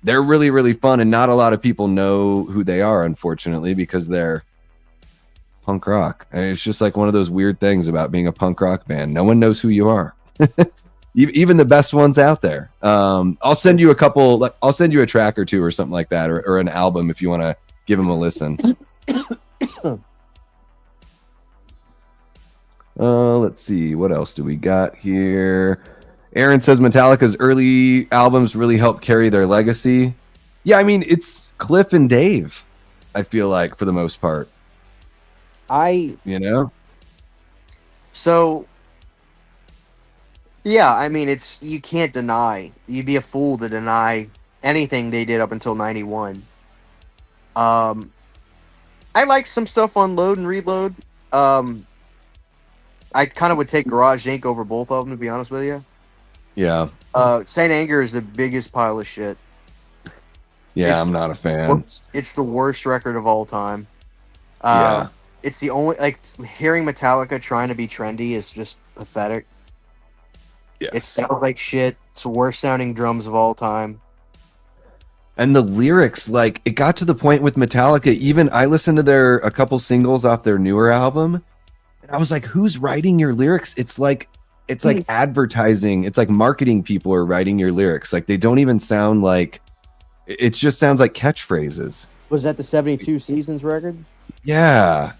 They're really, really fun, and not a lot of people know who they are, unfortunately, because they're punk rock. I mean, it's just like one of those weird things about being a punk rock band. No one knows who you are. Even the best ones out there. I'll send you a couple. I'll send you a track or two or something like that, or an album if you want to give them a listen. Let's see. What else do we got here? Aaron says Metallica's early albums really helped carry their legacy. Yeah, I mean, it's Cliff and Dave, I feel like, for the most part. So, yeah, I mean, you can't deny. You'd be a fool to deny anything they did up until 91. I like some stuff on Load and Reload. I kind of would take Garage Inc. over both of them, to be honest with you. Yeah. Saint Anger is the biggest pile of shit. Yeah, I'm not a fan. It's the worst record of all time. Yeah. It's the only hearing Metallica trying to be trendy is just pathetic. It Yes. sounds like shit. It's the worst sounding drums of all time. And the lyrics, like, it got to the point with Metallica, even I listened to a couple singles off their newer album, and I was like, who's writing your lyrics? It's like advertising. It's like marketing people are writing your lyrics. Like, they don't even sound like, it just sounds like catchphrases. Was that the 72 Seasons record? Yeah,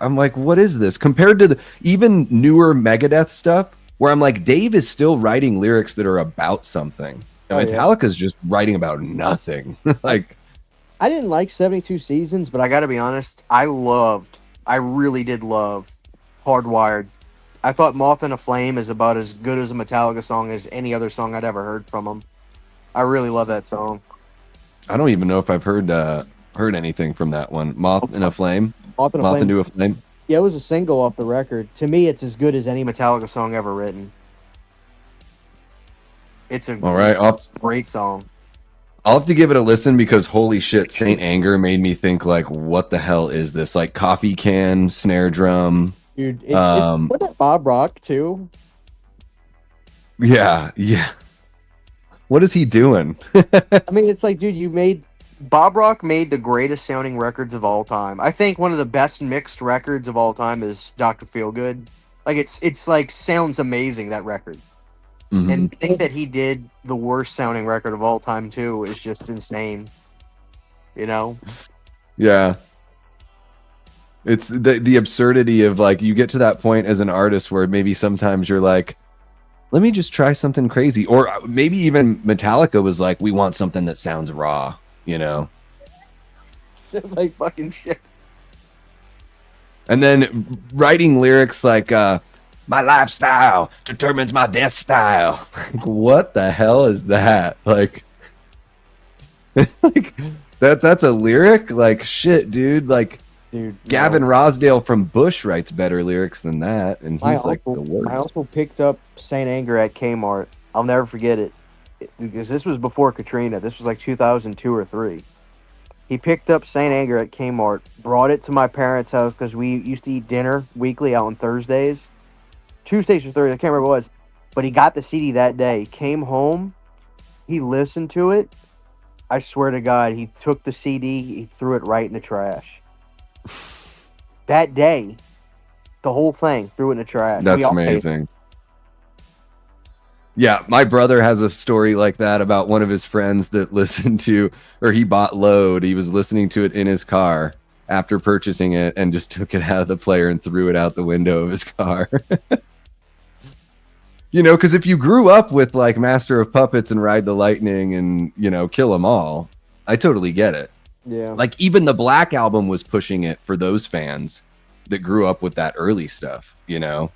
I'm like, what is this? Compared to even newer Megadeth stuff, where I'm like, Dave is still writing lyrics that are about something. And Metallica's just writing about nothing. Like, I didn't like 72 Seasons, But I gotta be honest, I really did love Hardwired. I thought Moth in a Flame is about as good as a Metallica song as any other song I'd ever heard from them. I really love that song. I don't even know if I've heard anything from that one. Moth in a Flame. Moth into a Flame. Yeah, it was a single off the record. To me, it's as good as any Metallica song ever written. It's a great song. I'll have to give it a listen because holy shit, Saint Anger made me think like, what the hell is this? Like coffee can, snare drum. Dude, it's Bob Rock too. Yeah. What is he doing? I mean, it's like, dude, Bob Rock made the greatest sounding records of all time. I think one of the best mixed records of all time is Dr. Feelgood. Like it's like sounds amazing, that record. Mm-hmm. And to think that he did the worst sounding record of all time too is just insane. You know? Yeah. It's the absurdity of like, you get to that point as an artist where maybe sometimes you're like, let me just try something crazy. Or maybe even Metallica was like, we want something that sounds raw, you know? Sounds like fucking shit. And then writing lyrics like, my lifestyle determines my death style. Like, what the hell is that? Like, like that's a lyric? Like, shit, dude. Like, dude, Gavin Rosdale from Bush writes better lyrics than that, and he's like the worst. My uncle picked up Saint Anger at Kmart. I'll never forget it because this was before Katrina. This was like 2002 or 3. He picked up Saint Anger at Kmart, brought it to my parents' house because we used to eat dinner weekly out on Thursdays. Tuesdays or Thursdays, I can't remember what it was. But he got the CD that day, came home, he listened to it. I swear to God, he took the CD, he threw it right in the trash. That day, the whole thing, threw it in the trash. That's amazing. Yeah, my brother has a story like that about one of his friends that listened to, or he bought Load. He was listening to it in his car after purchasing it and just took it out of the player and threw it out the window of his car. You know, because if you grew up with like Master of Puppets and Ride the Lightning and, you know, Kill 'Em All, I totally get it. Yeah. Like even the Black Album was pushing it for those fans that grew up with that early stuff, you know?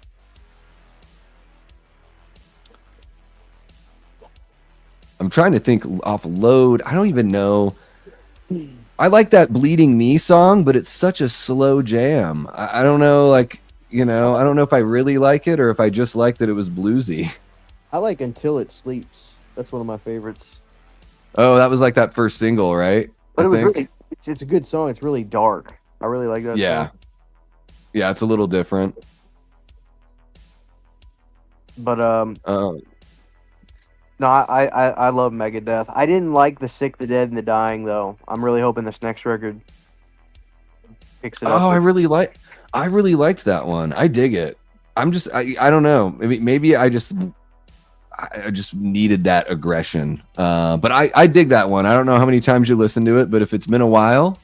I'm trying to think off Load. I don't even know. I like that Bleeding Me song, but it's such a slow jam. I don't know, like, you know, I don't know if I really like it or if I just like that it was bluesy. I like Until It Sleeps. That's one of my favorites. Oh, that was like that first single, right? But it's a good song. It's really dark. I really like that song. Yeah, it's a little different. But no, I love Megadeth. I didn't like the Sick, the Dead, and the Dying though. I'm really hoping this next record picks it up. Oh, I really liked that one. I dig it. I don't know. Maybe I just needed that aggression. But I dig that one. I don't know how many times you listen to it, but if it's been a while,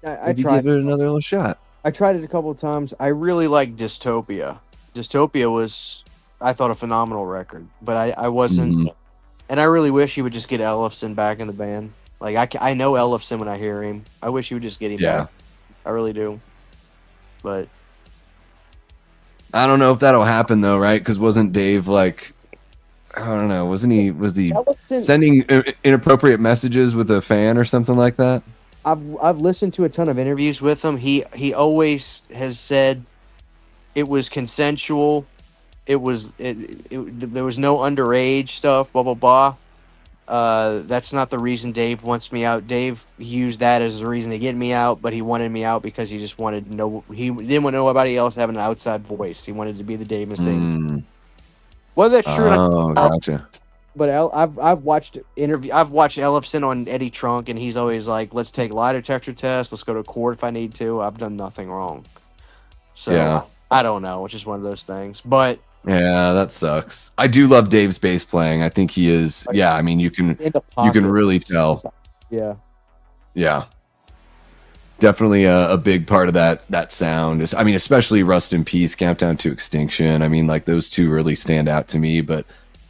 I tried. Give it another little shot. I tried it a couple of times. I really like Dystopia. Dystopia was, I thought, a phenomenal record, but I wasn't. Mm-hmm. And I really wish he would just get Ellefson back in the band. Like I know Ellefson when I hear him. I wish he would just get him back. I really do. But I don't know if that'll happen though, right? Because wasn't Dave like, I don't know, was he Ellefson, sending inappropriate messages with a fan or something like that? I've listened to a ton of interviews with him. He always has said it was consensual. There was no underage stuff. Blah blah blah. That's not the reason Dave wants me out. Dave used that as the reason to get me out, but he wanted me out because he just wanted to know. He didn't want nobody else having an outside voice. He wanted to be the Dave Mustaine. Mm. Whether that's true or not, Oh, gotcha. But I've watched I've watched Ellefson on Eddie Trunk, and he's always like, "Let's take lie detector tests. Let's go to court if I need to. I've done nothing wrong." So Yeah. I don't know. It's just one of those things. But Yeah, that sucks. I do love Dave's bass playing. I think he is. Yeah, I mean, you can really tell. Yeah. Yeah, definitely a big part of that sound is. I mean, especially Rust in Peace, Countdown to Extinction. I mean, like those two really stand out to me. But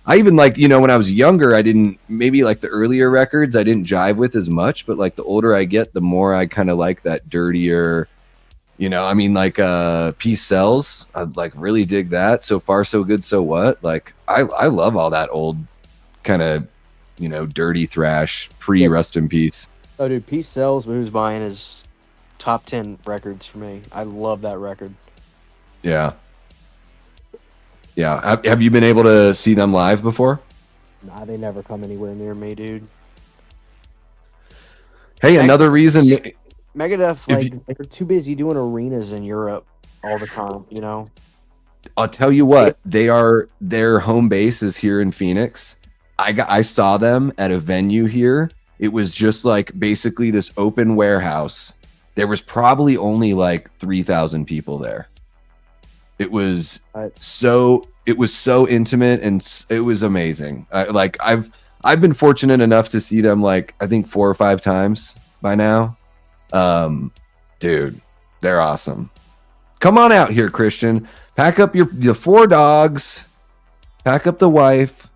I even like, when I was younger, I didn't, maybe like the earlier records I didn't jive with as much. But like the older I get, the more I kind of like that dirtier. I mean, like Peace Sells, I like really dig that. So Far So Good So What. Like I love all that old kind of dirty thrash pre Rust in Peace. Oh, dude, Peace Sells. Who's Buying is top 10 records for me. I love that record. Yeah. Have you been able to see them live before? Nah, they never come anywhere near me, dude. Hey, another reason. Megadeth, They're too busy doing arenas in Europe all the time, I'll tell you what, their home base is here in Phoenix. I saw them at a venue here. It was just like basically this open warehouse. There was probably only like 3,000 people there. It was so intimate and it was amazing. I've been fortunate enough to see them like I think 4 or 5 times by now. Dude, they're awesome. Come on out here, Christian. Pack up your 4 dogs. Pack up the wife.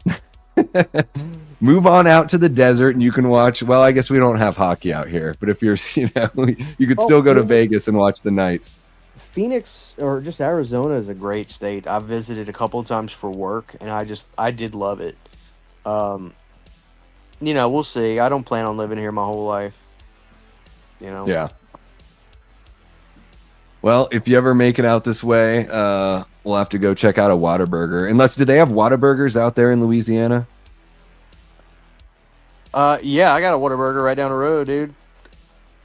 Move on out to the desert and you can watch. Well, I guess we don't have hockey out here, but if you're, you could still go to Vegas and watch the Knights. Phoenix or just Arizona is a Great state. I've visited a couple of times for work, and I did love it. We'll see. I don't plan on living here my whole life. Yeah. Well, if you ever make it out this way, we'll have to go check out a Whataburger. Do they have Whataburgers out there in Louisiana? Yeah, I got a Whataburger right down the road, dude.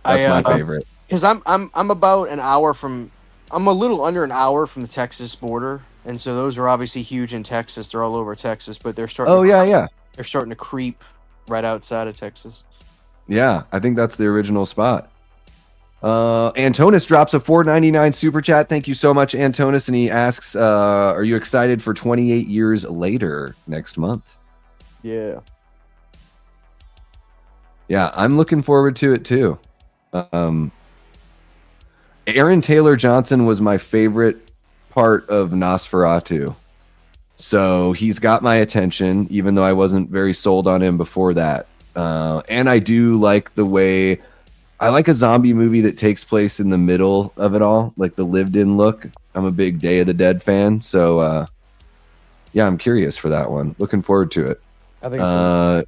That's my favorite. Because I'm about an hour from, I'm a little under an hour from the Texas border, and so those are obviously huge in Texas. They're all over Texas, but they're starting. Oh yeah. They're starting to creep right outside of Texas. Yeah, I think that's the original spot. Antonis drops a $4.99 super chat. Thank you so much, Antonis. And he asks, are you excited for 28 years later next month? Yeah. Yeah, I'm looking forward to it too. Aaron Taylor Johnson was my favorite part of Nosferatu. So he's got my attention, even though I wasn't very sold on him before that. And I do like the way I like a zombie movie that takes place in the middle of it all, like the lived-in look. I'm a big Day of the Dead fan, so yeah, I'm curious for that one. Looking forward to it. I think so.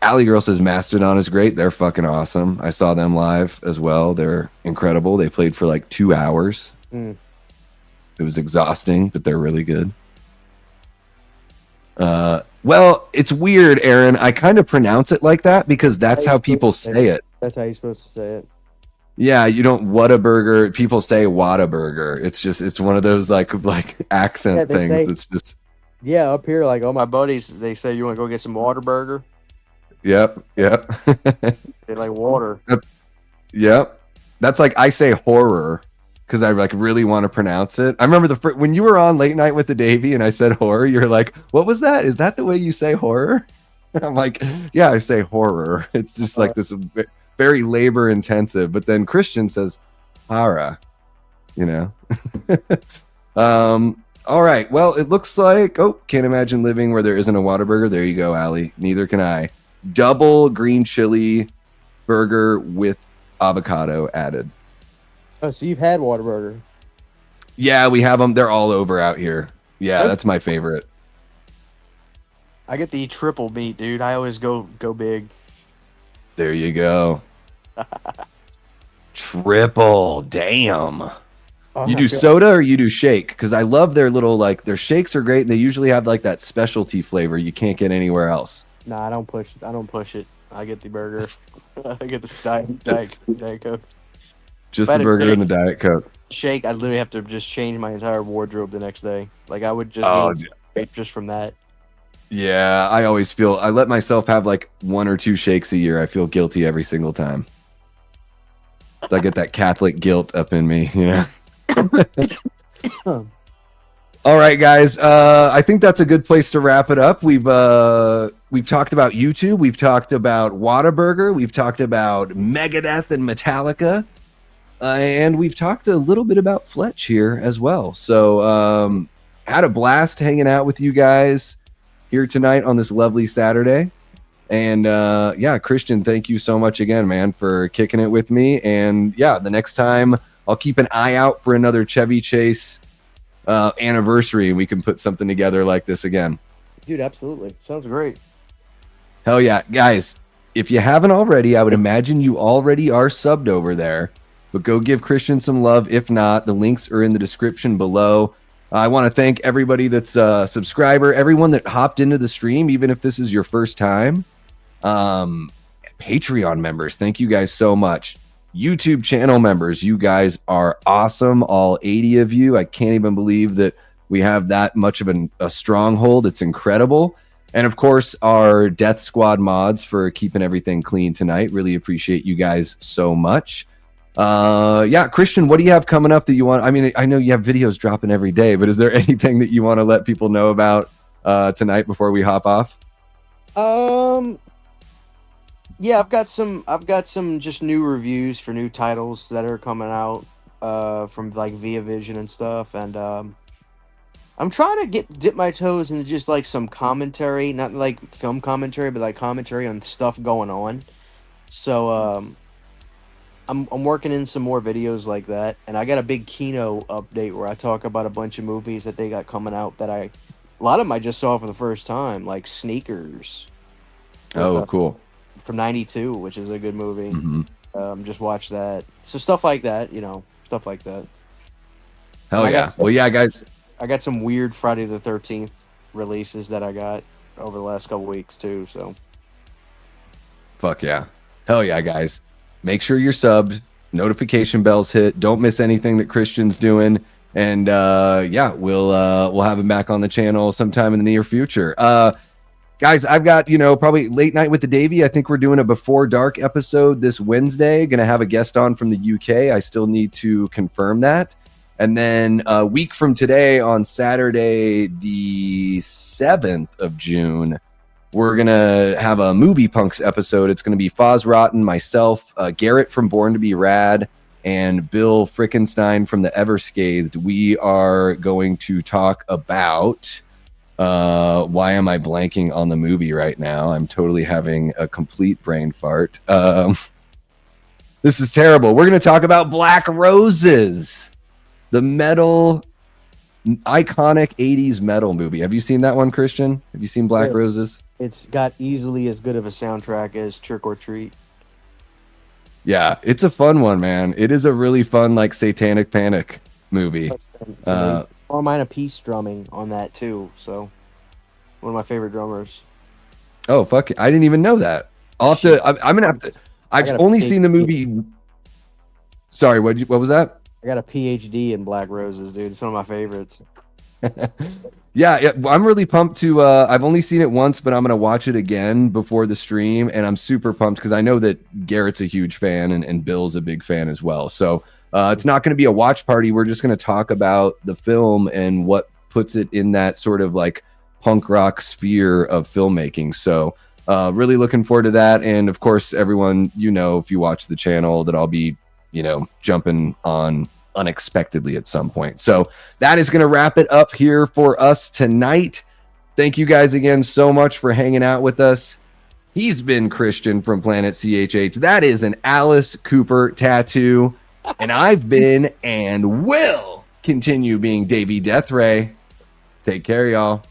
Alley Girl says Mastodon is great. They're fucking awesome. I saw them live as well. They're incredible. They played for like 2 hours. Mm. It was exhausting, but they're really good. Well, it's weird, Aaron. I kind of pronounce it like that because that's how people say it. That's how you're supposed to say it. Yeah, you don't Whataburger. People say Whataburger. It's one of those like accent things that's just. Yeah, up here, like All my buddies, they say, you want to go get some Whataburger? Yep. They like water. Yep. That's like I say horror because I like really want to pronounce it. I remember when you were on Late Night with the Davey and I said horror, you're like, what was that? Is that the way you say horror? I'm like, yeah, I say horror. It's just like this very labor intensive. But then Christian says horror, All right. Well, it looks like, can't imagine living where there isn't a Whataburger. There you go, Allie. Neither can I. Double green chili burger with avocado added. Oh, so you've had Whataburger? Yeah, we have them. They're all over out here. Yeah, that's my favorite. I get the triple meat, dude. I always go big. There you go. Triple. Damn. Oh, You I do feel- soda or you do shake? Because I love their little like their shakes are great and they usually have like that specialty flavor you can't get anywhere else. Nah, I don't push. I don't push it. I get the burger. I get the diet Coke. Just If I the had a burger and the Diet Coke. shake, I'd literally have to just change my entire wardrobe the next day. Like I would just Oh, gain weight just from that. yeah, I always feel I let myself have like 1 or 2 shakes a year. I feel guilty every single time. I get that Catholic guilt up in me, you know. All right, guys. I think that's a good place to wrap it up. We've talked about YouTube. We've talked about Whataburger. We've talked about Megadeth and Metallica, and we've talked a little bit about Fletch here as well. So, had a blast hanging out with you guys here tonight on this lovely Saturday. And yeah, Christian, thank you so much again, man, for kicking it with me. And yeah, the next time I'll keep an eye out for another Chevy Chase anniversary and we can put something together like this again. Dude, absolutely. Sounds great. Hell yeah. Guys, if you haven't already, I would imagine you already are subbed over there, but go give Christian some love. If not, the links are in the description below. I want to thank everybody that's a subscriber, everyone that hopped into the stream, even if this is your first time. Patreon members, thank you guys so much. YouTube channel members, you guys are awesome, all 80 of you. I can't even believe that we have that much of a stronghold. It's incredible. And of course, our Death Squad mods for keeping everything clean tonight. Really appreciate you guys so much. Yeah, Christian, what do you have coming up that you want? I mean, I know you have videos dropping every day, but is there anything that you want to let people know about tonight before we hop off? Yeah, I've got some just new reviews for new titles that are coming out from like Via Vision and stuff, and I'm trying to dip my toes into just like some commentary, not like film commentary, but like commentary on stuff going on. So I'm working in some more videos like that, and I got a big Kino update where I talk about a bunch of movies that they got coming out that a lot of them I just saw for the first time, like Sneakers. Oh, cool. From '92, which is a good movie. Mm-hmm. Just watch that. So stuff like that, stuff like that. Hell yeah. Well, yeah, guys. I got some weird Friday the 13th releases that I got over the last couple weeks too. So. Fuck yeah. Hell yeah, guys. Make sure you're subbed. Notification bells hit. Don't miss anything that Christian's doing. And yeah, we'll have him back on the channel sometime in the near future. Guys, I've got, probably late night with the Davey. I think we're doing a Before Dark episode this Wednesday. Going to have a guest on from the UK. I still need to confirm that. And then a week from today on Saturday, the 7th of June, we're going to have a Movie Punks episode. It's going to be Foz Rotten, myself, Garrett from Born to Be Rad, and Bill Frickenstein from the Ever Scathed. We are going to talk about... why am I blanking on the movie right now? I'm totally having a complete brain fart. This is terrible. We're going to talk about Black Roses, the metal, iconic 80s metal movie. Have you seen that one, Christian? Have you seen Black Yes. Roses? It's got easily as good of a soundtrack as Trick or Treat. Yeah, it's a fun one, man. It is a really fun, like, Satanic Panic movie. Or mine a piece drumming on that too. So one of my favorite drummers. Oh, fuck it. I didn't even know that. I'll have to, I'm going to have to, I've only seen the movie. Sorry, what was that? I got a PhD in Black Roses, dude. It's one of my favorites. Yeah, I'm really pumped to, I've only seen it once, but I'm going to watch it again before the stream. And I'm super pumped because I know that Garrett's a huge fan and Bill's a big fan as well. So it's not going to be a watch party. We're just going to talk about the film and what puts it in that sort of like punk rock sphere of filmmaking. So really looking forward to that. And of course, everyone, if you watch the channel, that I'll be, jumping on unexpectedly at some point. So that is going to wrap it up here for us tonight. Thank you guys again so much for hanging out with us. He's been Christian from Planet CHH. That is an Alice Cooper tattoo. And I've been and will continue being Davey Deathray. Take care, y'all.